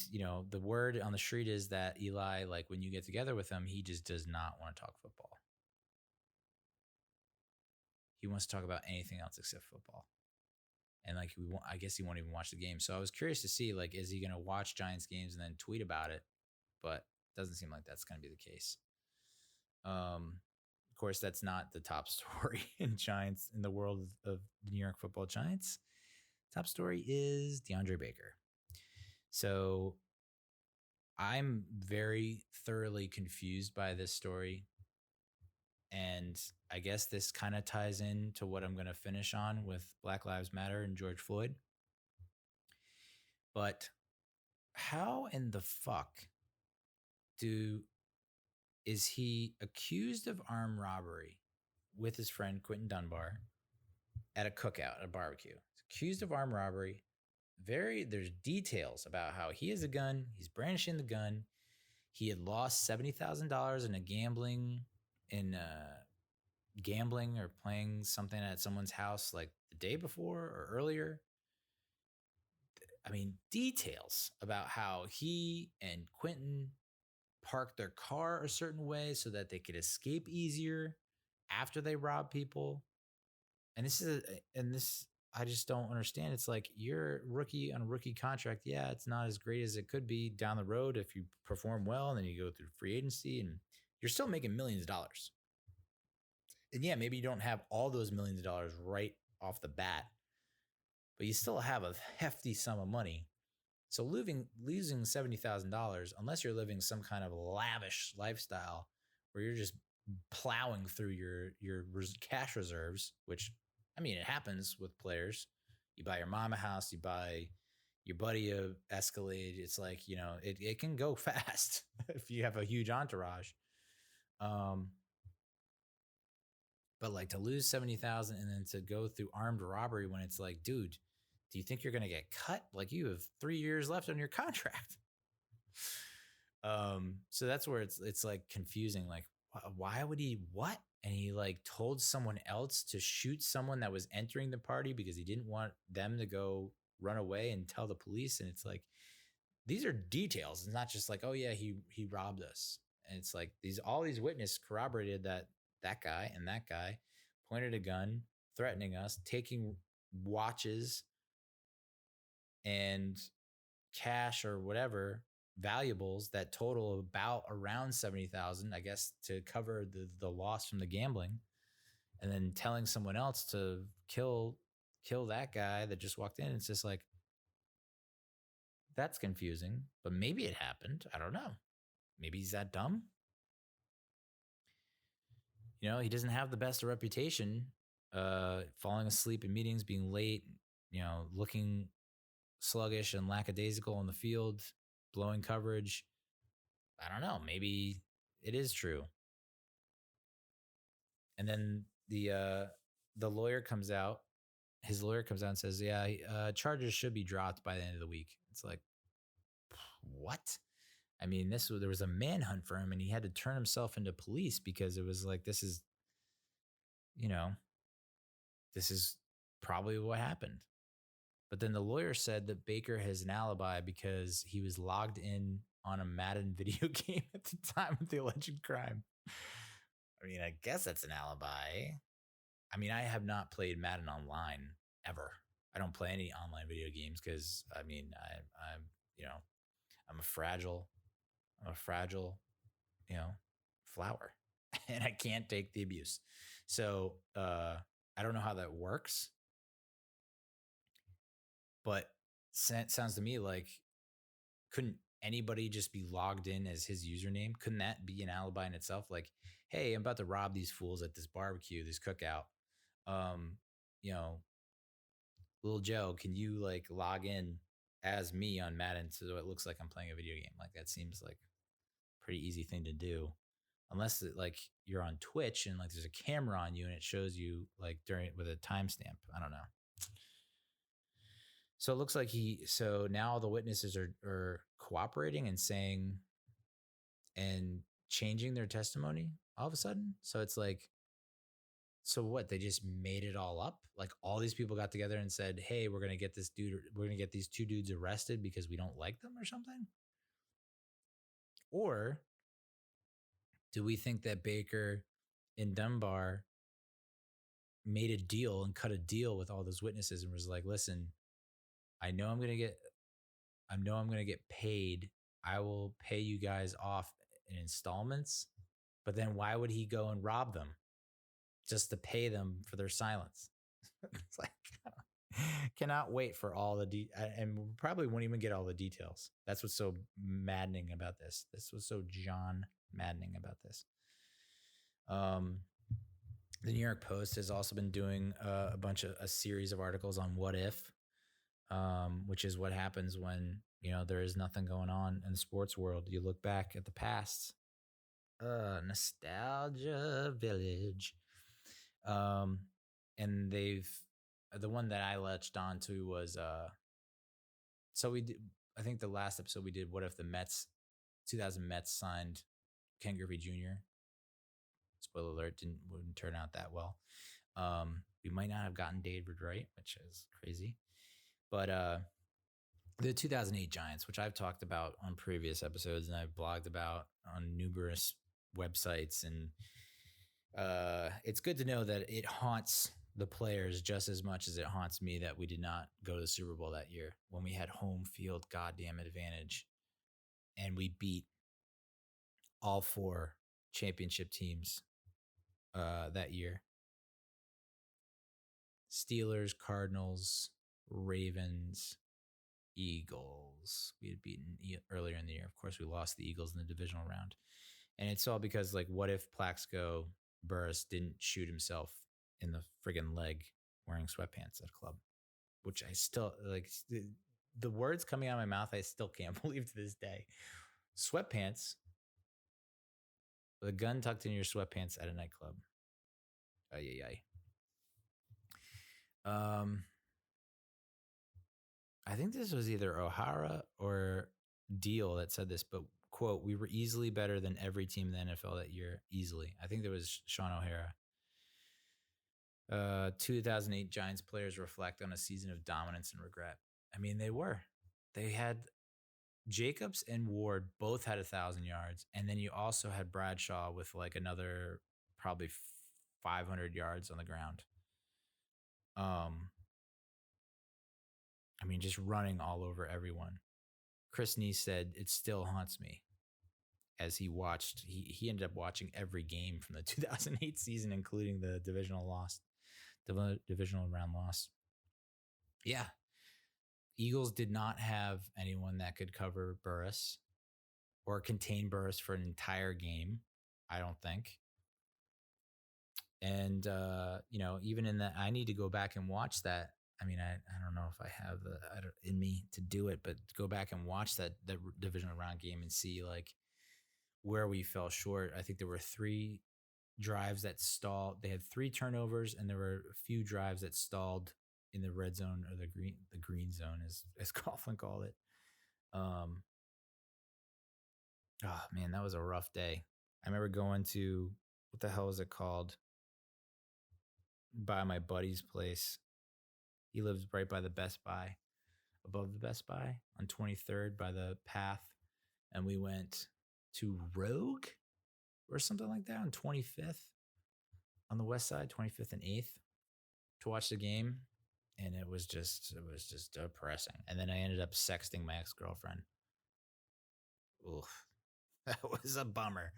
the word on the street is that Eli, like when you get together with him, he just does not want to talk football. He wants to talk about anything else except football. And like, I guess he won't even watch the game. So I was curious to see, like, is he going to watch Giants games and then tweet about it? But it doesn't seem like that's going to be the case. Of course, that's not the top story in the world of the New York Football Giants. Top story is DeAndre Baker. So I'm very thoroughly confused by this story. And I guess this kind of ties into what I'm going to finish on with Black Lives Matter and George Floyd. But how in the fuck is he accused of armed robbery with his friend Quentin Dunbar at a cookout, at a barbecue? He's accused of armed robbery. There's details about how he has a gun. He's brandishing the gun. He had lost $70,000 in gambling or playing something at someone's house like the day before or earlier. I mean, details about how he and Quentin parked their car a certain way so that they could escape easier after they rob people. And I just don't understand. It's like you're rookie on a rookie contract. Yeah, it's not as great as it could be down the road if you perform well and then you go through free agency and you're still making millions of dollars. And yeah, maybe you don't have all those millions of dollars right off the bat, but you still have a hefty sum of money. So losing $70,000, unless you're living some kind of lavish lifestyle where you're just plowing through your cash reserves, which, I mean, it happens with players. You buy your mom a house, you buy your buddy a Escalade. It's like, it can go fast if you have a huge entourage. But like to lose 70,000 and then to go through armed robbery when it's like, dude, do you think you're going to get cut? Like you have 3 years left on your contract. So that's where it's like confusing. Like, why would he what? And he like told someone else to shoot someone that was entering the party because he didn't want them to go run away and tell the police. And it's like, these are details. It's not just like, oh yeah, he robbed us. And it's like all these witnesses corroborated that guy and that guy pointed a gun, threatening us, taking watches and cash or whatever valuables that total about around 70,000, I guess, to cover the loss from the gambling, and then telling someone else to kill that guy that just walked in. It's just like, that's confusing, but maybe it happened. I don't know. Maybe he's that dumb. He doesn't have the best reputation, falling asleep in meetings, being late, looking sluggish and lackadaisical on the field, blowing coverage. I don't know. Maybe it is true. And then the lawyer comes out. His lawyer comes out and says, yeah, charges should be dropped by the end of the week. It's like, what? I mean, there was a manhunt for him and he had to turn himself into police because it was like, this is probably what happened. But then the lawyer said that Baker has an alibi because he was logged in on a Madden video game at the time of the alleged crime. I mean, I guess that's an alibi. I mean, I have not played Madden online ever. I don't play any online video games because, I mean, I'm a fragile, flower, and I can't take the abuse. So I don't know how that works, but it sounds to me like, couldn't anybody just be logged in as his username? Couldn't that be an alibi in itself? Like, hey, I'm about to rob these fools at this barbecue, this cookout. Little Joe, can you like log in as me on Madden so it looks like I'm playing a video game? Like that seems like a pretty easy thing to do. Unless like you're on Twitch and like there's a camera on you and it shows you like with a timestamp. I don't know. So it looks like so now the witnesses are cooperating and saying and changing their testimony all of a sudden. So it's like, so what? They just made it all up? Like all these people got together and said, hey, we're going to get these 2 dudes arrested because we don't like them or something? Or do we think that Baker and Dunbar made a deal and cut a deal with all those witnesses and was like, listen, I know I'm going to get paid. I will pay you guys off in installments. But then why would he go and rob them just to pay them for their silence? It's like, cannot wait for all and we probably won't even get all the details. That's what's so maddening about this. This was so John maddening about this. The New York Post has also been doing a series of articles on what if. which is what happens when there is nothing going on in the sports world. You look back at the past. Nostalgia Village. Um, and the one that I latched onto was so we did. I think the last episode we did. What if the 2000 Mets signed Ken Griffey Jr. Spoiler alert, wouldn't turn out that well. We might not have gotten David right, which is crazy. But the 2008 Giants, which I've talked about on previous episodes and I've blogged about on numerous websites, and it's good to know that it haunts the players just as much as it haunts me that we did not go to the Super Bowl that year when we had home field goddamn advantage and we beat all 4 championship teams that year. Steelers, Cardinals, Ravens, Eagles. We had beaten earlier in the year. Of course, we lost the Eagles in the divisional round. And it's all because, what if Plaxico Burress didn't shoot himself in the friggin' leg wearing sweatpants at a club? Which I still, the words coming out of my mouth, I still can't believe to this day. Sweatpants with a gun tucked in your sweatpants at a nightclub. Ay. I think this was either O'Hara or Deal that said this, but quote, "We were easily better than every team in the NFL that year." Easily. I think there was Sean O'Hara. 2008 Giants players reflect on a season of dominance and regret. I mean, they were. They had Jacobs and Ward both had 1,000 yards, and then you also had Bradshaw with another probably 500 yards on the ground. I mean, just running all over everyone. Chris Neese said, "It still haunts me," as he watched. He ended up watching every game from the 2008 season, including the divisional round loss. Yeah. Eagles did not have anyone that could cover Burress or contain Burress for an entire game, I don't think. And, even in that, I need to go back and watch that. I mean, I don't know if I have in me to do it, but go back and watch that divisional round game and see where we fell short. I think there were 3 drives that stalled. They had 3 turnovers, and there were a few drives that stalled in the red zone or the green zone, as Coughlin called it. Oh man, that was a rough day. I remember going to, what the hell is it called? By my buddy's place. He lives right by the Best Buy, above the Best Buy on 23rd by the path. And we went to Rogue or something like that on 25th on the west side, 25th and 8th to watch the game. And it was just depressing. And then I ended up sexting my ex-girlfriend. Oof, that was a bummer.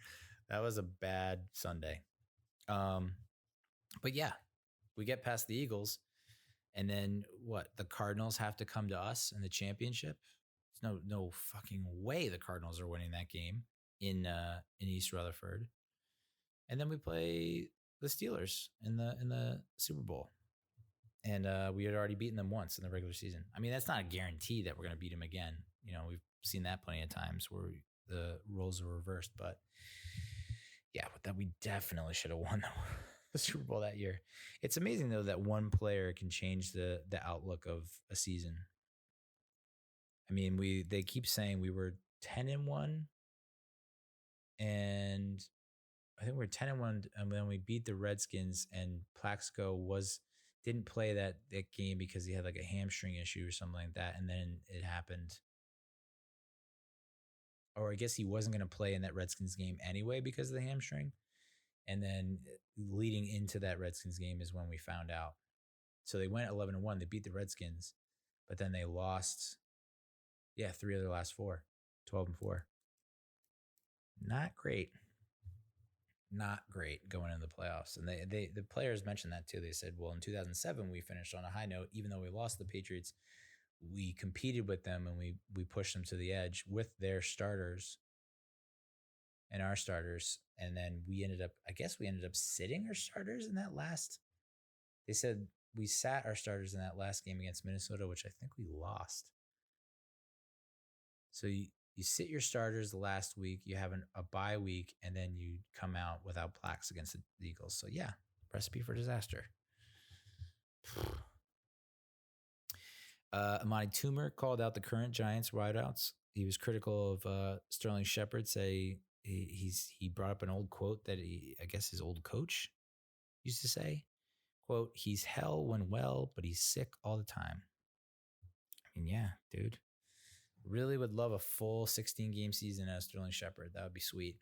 That was a bad Sunday. But yeah, we get past the Eagles. And then what? The Cardinals have to come to us in the championship. There's no fucking way the Cardinals are winning that game in East Rutherford. And then we play the Steelers in the Super Bowl. And we had already beaten them once in the regular season. I mean, that's not a guarantee that we're going to beat them again. We've seen that plenty of times where the roles are reversed. But yeah, but that we definitely should have won the Super Bowl that year. It's amazing, though, that one player can change the outlook of a season. I mean, they keep saying we were 10-1, and I think we're 10-1, and then we beat the Redskins, and Plaxico didn't play that game because he had a hamstring issue or something like that, and then it happened. Or I guess he wasn't going to play in that Redskins game anyway because of the hamstring. And then leading into that Redskins game is when we found out. So they went 11-1. They beat the Redskins, but then they lost, 3 of their last 4, 12-4. Not great. Not great going into the playoffs. And the players mentioned that too. They said, well, in 2007, we finished on a high note. Even though we lost the Patriots, we competed with them and we pushed them to the edge with their starters and our starters. And then we ended up sitting our starters in that last. They said we sat our starters in that last game against Minnesota, which I think we lost. So you sit your starters the last week, you have a bye week, and then you come out without plaques against the Eagles. So yeah, recipe for disaster. Amani Toomer called out the current Giants wideouts. He was critical of Sterling Shepard. He brought up an old quote that I guess his old coach used to say, quote, "He's hell when well, but he's sick all the time." I mean, yeah, dude. Really would love a full 16-game season as Sterling Shepard. That would be sweet.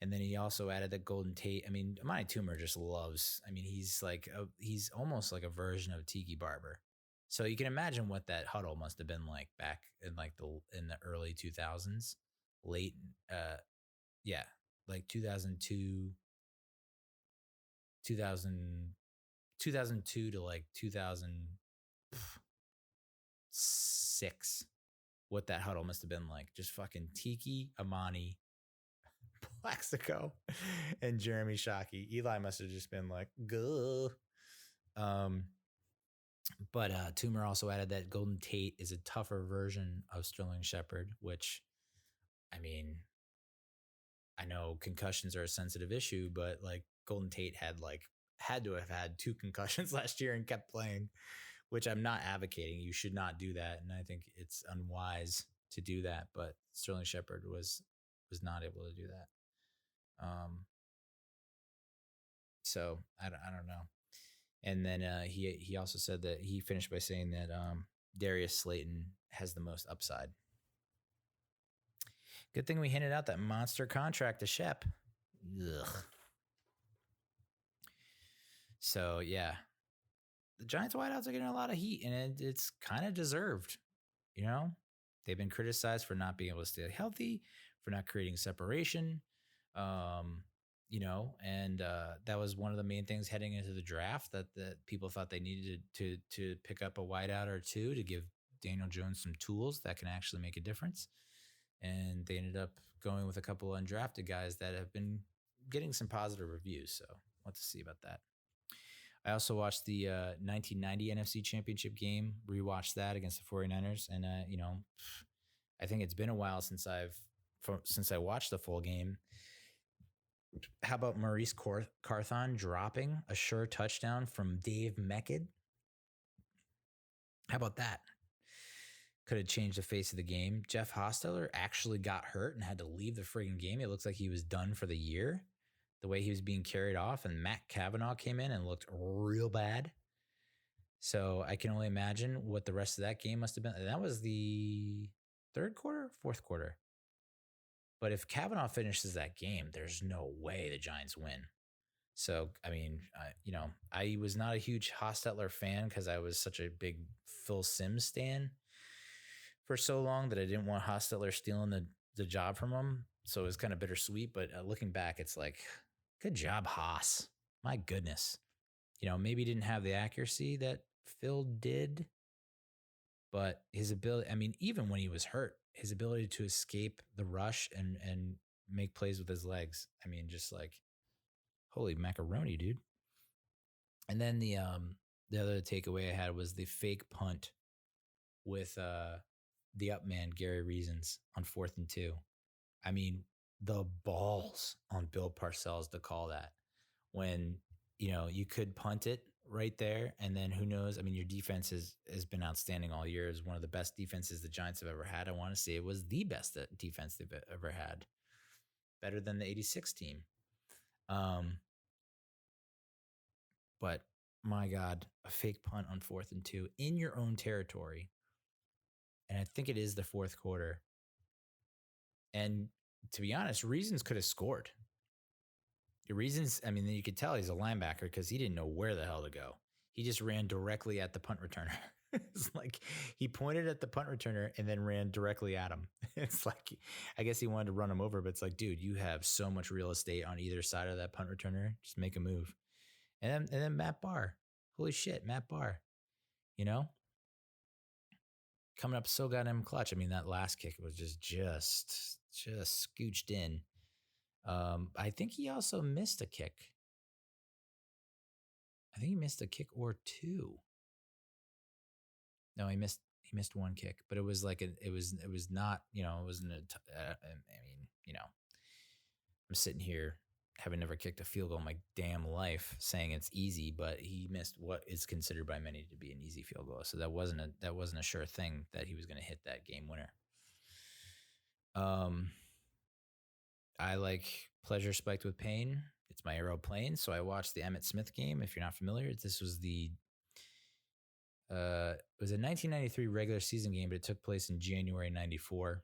And then he also added that Golden Tate. I mean, Amani Toomer just loves. I mean, he's almost like a version of Tiki Barber. So you can imagine what that huddle must have been like back in the early 2000s, late, like 2002, 2002 to like 2006. What that huddle must have been like. Just fucking Tiki, Amani, Plaxico, and Jeremy Shockey. Eli must have just been like, "Go." But Toomer also added that Golden Tate is a tougher version of Sterling Shepard, which, I mean, I know concussions are a sensitive issue, but like Golden Tate had to have had 2 concussions last year and kept playing, which I'm not advocating. You should not do that, and I think it's unwise to do that. But Sterling Shepard was not able to do that. So I don't know. And then he also said that he finished by saying that Darius Slayton has the most upside. Good thing we handed out that monster contract to Shep. Ugh. So yeah, the Giants wideouts are getting a lot of heat, and it's kind of deserved. You know, they've been criticized for not being able to stay healthy, for not creating separation. You know, and that was one of the main things heading into the draft that people thought they needed to pick up a wideout or two to give Daniel Jones some tools that can actually make a difference. And they ended up going with a couple undrafted guys that have been getting some positive reviews. So let's see about that. I also watched the 1990 NFC Championship game, rewatched that against the 49ers. And, you know, I think it's been a while since I watched the full game. How about Maurice Carthon dropping a sure touchdown from Dave Meckett? How about that? Could have changed the face of the game. Jeff Hostetler actually got hurt and had to leave the friggin' game. It looks like he was done for the year, the way he was being carried off. And Matt Cavanaugh came in and looked real bad. So I can only imagine what the rest of that game must have been. And that was the fourth quarter. But if Cavanaugh finishes that game, there's no way the Giants win. So, I mean, you know, I was not a huge Hostetler fan because I was such a big Phil Simms stan for so long that I didn't want Hostetler stealing the job from him. So it was kind of bittersweet. But looking back, it's like, good job, Haas. My goodness. You know, maybe he didn't have the accuracy that Phil did. But his ability, I mean, even when he was hurt, his ability to escape the rush and make plays with his legs. I mean, just like, holy macaroni, dude. And then the other takeaway I had was the fake punt with the up man, Gary Reasons, on 4th and 2. I mean, the balls on Bill Parcells to call that when, you know, you could punt it right there. And then who knows? I mean, your defense has been outstanding all year. It's one of the best defenses the Giants have ever had. I want to say it was the best defense they've ever had. Better than the 86 team. But my God, a fake punt on 4th and 2 in your own territory. And I think it is the 4th quarter. And to be honest, Reasons could have scored. Reasons, I mean, you could tell he's a linebacker because he didn't know where the hell to go. He just ran directly at the punt returner. It's like he pointed at the punt returner and then ran directly at him. It's like, I guess he wanted to run him over, but it's like, dude, you have so much real estate on either side of that punt returner. Just make a move. And then Matt Barr. Holy shit, Matt Barr. You know? Coming up so goddamn clutch. I mean, that last kick was just scooched in. I think he also missed a kick. I think he missed a kick or two. No, he missed one kick, but it was like it was not, it wasn't I mean, I'm sitting here having never kicked a field goal in my damn life, saying it's easy, but he missed what is considered by many to be an easy field goal. So that wasn't a sure thing that he was going to hit that game winner. I like pleasure spiked with pain. It's my aeroplane. So I watched the Emmitt Smith game. If you're not familiar, this was it was a 1993 regular season game, but it took place in January '94,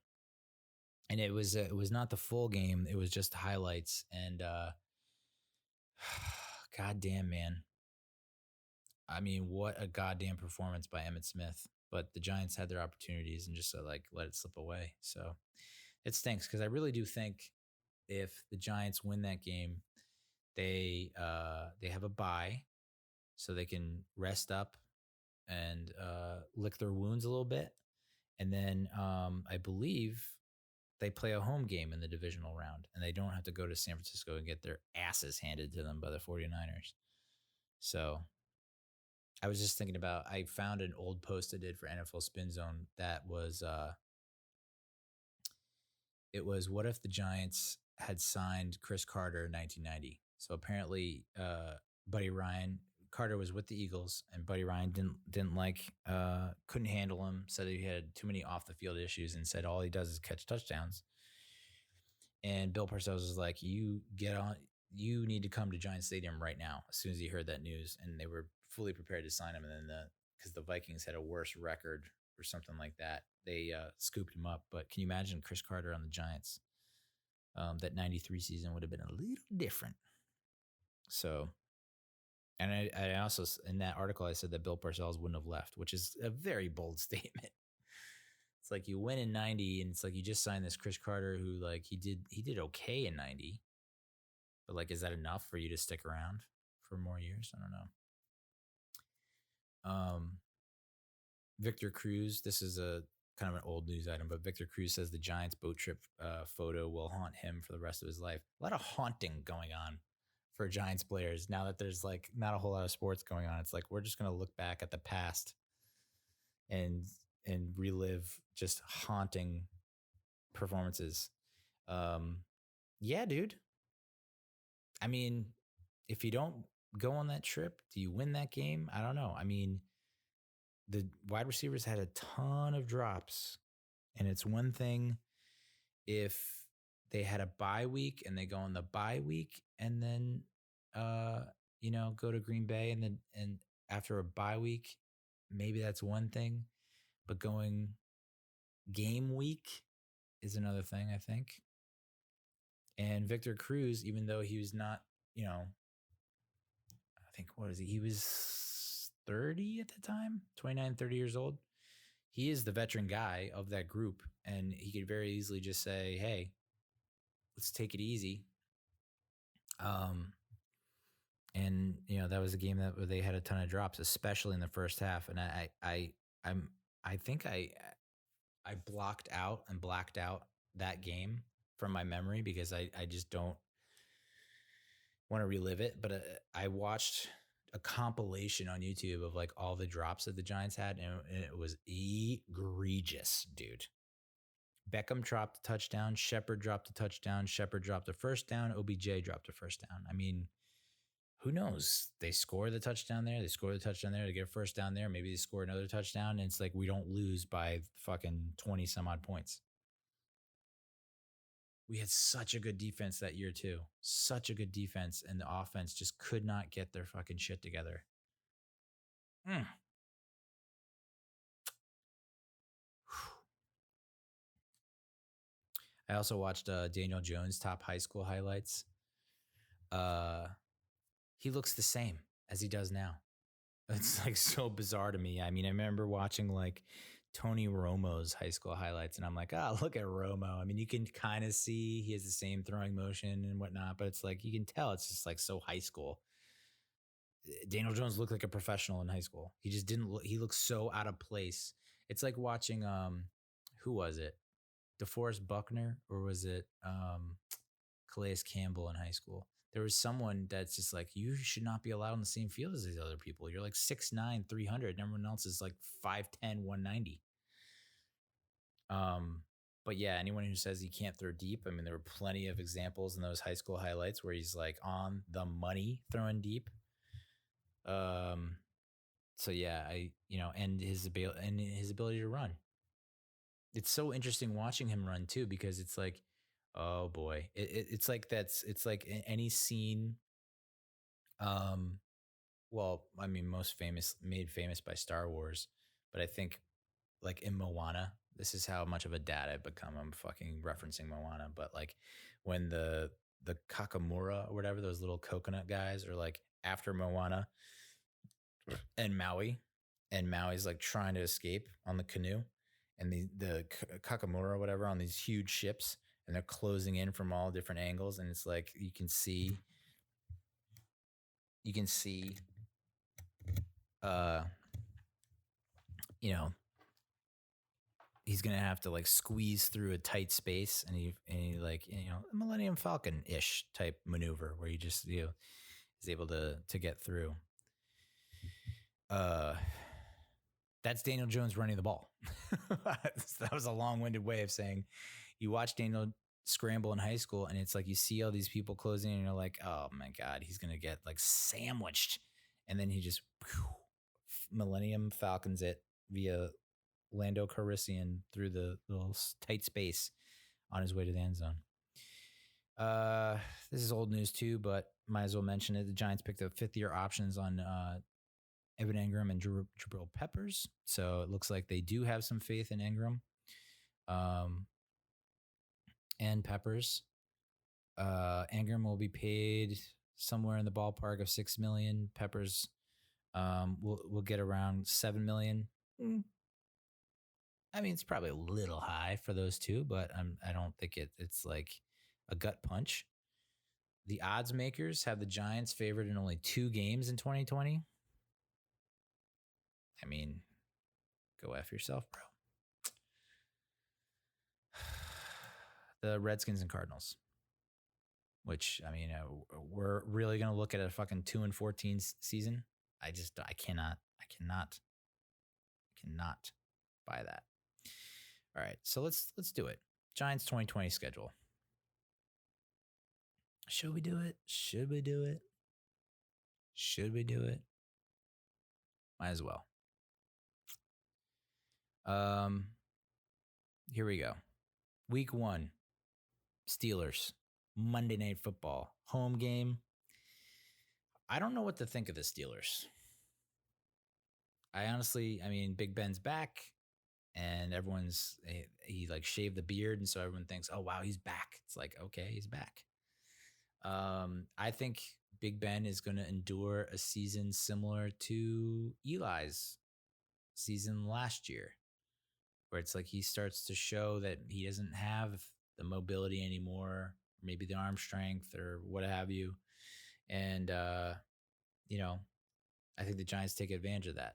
and it was not the full game. It was just highlights. And goddamn, man. I mean, what a goddamn performance by Emmitt Smith. But the Giants had their opportunities and just let it slip away. So it stinks because I really do think if the Giants win that game, they have a bye, so they can rest up and lick their wounds a little bit. And then I believe they play a home game in the divisional round, and they don't have to go to San Francisco and get their asses handed to them by the 49ers. So I was just thinking about, I found an old post I did for NFL Spin Zone that was, it was, what if the Giants had signed Chris Carter in 1990? So apparently, Buddy Ryan, Carter was with the Eagles, and Buddy Ryan couldn't handle him, said he had too many off the field issues, and said all he does is catch touchdowns. And Bill Parcells was like, you need to come to Giant Stadium right now, as soon as he heard that news. And they were fully prepared to sign him. And then because the Vikings had a worse record or something like that, they scooped him up. But can you imagine Chris Carter on the Giants? That 93 season would have been a little different. So, and I also, in that article, I said that Bill Parcells wouldn't have left, which is a very bold statement. It's like you win in 90, and it's like you just signed this Chris Carter who, like, he did okay in 90. But, like, is that enough for you to stick around for more years? I don't know. Victor Cruz, this is a kind of an old news item, but Victor Cruz says the Giants boat trip photo will haunt him for the rest of his life. A lot of haunting going on for Giants players now that there's, like, not a whole lot of sports going on. It's like we're just going to look back at the past and relive just haunting performances. Yeah, dude. I mean, if you don't go on that trip, do you win that game? I don't know. I mean, the wide receivers had a ton of drops, and it's one thing if they had a bye week and they go on the bye week and then go to Green Bay, and after a bye week, maybe that's one thing, but going game week is another thing, I think. And Victor Cruz, even though he was not, I think, what is he? He was 30 at the time, 29, 30 years old. He is the veteran guy of that group, and he could very easily just say, hey, let's take it easy. And that was a game where they had a ton of drops, especially in the first half. And I think I blocked out and blacked out that game from my memory because I just don't want to relive it. But I watched a compilation on YouTube of, like, all the drops that the Giants had, and it was egregious, dude. Beckham dropped a touchdown. Shepard dropped a touchdown. Shepard dropped a first down. OBJ dropped a first down. I mean, who knows? They score the touchdown there. They score the touchdown there. They get a first down there. Maybe they score another touchdown. And it's like we don't lose by fucking 20 some odd points. We had such a good defense that year too. Such a good defense. And the offense just could not get their fucking shit together. I also watched Daniel Jones' top high school highlights. He looks the same as he does now. It's, like, so bizarre to me. I mean, I remember watching, like, Tony Romo's high school highlights, and I'm like, look at Romo. I mean, you can kind of see he has the same throwing motion and whatnot, but it's like you can tell it's just, like, so high school. Daniel Jones looked like a professional in high school. He just didn't look, he looked so out of place. It's like watching, who was it? DeForest Buckner, or was it Calais Campbell in high school? there was someone that's just like, you should not be allowed on the same field as these other people. You're like 6'9", 300, and everyone else is like 5'10", 190. But yeah, anyone who says he can't throw deep, I mean, there were plenty of examples in those high school highlights where he's like on the money throwing deep. So yeah, and his ability to run. It's so interesting watching him run too, because it's like, oh boy, it's like it's like any scene. Well, I mean, made famous by Star Wars, but I think like in Moana, this is how much of a dad I've become. I'm fucking referencing Moana, but like when the Kakamura or whatever, those little coconut guys are like after Moana and Maui's like trying to escape on the canoe, and the Kakamura or whatever on these huge ships, and they're closing in from all different angles, and it's like you can see uh you know he's gonna have to like squeeze through a tight space, and he like Millennium Falcon ish type maneuver where he just is able to get through. That's Daniel Jones running the ball. That was a long-winded way of saying you watch Daniel scramble in high school, and it's like you see all these people closing, and you're like, oh my god, he's gonna get like sandwiched, and then he just Millennium Falcons it via Lando Calrissian through the little tight space on his way to the end zone. This is old news too, but might as well mention it. The Giants picked up 5th-year options on Evan Engram and Jabril Peppers, so it looks like they do have some faith in Engram and Peppers. Engram will be paid somewhere in the ballpark of $6 million. Peppers will get around $7 million. I mean, it's probably a little high for those two, but I don't think it's like a gut punch. The odds makers have the Giants favored in only 2 games in 2020. I mean, go F yourself, bro. The Redskins and Cardinals, which, I mean, we're really going to look at a fucking 2-14 season. I cannot buy that. All right, so let's do it. Giants 2020 schedule. Should we do it? Might as well. Here we go. Week 1, Steelers, Monday Night Football, home game. I don't know what to think of the Steelers. I mean, Big Ben's back, and he like shaved the beard, and so everyone thinks, oh wow, he's back. It's like, okay, he's back. I think Big Ben is going to endure a season similar to Eli's season last year, where it's like he starts to show that he doesn't have the mobility anymore, maybe the arm strength or what have you. And, I think the Giants take advantage of that.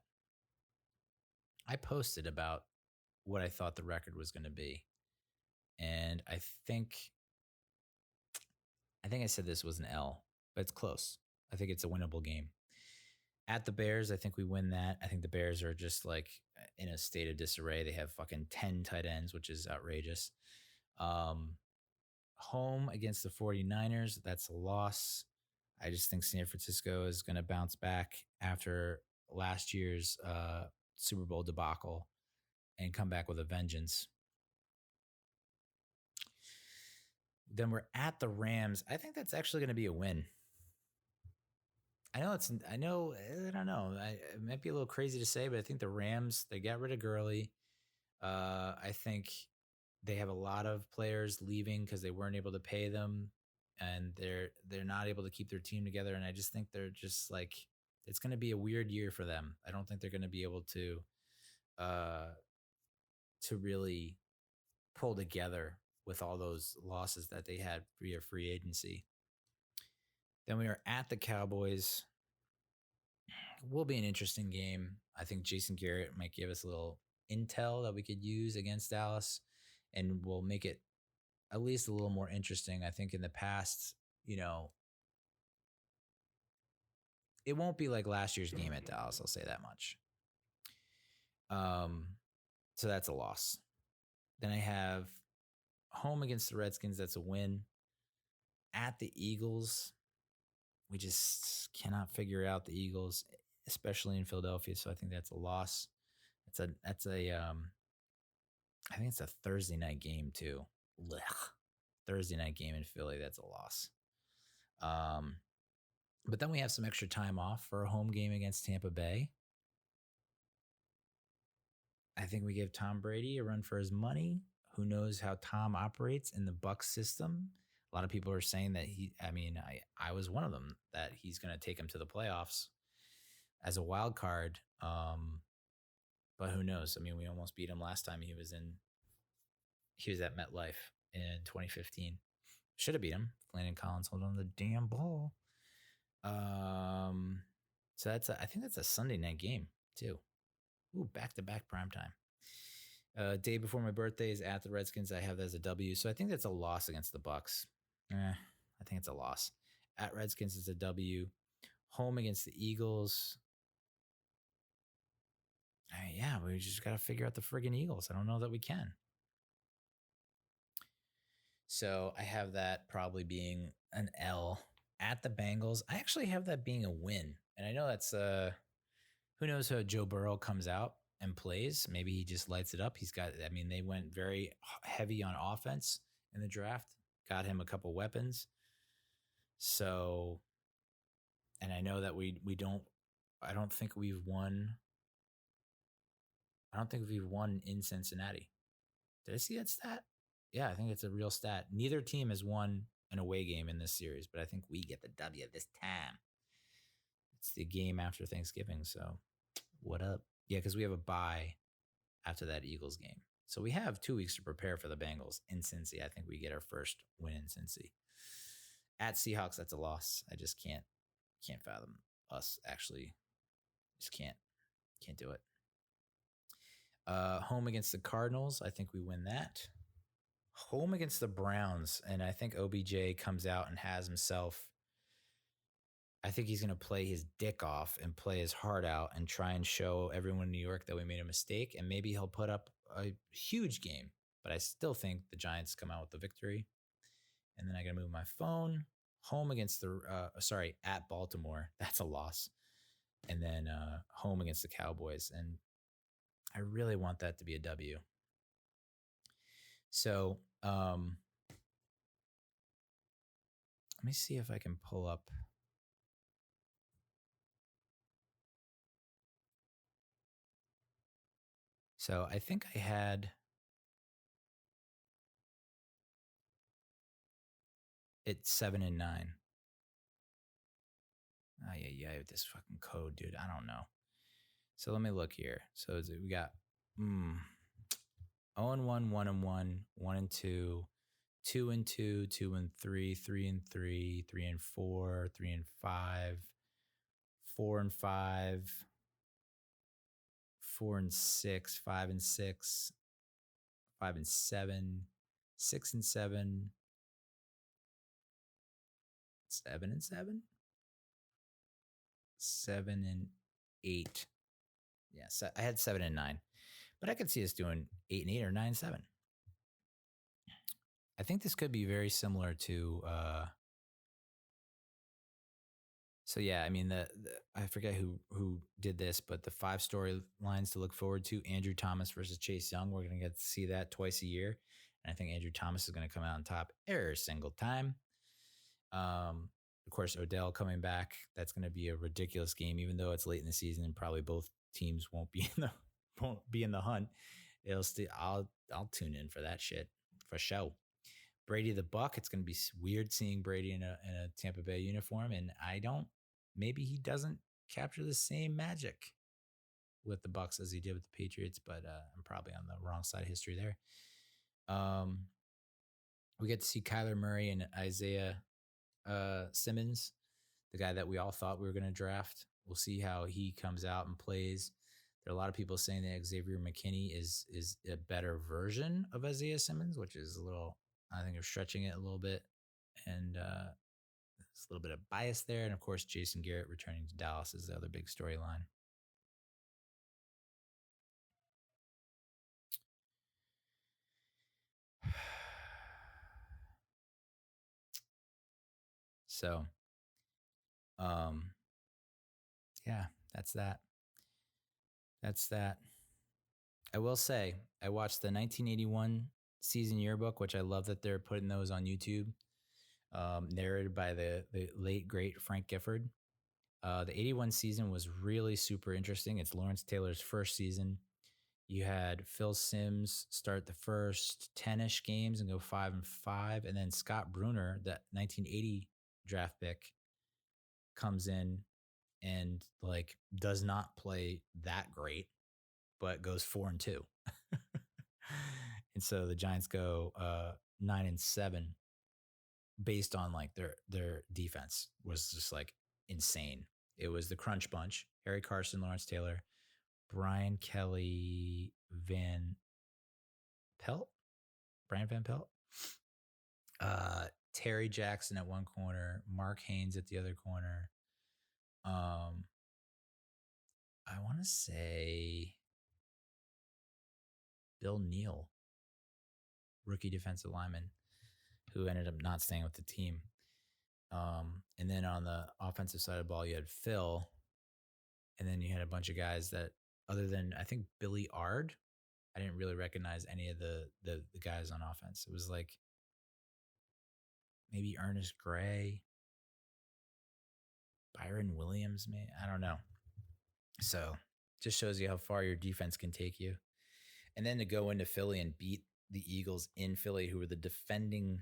I posted about what I thought the record was going to be. And I think I said this was an L, but it's close. I think it's a winnable game. At the Bears, I think we win that. I think the Bears are just like in a state of disarray. They have fucking 10 tight ends, which is outrageous. Home against the 49ers, that's a loss. I just think San Francisco is going to bounce back after last year's Super Bowl debacle and come back with a vengeance. Then we're at the Rams. I think that's actually going to be a win. I don't know. It might be a little crazy to say, but I think the Rams, they got rid of Gurley. I think they have a lot of players leaving because they weren't able to pay them, and they're not able to keep their team together. And I just think they're just like, it's going to be a weird year for them. I don't think they're going to be able to really pull together with all those losses that they had via free agency. Then we are at the Cowboys. It will be an interesting game. I think Jason Garrett might give us a little intel that we could use against Dallas, and will make it at least a little more interesting. I think in the past, it won't be like last year's game at Dallas. I'll say that much. So that's a loss. Then I have home against the Redskins. That's a win. At the Eagles, we just cannot figure out the Eagles, especially in Philadelphia. So I think that's a loss. I think it's a Thursday night game too. Blech. Thursday night game in Philly. That's a loss. But then we have some extra time off for a home game against Tampa Bay. I think we give Tom Brady a run for his money. Who knows how Tom operates in the Bucs system? A lot of people are saying that I was one of them, that he's going to take him to the playoffs as a wild card. But who knows? I mean, we almost beat him last time he was at MetLife in 2015. Should have beat him. Landon Collins hold on the damn ball. So I think that's a Sunday night game too. Ooh, back-to-back primetime. Day before my birthday is at the Redskins. I have that as a W. So I think that's a loss against the Bucs. I think it's a loss. At Redskins is a W. Home against the Eagles. Yeah, we just got to figure out the friggin' Eagles. I don't know that we can. So I have that probably being an L. At the Bengals, I actually have that being a win. And I know that's who knows how Joe Burrow comes out and plays. Maybe he just lights it up. They went very heavy on offense in the draft, got him a couple weapons. So, and I know that I don't think we've won in Cincinnati. Did I see that stat? Yeah, I think it's a real stat. Neither team has won an away game in this series, but I think we get the W this time. It's the game after Thanksgiving, so what up? Yeah, because we have a bye after that Eagles game. So we have 2 weeks to prepare for the Bengals in Cincy. I think we get our first win in Cincy. At Seahawks, that's a loss. I just can't fathom us actually. Just can't do it. Home against the Cardinals, I think we win that. Home against the Browns, and I think OBJ comes out and has himself. I think he's going to play his dick off and play his heart out and try and show everyone in New York that we made a mistake, and maybe he'll put up a huge game. But I still think the Giants come out with the victory. And then I got to move my phone. Home against at Baltimore. That's a loss. And then home against the Cowboys. And I really want that to be a W. So let me see if I can pull up. So I think I had it 7 and 9. Oh, yeah, this fucking code, dude. I don't know. So let me look here. So we got 0 and 1, 1 and 1, 1 and 2, 2 and 2, 2 and 3, 3 and 3, 3 and 4, 3 and 5, 4 and 5, 4 and 6, 5 and 6, 5 and 7, 6 and 7, 7 and 7, 7 and 8. Yeah, so I had 7 and 9, but I could see us doing 8 and 8 or 9 and 7. I think this could be very similar to. So yeah, I mean I forget who did this, but the 5 storylines to look forward to: Andrew Thomas versus Chase Young. We're gonna get to see that twice a year, and I think Andrew Thomas is gonna come out on top every single time. Of course, Odell coming back. That's gonna be a ridiculous game, even though it's late in the season and probably both teams won't be in the hunt. I'll tune in for that shit for sure. Brady the Buck. It's going to be weird seeing Brady in a Tampa Bay uniform, and maybe he doesn't capture the same magic with the Bucks as he did with the Patriots, but I'm probably on the wrong side of history there. We get to see Kyler Murray and Isaiah Simmons, the guy that we all thought we were going to draft. We'll see how he comes out and plays. There are a lot of people saying that Xavier McKinney is a better version of Isaiah Simmons, which is a little, I think, they're stretching it a little bit. And There's a little bit of bias there. And of course, Jason Garrett returning to Dallas is the other big storyline. So, yeah, that's that. That's that. I will say, I watched the 1981 season yearbook, which I love that they're putting those on YouTube, narrated by the late, great Frank Gifford. The 81 season was really super interesting. It's Lawrence Taylor's first season. You had Phil Simms start the first 10-ish games and go 5-5. And then Scott Brunner, that 1980 draft pick, comes in and like does not play that great, but goes 4-2. And so the Giants go 9-7 based on like their defense was just like insane. It was the Crunch Bunch: Harry Carson, Lawrence Taylor, Brian Kelly, Brian Van Pelt, Terry Jackson at one corner, Mark Haynes at the other corner. I want to say Bill Neal, rookie defensive lineman, who ended up not staying with the team. And then on the offensive side of the ball, you had Phil, and then you had a bunch of guys that, other than I think Billy Ard, I didn't really recognize any of the guys on offense. It was like maybe Ernest Gray, Byron Williams, maybe. I don't know. So just shows you how far your defense can take you. And then to go into Philly and beat the Eagles in Philly, who were the defending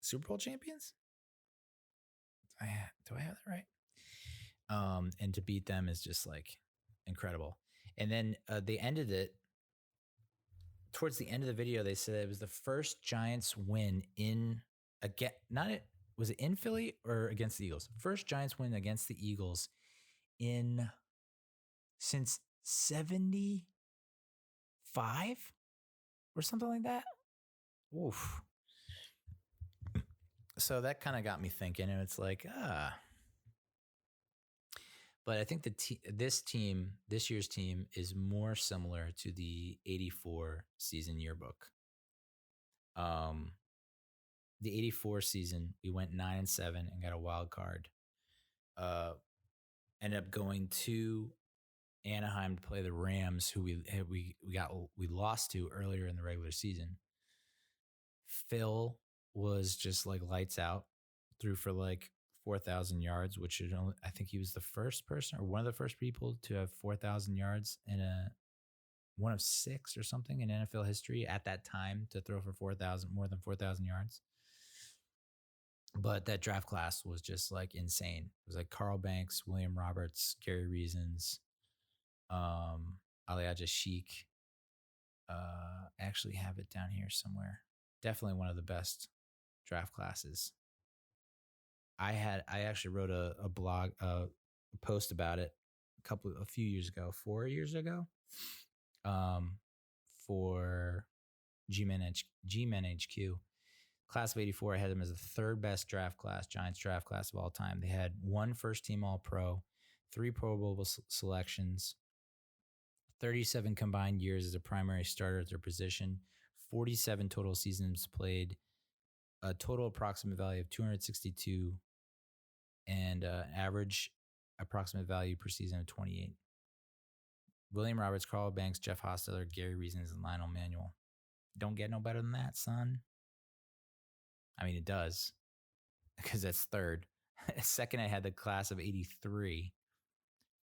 Super Bowl champions. Do I have that right? And to beat them is just like incredible. And then they ended it towards the end of the video. They said it was the first Giants win was it in Philly or against the Eagles? First Giants win against the Eagles since 75 or something like that. Oof. So that kind of got me thinking, and it's like, But I think this year's team is more similar to the 84 season yearbook. The 84 season, we went 9-7 and got a wild card. Ended up going to Anaheim to play the Rams, who we lost to earlier in the regular season. Phil was just like lights out, threw for like 4,000 yards, which I think he was the first person or one of the first people to have 4,000 yards in one of six or something in NFL history at that time to throw for more than 4,000 yards. But that draft class was just like insane. It was like Carl Banks, William Roberts, Gary Reasons, Aliaja Sheik. I actually have it down here somewhere. Definitely one of the best draft classes. I actually wrote a blog, a post about it a few years ago, 4 years ago, for G-Men HQ. Class of 84, I had them as the third best draft class, Giants draft class of all time. They had one first-team All-Pro, 3 Pro Bowl selections, 37 combined years as a primary starter at their position, 47 total seasons played, a total approximate value of 262, and average approximate value per season of 28. William Roberts, Carl Banks, Jeff Hostetler, Gary Reasons, and Lionel Manuel. Don't get no better than that, son. I mean, it does, because that's third. Second, I had the class of 83.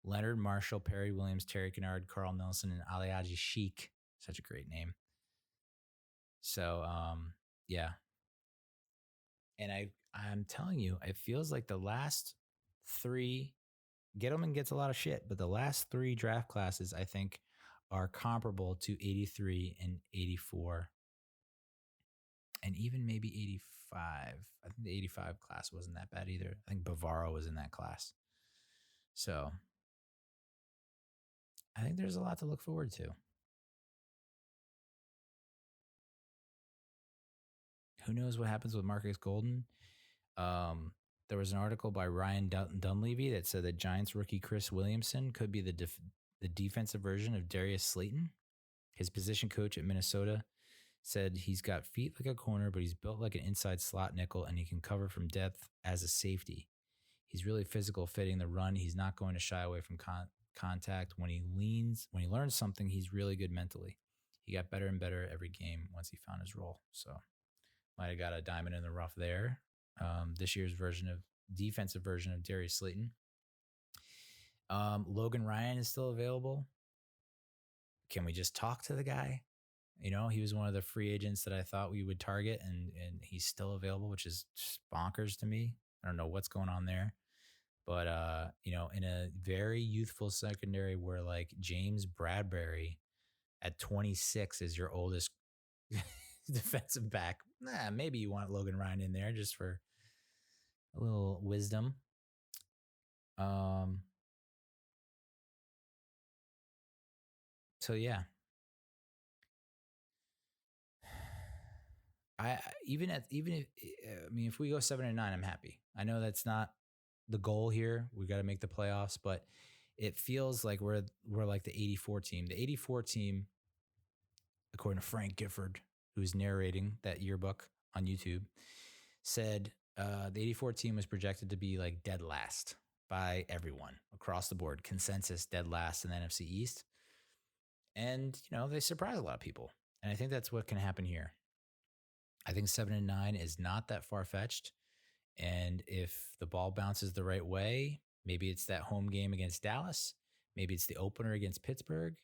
Leonard Marshall, Perry Williams, Terry Kennard, Carl Nelson, and Aliaji Sheik. Such a great name. So, yeah. And I'm telling you, it feels like the last 3, Gettleman gets a lot of shit, but the last 3 draft classes, I think, are comparable to 83 and 84. And even maybe 85. I think the 85 class wasn't that bad either. I think Bavaro was in that class. So I think there's a lot to look forward to. Who knows what happens with Marcus Golden? Um, there was an article by Ryan Dunleavy that said that Giants rookie Chris Williamson could be the defensive version of Darius Slayton. His position coach at Minnesota said he's got feet like a corner, but he's built like an inside slot nickel, and he can cover from depth as a safety. He's really physical, fitting the run. He's not going to shy away from contact. When he learns something, he's really good mentally. He got better and better every game once he found his role. So might have got a diamond in the rough there. This year's defensive version of Darius Slayton. Logan Ryan is still available. Can we just talk to the guy? He was one of the free agents that I thought we would target, and he's still available, which is just bonkers to me. I don't know what's going on there. But, in a very youthful secondary where like James Bradbury at 26 is your oldest defensive back, maybe you want Logan Ryan in there just for a little wisdom. So yeah, if we go 7-9, I'm happy. I know that's not the goal here. We got to make the playoffs, but it feels like we're like the 84 team. The 84 team, according to Frank Gifford, who's narrating that yearbook on YouTube, said the 84 team was projected to be like dead last by everyone across the board. Consensus dead last in the NFC East. And, they surprise a lot of people. And I think that's what can happen here. I think 7-9 is not that far-fetched. And if the ball bounces the right way, maybe it's that home game against Dallas. Maybe it's the opener against Pittsburgh.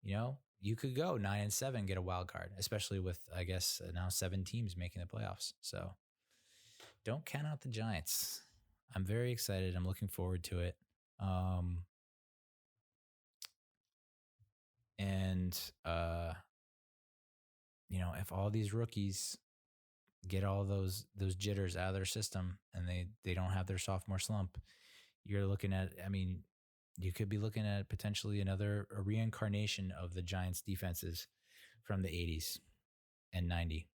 You could go 9-7, get a wild card, especially with, I guess, now 7 teams making the playoffs. So don't count out the Giants. I'm very excited. I'm looking forward to it. If all these rookies get all those jitters out of their system and they don't have their sophomore slump, you're looking at, you could be looking at potentially a reincarnation of the Giants defenses from the 80s and 90.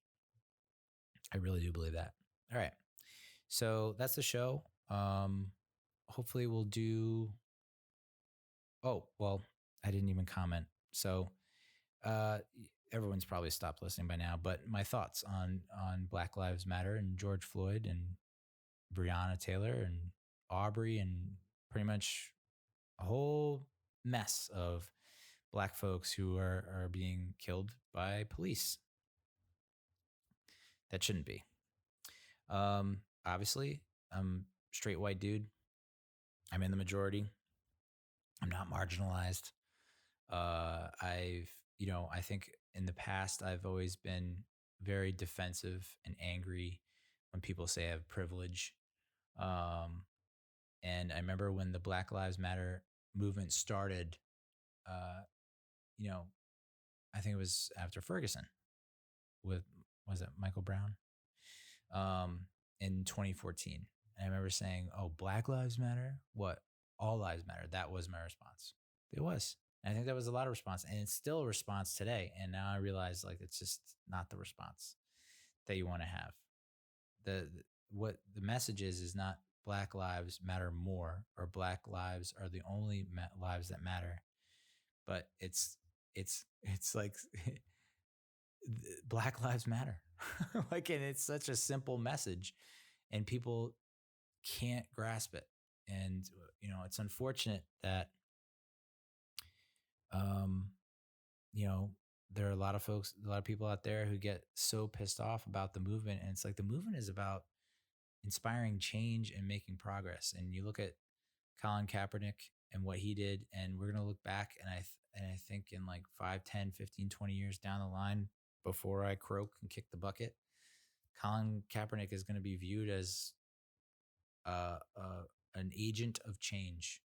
I really do believe that. All right. So that's the show. Hopefully we'll do. Oh, well, I didn't even comment. So everyone's probably stopped listening by now, but my thoughts on Black Lives Matter and George Floyd and Breonna Taylor and Aubrey and pretty much a whole mess of Black folks who are being killed by police. That shouldn't be. Obviously, I'm a straight white dude. I'm in the majority. I'm not marginalized. I think in the past, I've always been very defensive and angry when people say I have privilege. And I remember when the Black Lives Matter movement started, I think it was after Ferguson was it Michael Brown? In 2014. And I remember saying, oh, Black Lives Matter? What? All lives matter. That was my response. It was. And I think that was a lot of response. And it's still a response today. And now I realize it's just not the response that you want to have. What the message is not Black lives matter more, or Black lives are the only lives that matter. But it's like Black lives matter. And it's such a simple message and people can't grasp it. And, it's unfortunate that, there are a lot of people out there who get so pissed off about the movement. And it's like the movement is about inspiring change and making progress. And you look at Colin Kaepernick and what he did, and we're going to look back. And I think in 5, 10, 15, 20 years down the line, before I croak and kick the bucket, Colin Kaepernick is going to be viewed as an agent of change.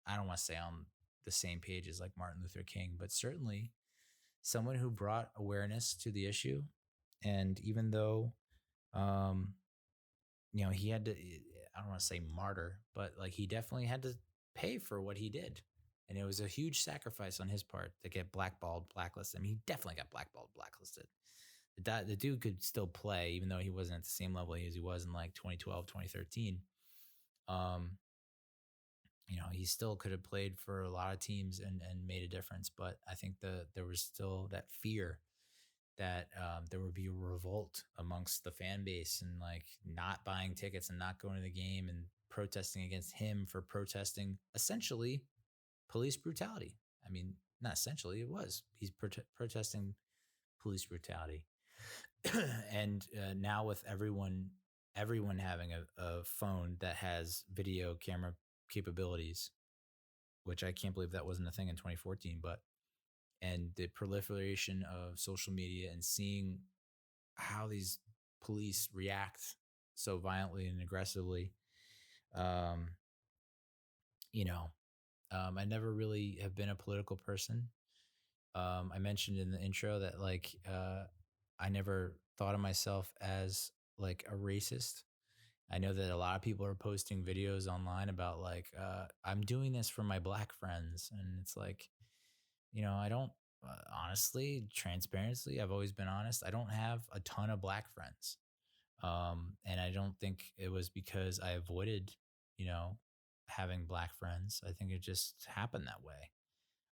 I don't want to say on the same page as Martin Luther King, but certainly someone who brought awareness to the issue. And even though, he had to, I don't want to say martyr, but he definitely had to pay for what he did. And it was a huge sacrifice on his part to get blackballed, blacklisted. He definitely got blackballed, blacklisted. That the dude could still play, even though he wasn't at the same level as he was in like 2012, 2013. Um, he still could have played for a lot of teams and made a difference. But I think there was still that fear that there would be a revolt amongst the fan base and like not buying tickets and not going to the game and protesting against him for protesting essentially police brutality. I mean, not essentially, it was. He's protesting police brutality. And now with everyone having a phone that has video camera capabilities, which I can't believe that wasn't a thing in 2014, but and the proliferation of social media and seeing how these police react so violently and aggressively, um, you know, I never really have been a political person. I mentioned in the intro that I never thought of myself as like a racist. I know that a lot of people are posting videos online about I'm doing this for my black friends, and it's like, I don't honestly, transparency. I've always been honest. I don't have a ton of black friends, and I don't think it was because I avoided, you know, having black friends. I think it just happened that way.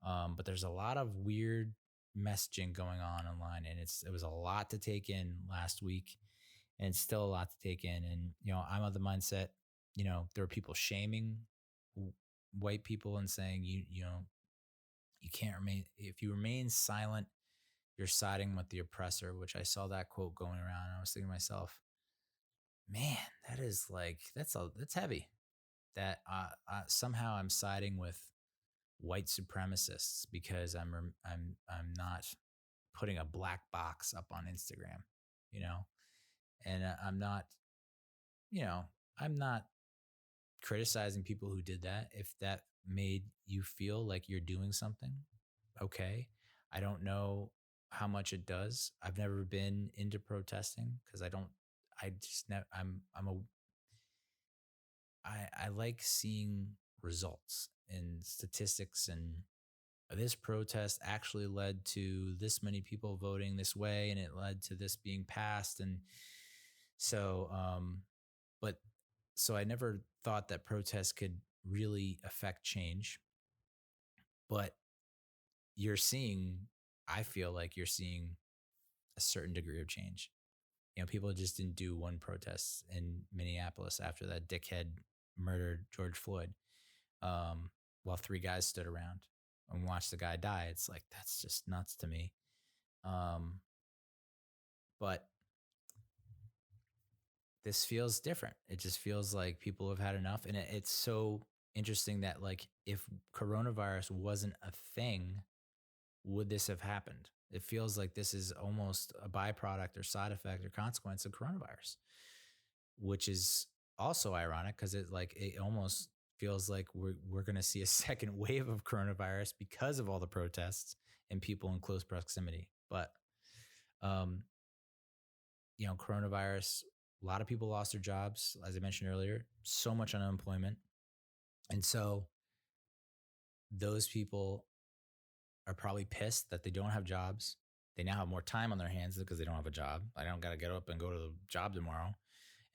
But there's a lot of weird messaging going on online, and it was a lot to take in last week, and it's still a lot to take in. And I'm of the mindset, there are people shaming white people and saying you can't remain if you remain silent, you're siding with the oppressor. Which I saw that quote going around, and I was thinking to myself, man, that is that's heavy. That somehow I'm siding with white supremacists because I'm not putting a black box up on Instagram, you know, and I'm not, you know, I'm not criticizing people who did that. If that made you feel like you're doing something, okay. I don't know how much it does. I've never been into protesting because I don't. I just never. I like seeing results and statistics, and this protest actually led to this many people voting this way, and it led to this being passed. And so but so I never thought that protests could really affect change. But you're seeing, I feel like you're seeing a certain degree of change. People just didn't do one protest in Minneapolis after that dickhead murdered George Floyd, while three guys stood around and watched the guy die. It's like, that's just nuts to me. But this feels different. It just feels like people have had enough. And it's so interesting that like if coronavirus wasn't a thing, would this have happened? It feels like this is almost a byproduct or side effect or consequence of coronavirus, which is also ironic because it almost feels like we're going to see a second wave of coronavirus because of all the protests and people in close proximity. But coronavirus, a lot of people lost their jobs, as I mentioned earlier, so much unemployment. And so those people are probably pissed that they don't have jobs. They now have more time on their hands because they don't have a job. I don't got to get up and go to the job tomorrow.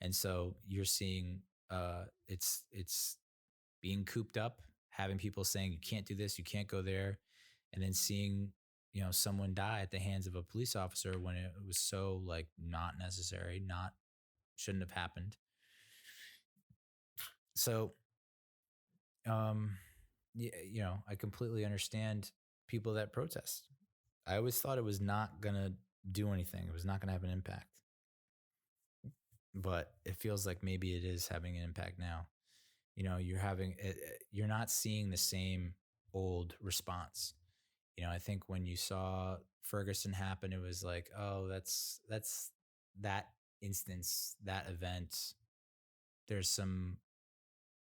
And so you're seeing it's being cooped up, having people saying you can't do this, you can't go there, and then seeing someone die at the hands of a police officer when it was so like not necessary, not shouldn't have happened. So I completely understand people that protest. I always thought it was not gonna do anything. It was not gonna have an impact, but it feels like maybe it is having an impact now. You're not seeing the same old response. I think when you saw Ferguson happen, it was like, oh, that's that instance, that event. There's some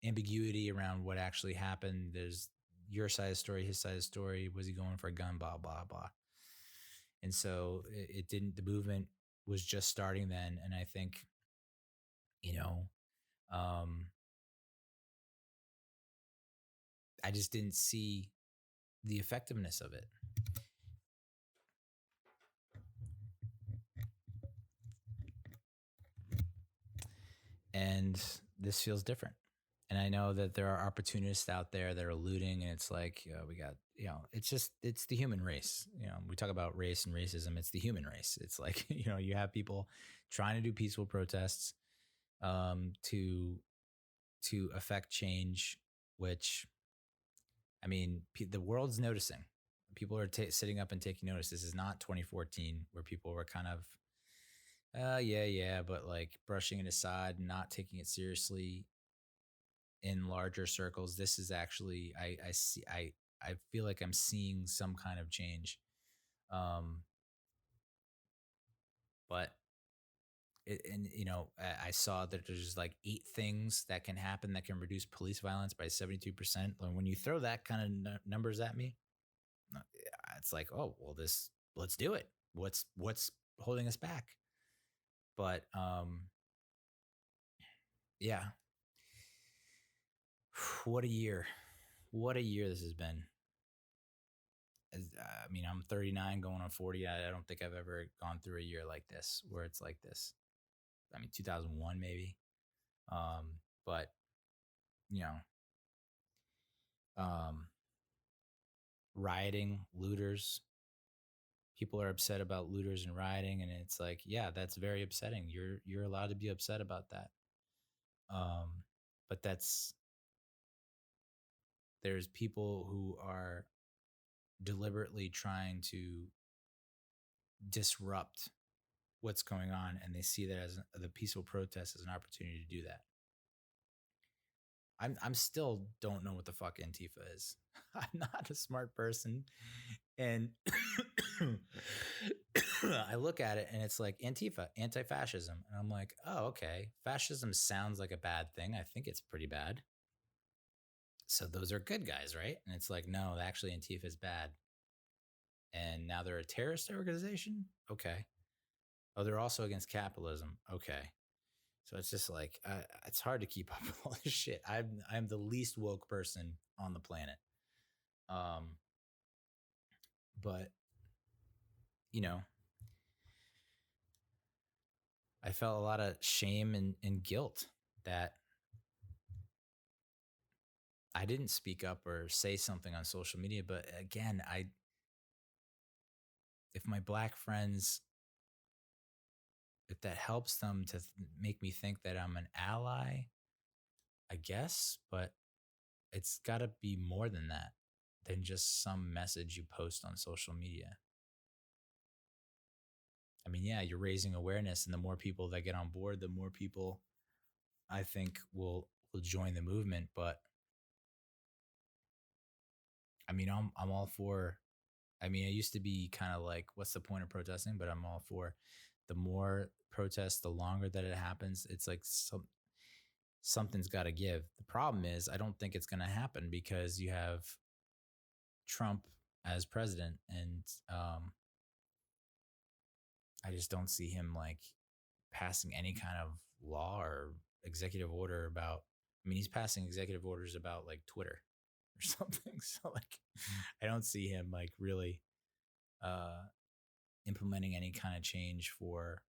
ambiguity around what actually happened. There's your side of the story, his side of the story. Was he going for a gun? Blah, blah, blah. And so it didn't, the movement was just starting then. And I think, I just didn't see the effectiveness of it. And this feels different. And I know that there are opportunists out there that are looting, and it's like, we got, it's the human race. We talk about race and racism. It's the human race. It's like, you have people trying to do peaceful protests to affect change, which, I mean, the world's noticing. People are sitting up and taking notice. This is not 2014 where people were kind of, yeah, but like brushing it aside and not taking it seriously in larger circles. This is actually, I feel like I'm seeing some kind of change. But I saw that there's like 8 things that can happen that can reduce police violence by 72%. And when you throw that kind of numbers at me, it's like, oh, well, let's do it. What's holding us back? But yeah, what a year this has been. I mean, I'm 39 going on 40. I don't think I've ever gone through a year like this where it's like this. I mean, 2001 maybe. But rioting, looters, people are upset about looters and rioting, and it's like, yeah, that's very upsetting. You're allowed to be upset about that. But there's people who are deliberately trying to disrupt what's going on, and they see that as the peaceful protest as an opportunity to do that. I'm still don't know what the fuck Antifa is. I'm not a smart person, and I look at it and it's like Antifa, anti-fascism, and I'm like, oh, okay, fascism sounds like a bad thing. I think it's pretty bad. So those are good guys, right? And it's like, no, actually Antifa is bad. And now they're a terrorist organization? Okay. Oh, they're also against capitalism. Okay. So it's just like, it's hard to keep up with all this shit. I'm the least woke person on the planet. But, I felt a lot of shame and guilt that I didn't speak up or say something on social media. But again, if my Black friends, if that helps them to make me think that I'm an ally, I guess, but it's got to be more than that, than just some message you post on social media. I mean, yeah, you're raising awareness, and the more people that get on board, the more people I think will join the movement. But I mean, I'm all for. I mean, I used to be kind of like, what's the point of protesting? But I'm all for the more protests, the longer that it happens. It's like something's got to give. The problem is, I don't think it's going to happen because you have Trump as president, and I just don't see him like passing any kind of law or executive order about. I mean, he's passing executive orders about like Twitter or something. So like, I don't see him like really implementing any kind of change for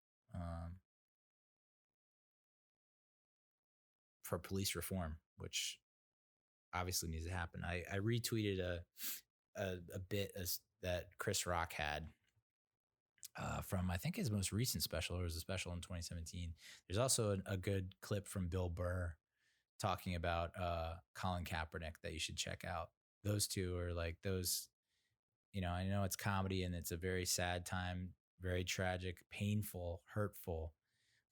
police reform, which obviously needs to happen. I retweeted a bit that Chris Rock had from, I think, his most recent special. It was a special in 2017. There's also a good clip from Bill Burr talking about Colin Kaepernick that you should check out. Those two are like those, I know it's comedy and it's a very sad time, very tragic, painful, hurtful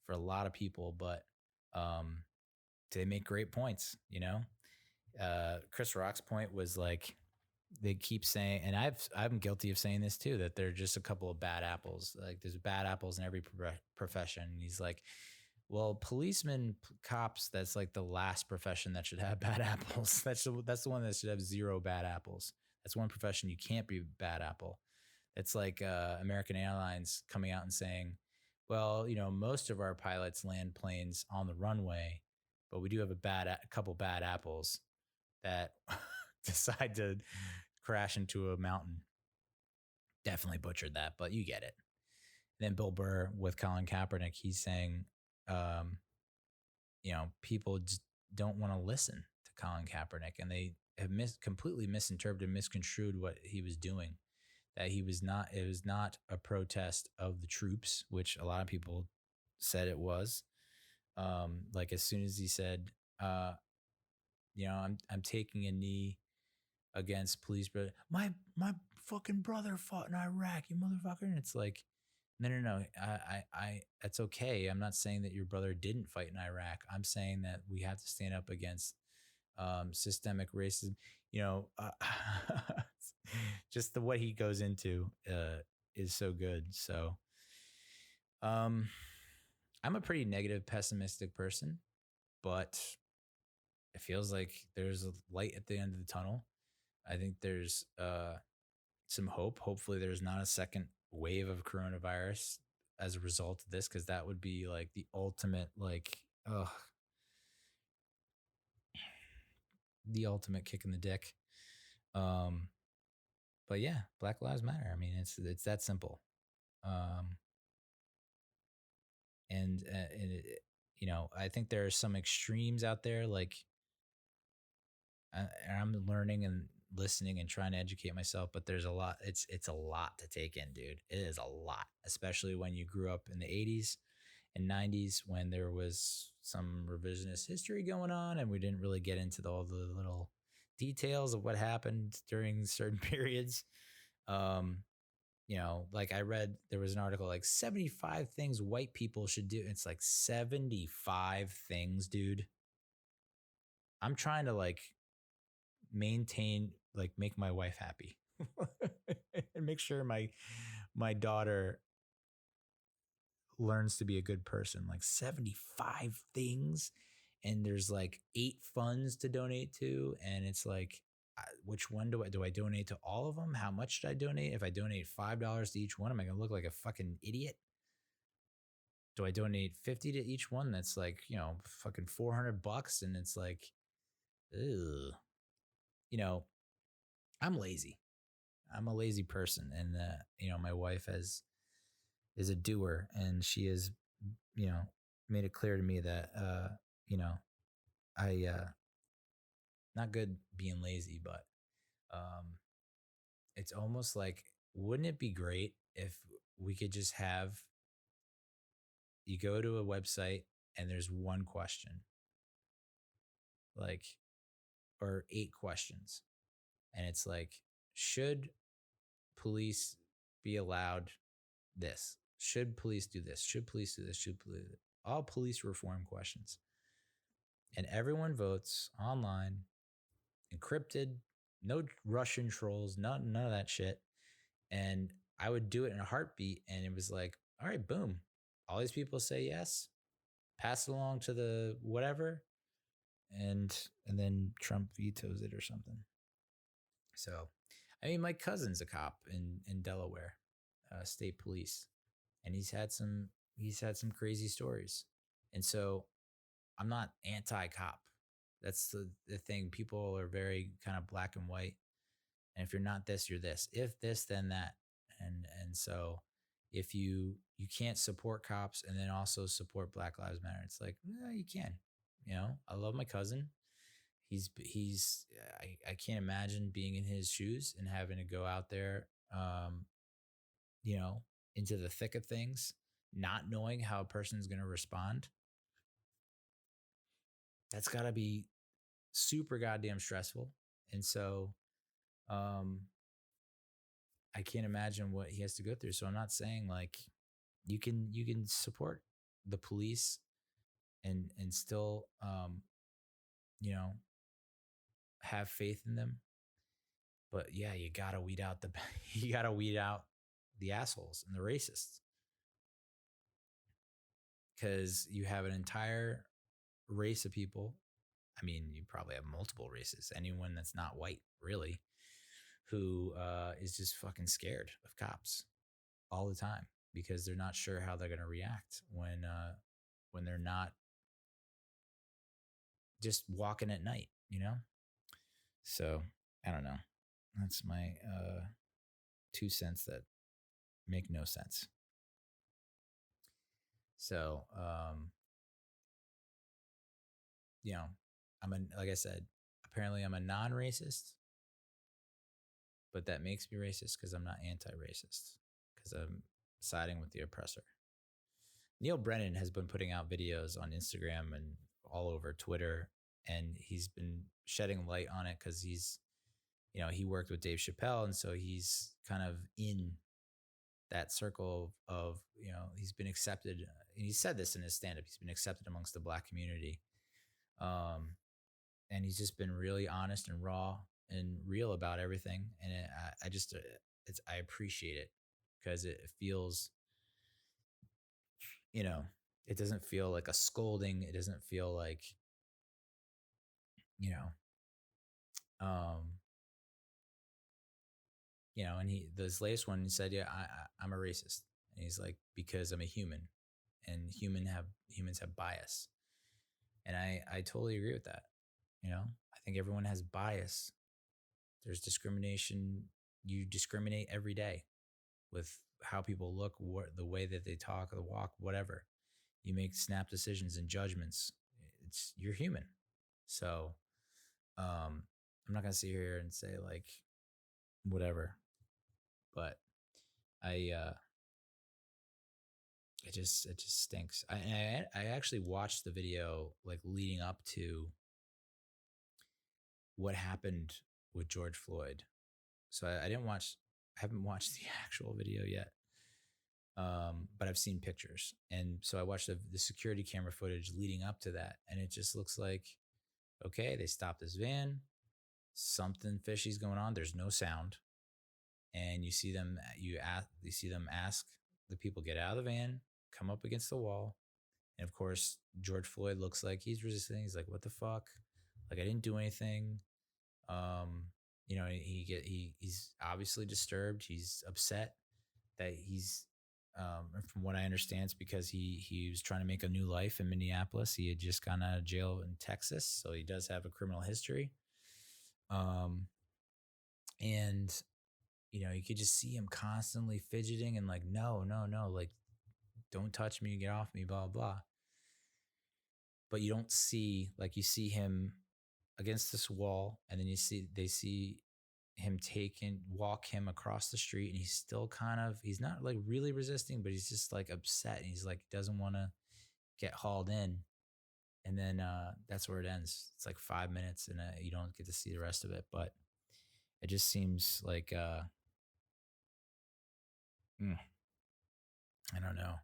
for a lot of people, but they make great points, Chris Rock's point was like, they keep saying, and I'm guilty of saying this too, that they're just a couple of bad apples. Like there's bad apples in every profession. And he's like, well, policemen, cops, that's like the last profession that should have bad apples. That's the one that should have 0 bad apples. That's one profession you can't be bad apple. It's like American Airlines coming out and saying, well, most of our pilots land planes on the runway, but we do have a couple bad apples that decide to crash into a mountain. Definitely butchered that, but you get it. And then Bill Burr with Colin Kaepernick, he's saying, people just don't want to listen to Colin Kaepernick, and they have completely misinterpreted, misconstrued what he was doing. That he was not. It was not a protest of the troops, which a lot of people said it was. Like as soon as he said, uh, I'm taking a knee against police, but my fucking brother fought in Iraq, you motherfucker. And it's like, no. That's okay. I'm not saying that your brother didn't fight in Iraq. I'm saying that we have to stand up against systemic racism. Just the what he goes into is so good. So, I'm a pretty negative, pessimistic person, but it feels like there's a light at the end of the tunnel. I think there's some hope. Hopefully, there's not a second wave of coronavirus as a result of this, because that would be like the ultimate, the ultimate kick in the dick. But yeah, Black Lives Matter. I mean, it's that simple. And I think there are some extremes out there. Like, I'm learning and listening and trying to educate myself, but there's a lot. It's a lot to take in, dude. It is a lot, especially when you grew up in the 80s and 90s when there was some revisionist history going on, and we didn't really get into all the little details of what happened during certain periods. Like I read, there was an article like 75 things white people should do. It's like 75 things, dude. I'm trying to make my wife happy and make sure my daughter learns to be a good person. Like 75 things, and there's like 8 funds to donate to, and it's like, which one do I donate to all of them? How much should I donate? If I donate $5 to each one, am I gonna look like a fucking idiot? Do I donate 50 to each one? That's like, fucking $400, and it's like, ugh. I'm lazy. I'm a lazy person, and my wife is a doer, and she has, made it clear to me that I not good being lazy, but it's almost like, wouldn't it be great if we could just have you go to a website and there's one question, like, or 8 questions, and it's like, should police be allowed this? Should police do this? Should police do this? Should police do this? All police reform questions. And everyone votes online, encrypted, no Russian trolls, none of that shit. And I would do it in a heartbeat. And it was like, all right, boom. All these people say yes, pass it along to the whatever. And then Trump vetoes it or something. So, I mean, my cousin's a cop in Delaware, state police, and he's had some crazy stories. And so I'm not anti-cop. That's the thing. People are very kind of black and white. And if you're not this, you're this. If this, then that. And so if you can't support cops and then also support Black Lives Matter, it's like, you can. I love my cousin. I can't imagine being in his shoes and having to go out there, into the thick of things, not knowing how a person's going to respond. That's got to be super goddamn stressful. And so, I can't imagine what he has to go through. So I'm not saying like you can support the police and still, have faith in them. But yeah, you gotta weed out the assholes and the racists, because you have an entire race of people. I mean, you probably have multiple races. Anyone that's not white, really, who is just fucking scared of cops all the time because they're not sure how they're going to react when they're not just walking at night, So I don't know. That's my 2 cents that make no sense. So you know, like I said, apparently I'm a non-racist, but that makes me racist because I'm not anti-racist because I'm siding with the oppressor. Neil Brennan has been putting out videos on Instagram and all over Twitter, and he's been shedding light on it because he's, he worked with Dave Chappelle, and so he's kind of in that circle of he's been accepted. And he said this in his stand-up. He's been accepted amongst the Black community, and he's just been really honest and raw and real about everything. And I appreciate it because it feels, it doesn't feel like a scolding. It doesn't feel like, um, and this latest one, he said, yeah, I'm a racist. And he's like, because I'm a human, and humans have bias. And I totally agree with that. I think everyone has bias. There's discrimination. You discriminate every day with how people look, the way that they talk, the walk, whatever. You make snap decisions and judgments. You're human. So I'm not gonna sit here and say like whatever, but it just stinks. I actually watched the video like leading up to what happened with George Floyd. So I haven't watched the actual video yet. But I've seen pictures. And so I watched the security camera footage leading up to that. And it just looks like, okay, they stopped this van. Something fishy's going on. There's no sound. And you see them ask the people get out of the van, come up against the wall. And of course, George Floyd looks like he's resisting. He's like, what the fuck? Like, I didn't do anything. He's obviously disturbed. He's upset that he's, from what I understand, it's because he was trying to make a new life in Minneapolis. He had just gone out of jail in Texas, so he does have a criminal history. And you could just see him constantly fidgeting and like, no, like, don't touch me, get off me, blah blah. But you don't see, like, you see him against this wall, and then they see him walk him across the street, and he's not like really resisting, but he's just like upset, and he's like doesn't want to get hauled in. And then that's where it ends. It's like 5 minutes, and you don't get to see the rest of it. But it just seems like I don't know.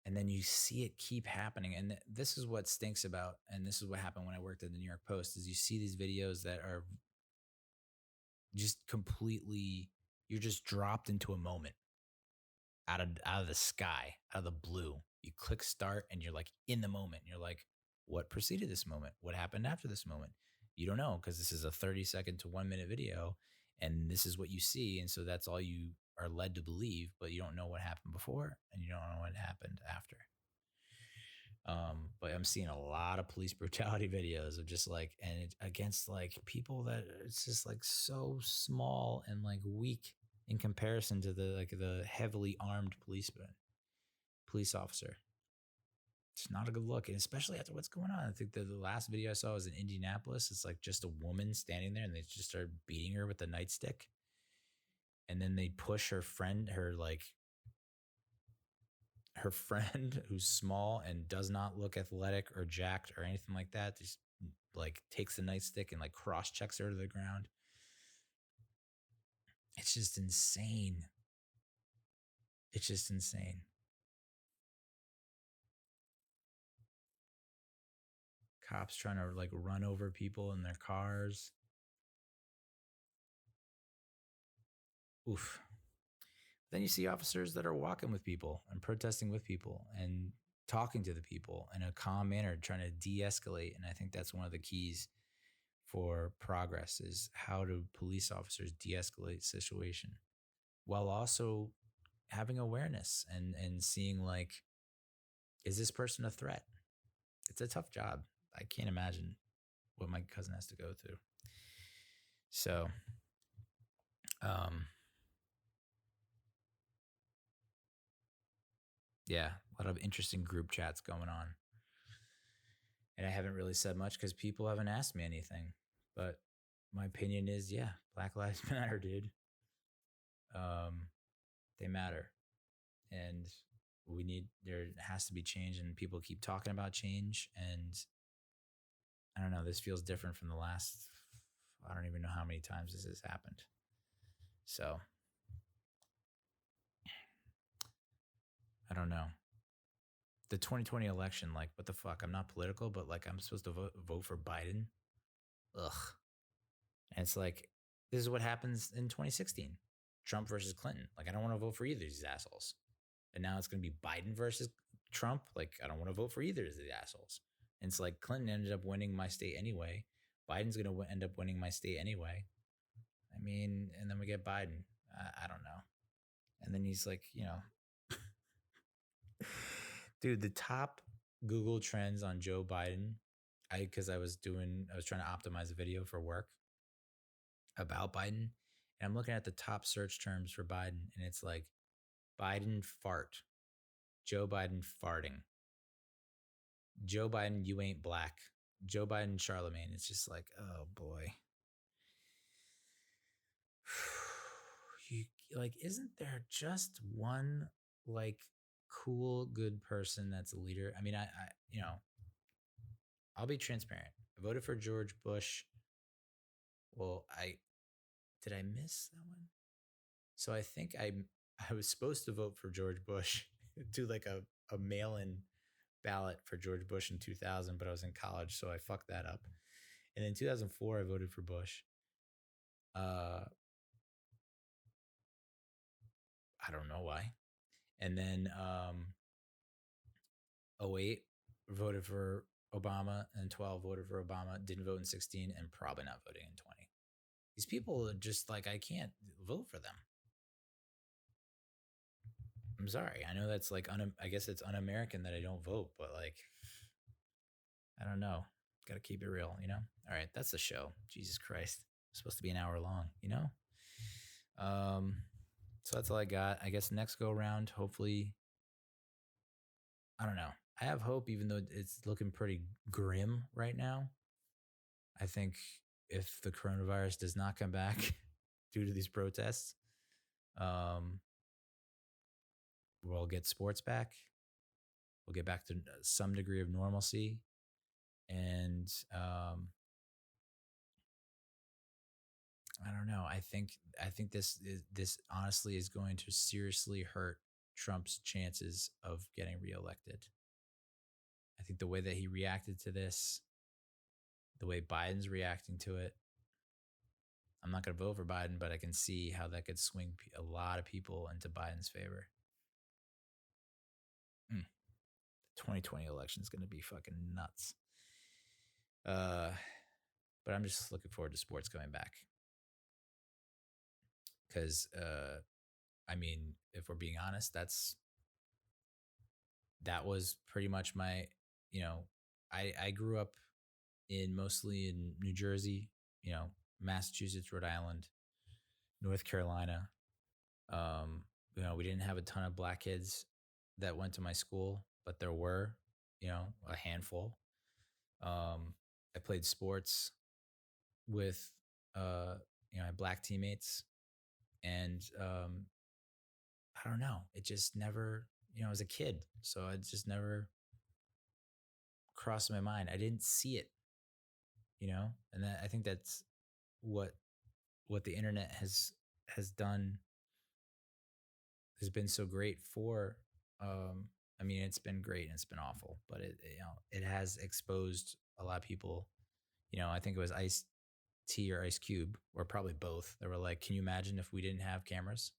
And then you see it keep happening. And this is what stinks about, and this is what happened when I worked at the New York Post, is you see these videos that are just completely, you're just dropped into a moment out of the sky, out of the blue. You click start and you're like in the moment. You're like, what preceded this moment? What happened after this moment? You don't know, because this is a 30-second to 1 minute video, and this is what you see. And so that's all you are led to believe, but you don't know what happened before, and you don't know what happened after. But I'm seeing a lot of police brutality videos of just like, and against like people that it's just like so small and like weak in comparison to the heavily armed police officer. It's not a good look, and especially after what's going on. I think the last video I saw was in Indianapolis. It's like just a woman standing there, and they just start beating her with a nightstick, and then they push her friend who's small and does not look athletic or jacked or anything like that, just like takes the nightstick and like cross checks her to the ground. It's just insane. It's just insane. Cops trying to like run over people in their cars. Oof. Then you see officers that are walking with people and protesting with people and talking to the people in a calm manner, trying to de-escalate. And I think that's one of the keys for progress, is how do police officers de-escalate situation while also having awareness and seeing like, is this person a threat? It's a tough job. I can't imagine what my cousin has to go through. So, yeah, A lot of interesting group chats going on. And I haven't really said much because people haven't asked me anything. But my opinion is, yeah, Black Lives Matter, dude. They matter. And there has to be change, and people keep talking about change. And I don't know, this feels different from the last, I don't even know how many times this has happened. So I don't know. The 2020 election, like, what the fuck? I'm not political, but like, I'm supposed to vote for Biden. Ugh. And it's like, this is what happens in 2016, Trump versus Clinton. Like, I don't want to vote for either of these assholes. And now it's going to be Biden versus Trump. Like, I don't want to vote for either of the assholes. And it's like, Clinton ended up winning my state anyway. Biden's going to end up winning my state anyway. I mean, and then we get Biden. I don't know. And then he's like, dude, the top Google trends on Joe Biden, because I was trying to optimize a video for work about Biden. And I'm looking at the top search terms for Biden, and it's like Biden fart, Joe Biden farting, Joe Biden, you ain't black, Joe Biden, Charlemagne. It's just like, oh boy. Isn't there just one like cool, good person that's a leader? I mean, I'll be transparent. I voted for George Bush. Well, did I miss that one? So I think I was supposed to vote for George Bush, do like a mail-in ballot for George Bush in 2000, but I was in college, so I fucked that up. And in 2004, I voted for Bush. I don't know why. And then 08, voted for Obama, and 12 voted for Obama, didn't vote in 16, and probably not voting in 20. These people are just like, I can't vote for them. I'm sorry. I know that's like, I guess it's un-American that I don't vote, but like, I don't know. Got to keep it real, you know? All right, that's the show. Jesus Christ. It's supposed to be an hour long, you know? So that's all I got. I guess next go around, hopefully, I don't know. I have hope, even though it's looking pretty grim right now. I think if the coronavirus does not come back due to these protests, we'll get sports back. We'll get back to some degree of normalcy. And I don't know. I think this honestly is going to seriously hurt Trump's chances of getting reelected. I think the way that he reacted to this, the way Biden's reacting to it, I'm not going to vote for Biden, but I can see how that could swing a lot of people into Biden's favor. The 2020 election is going to be fucking nuts. But I'm just looking forward to sports coming back. Because, I mean, if we're being honest, that was pretty much my, I grew up mostly in New Jersey, Massachusetts, Rhode Island, North Carolina. We didn't have a ton of black kids that went to my school, but there were, a handful. I played sports with, I had black teammates, and I don't know, it just never, I was a kid, so it just never crossed my mind. I didn't see it, and I think that's what the internet has done, has been so great for. I mean, it's been great and it's been awful, but it has exposed a lot of people. I think it was Ice-T or Ice Cube, or probably both. They were like, can you imagine if we didn't have cameras?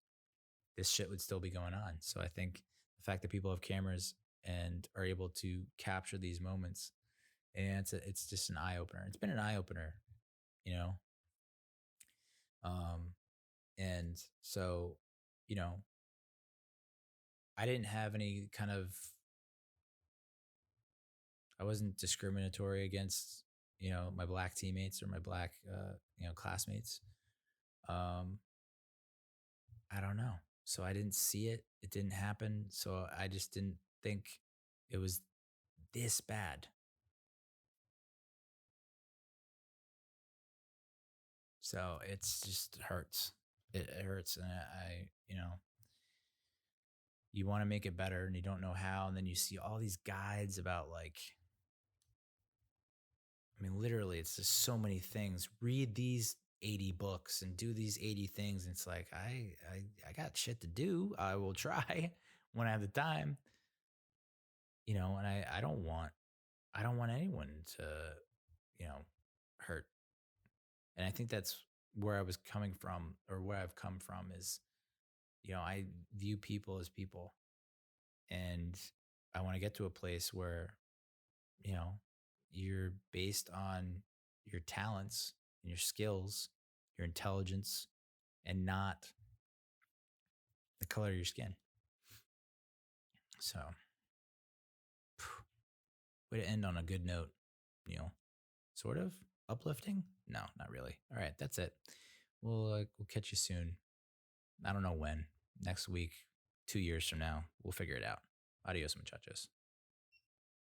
This shit would still be going on. So I think the fact that people have cameras and are able to capture these moments, and it's just an eye opener. It's been an eye opener, and so, I didn't have any kind of, I wasn't discriminatory against, my black teammates or my black, classmates. I don't know. So I didn't see it. It didn't happen. So I just didn't think it was this bad. So it's just hurts. It hurts. And you want to make it better and you don't know how. And then you see all these guides about literally, it's just so many things. Read these 80 books and do these 80 things. And it's like, I got shit to do. I will try when I have the time, and I don't want anyone to, hurt. And I think that's where I was coming from, or where I've come from is, I view people as people, and I want to get to a place where, you know, you're based on your talents and your skills, your intelligence, and not the color of your skin. So, way to end on a good note, sort of uplifting. No, not really. All right, that's it. We'll catch you soon. I don't know when. Next week, 2 years from now, we'll figure it out. Adios, muchachos.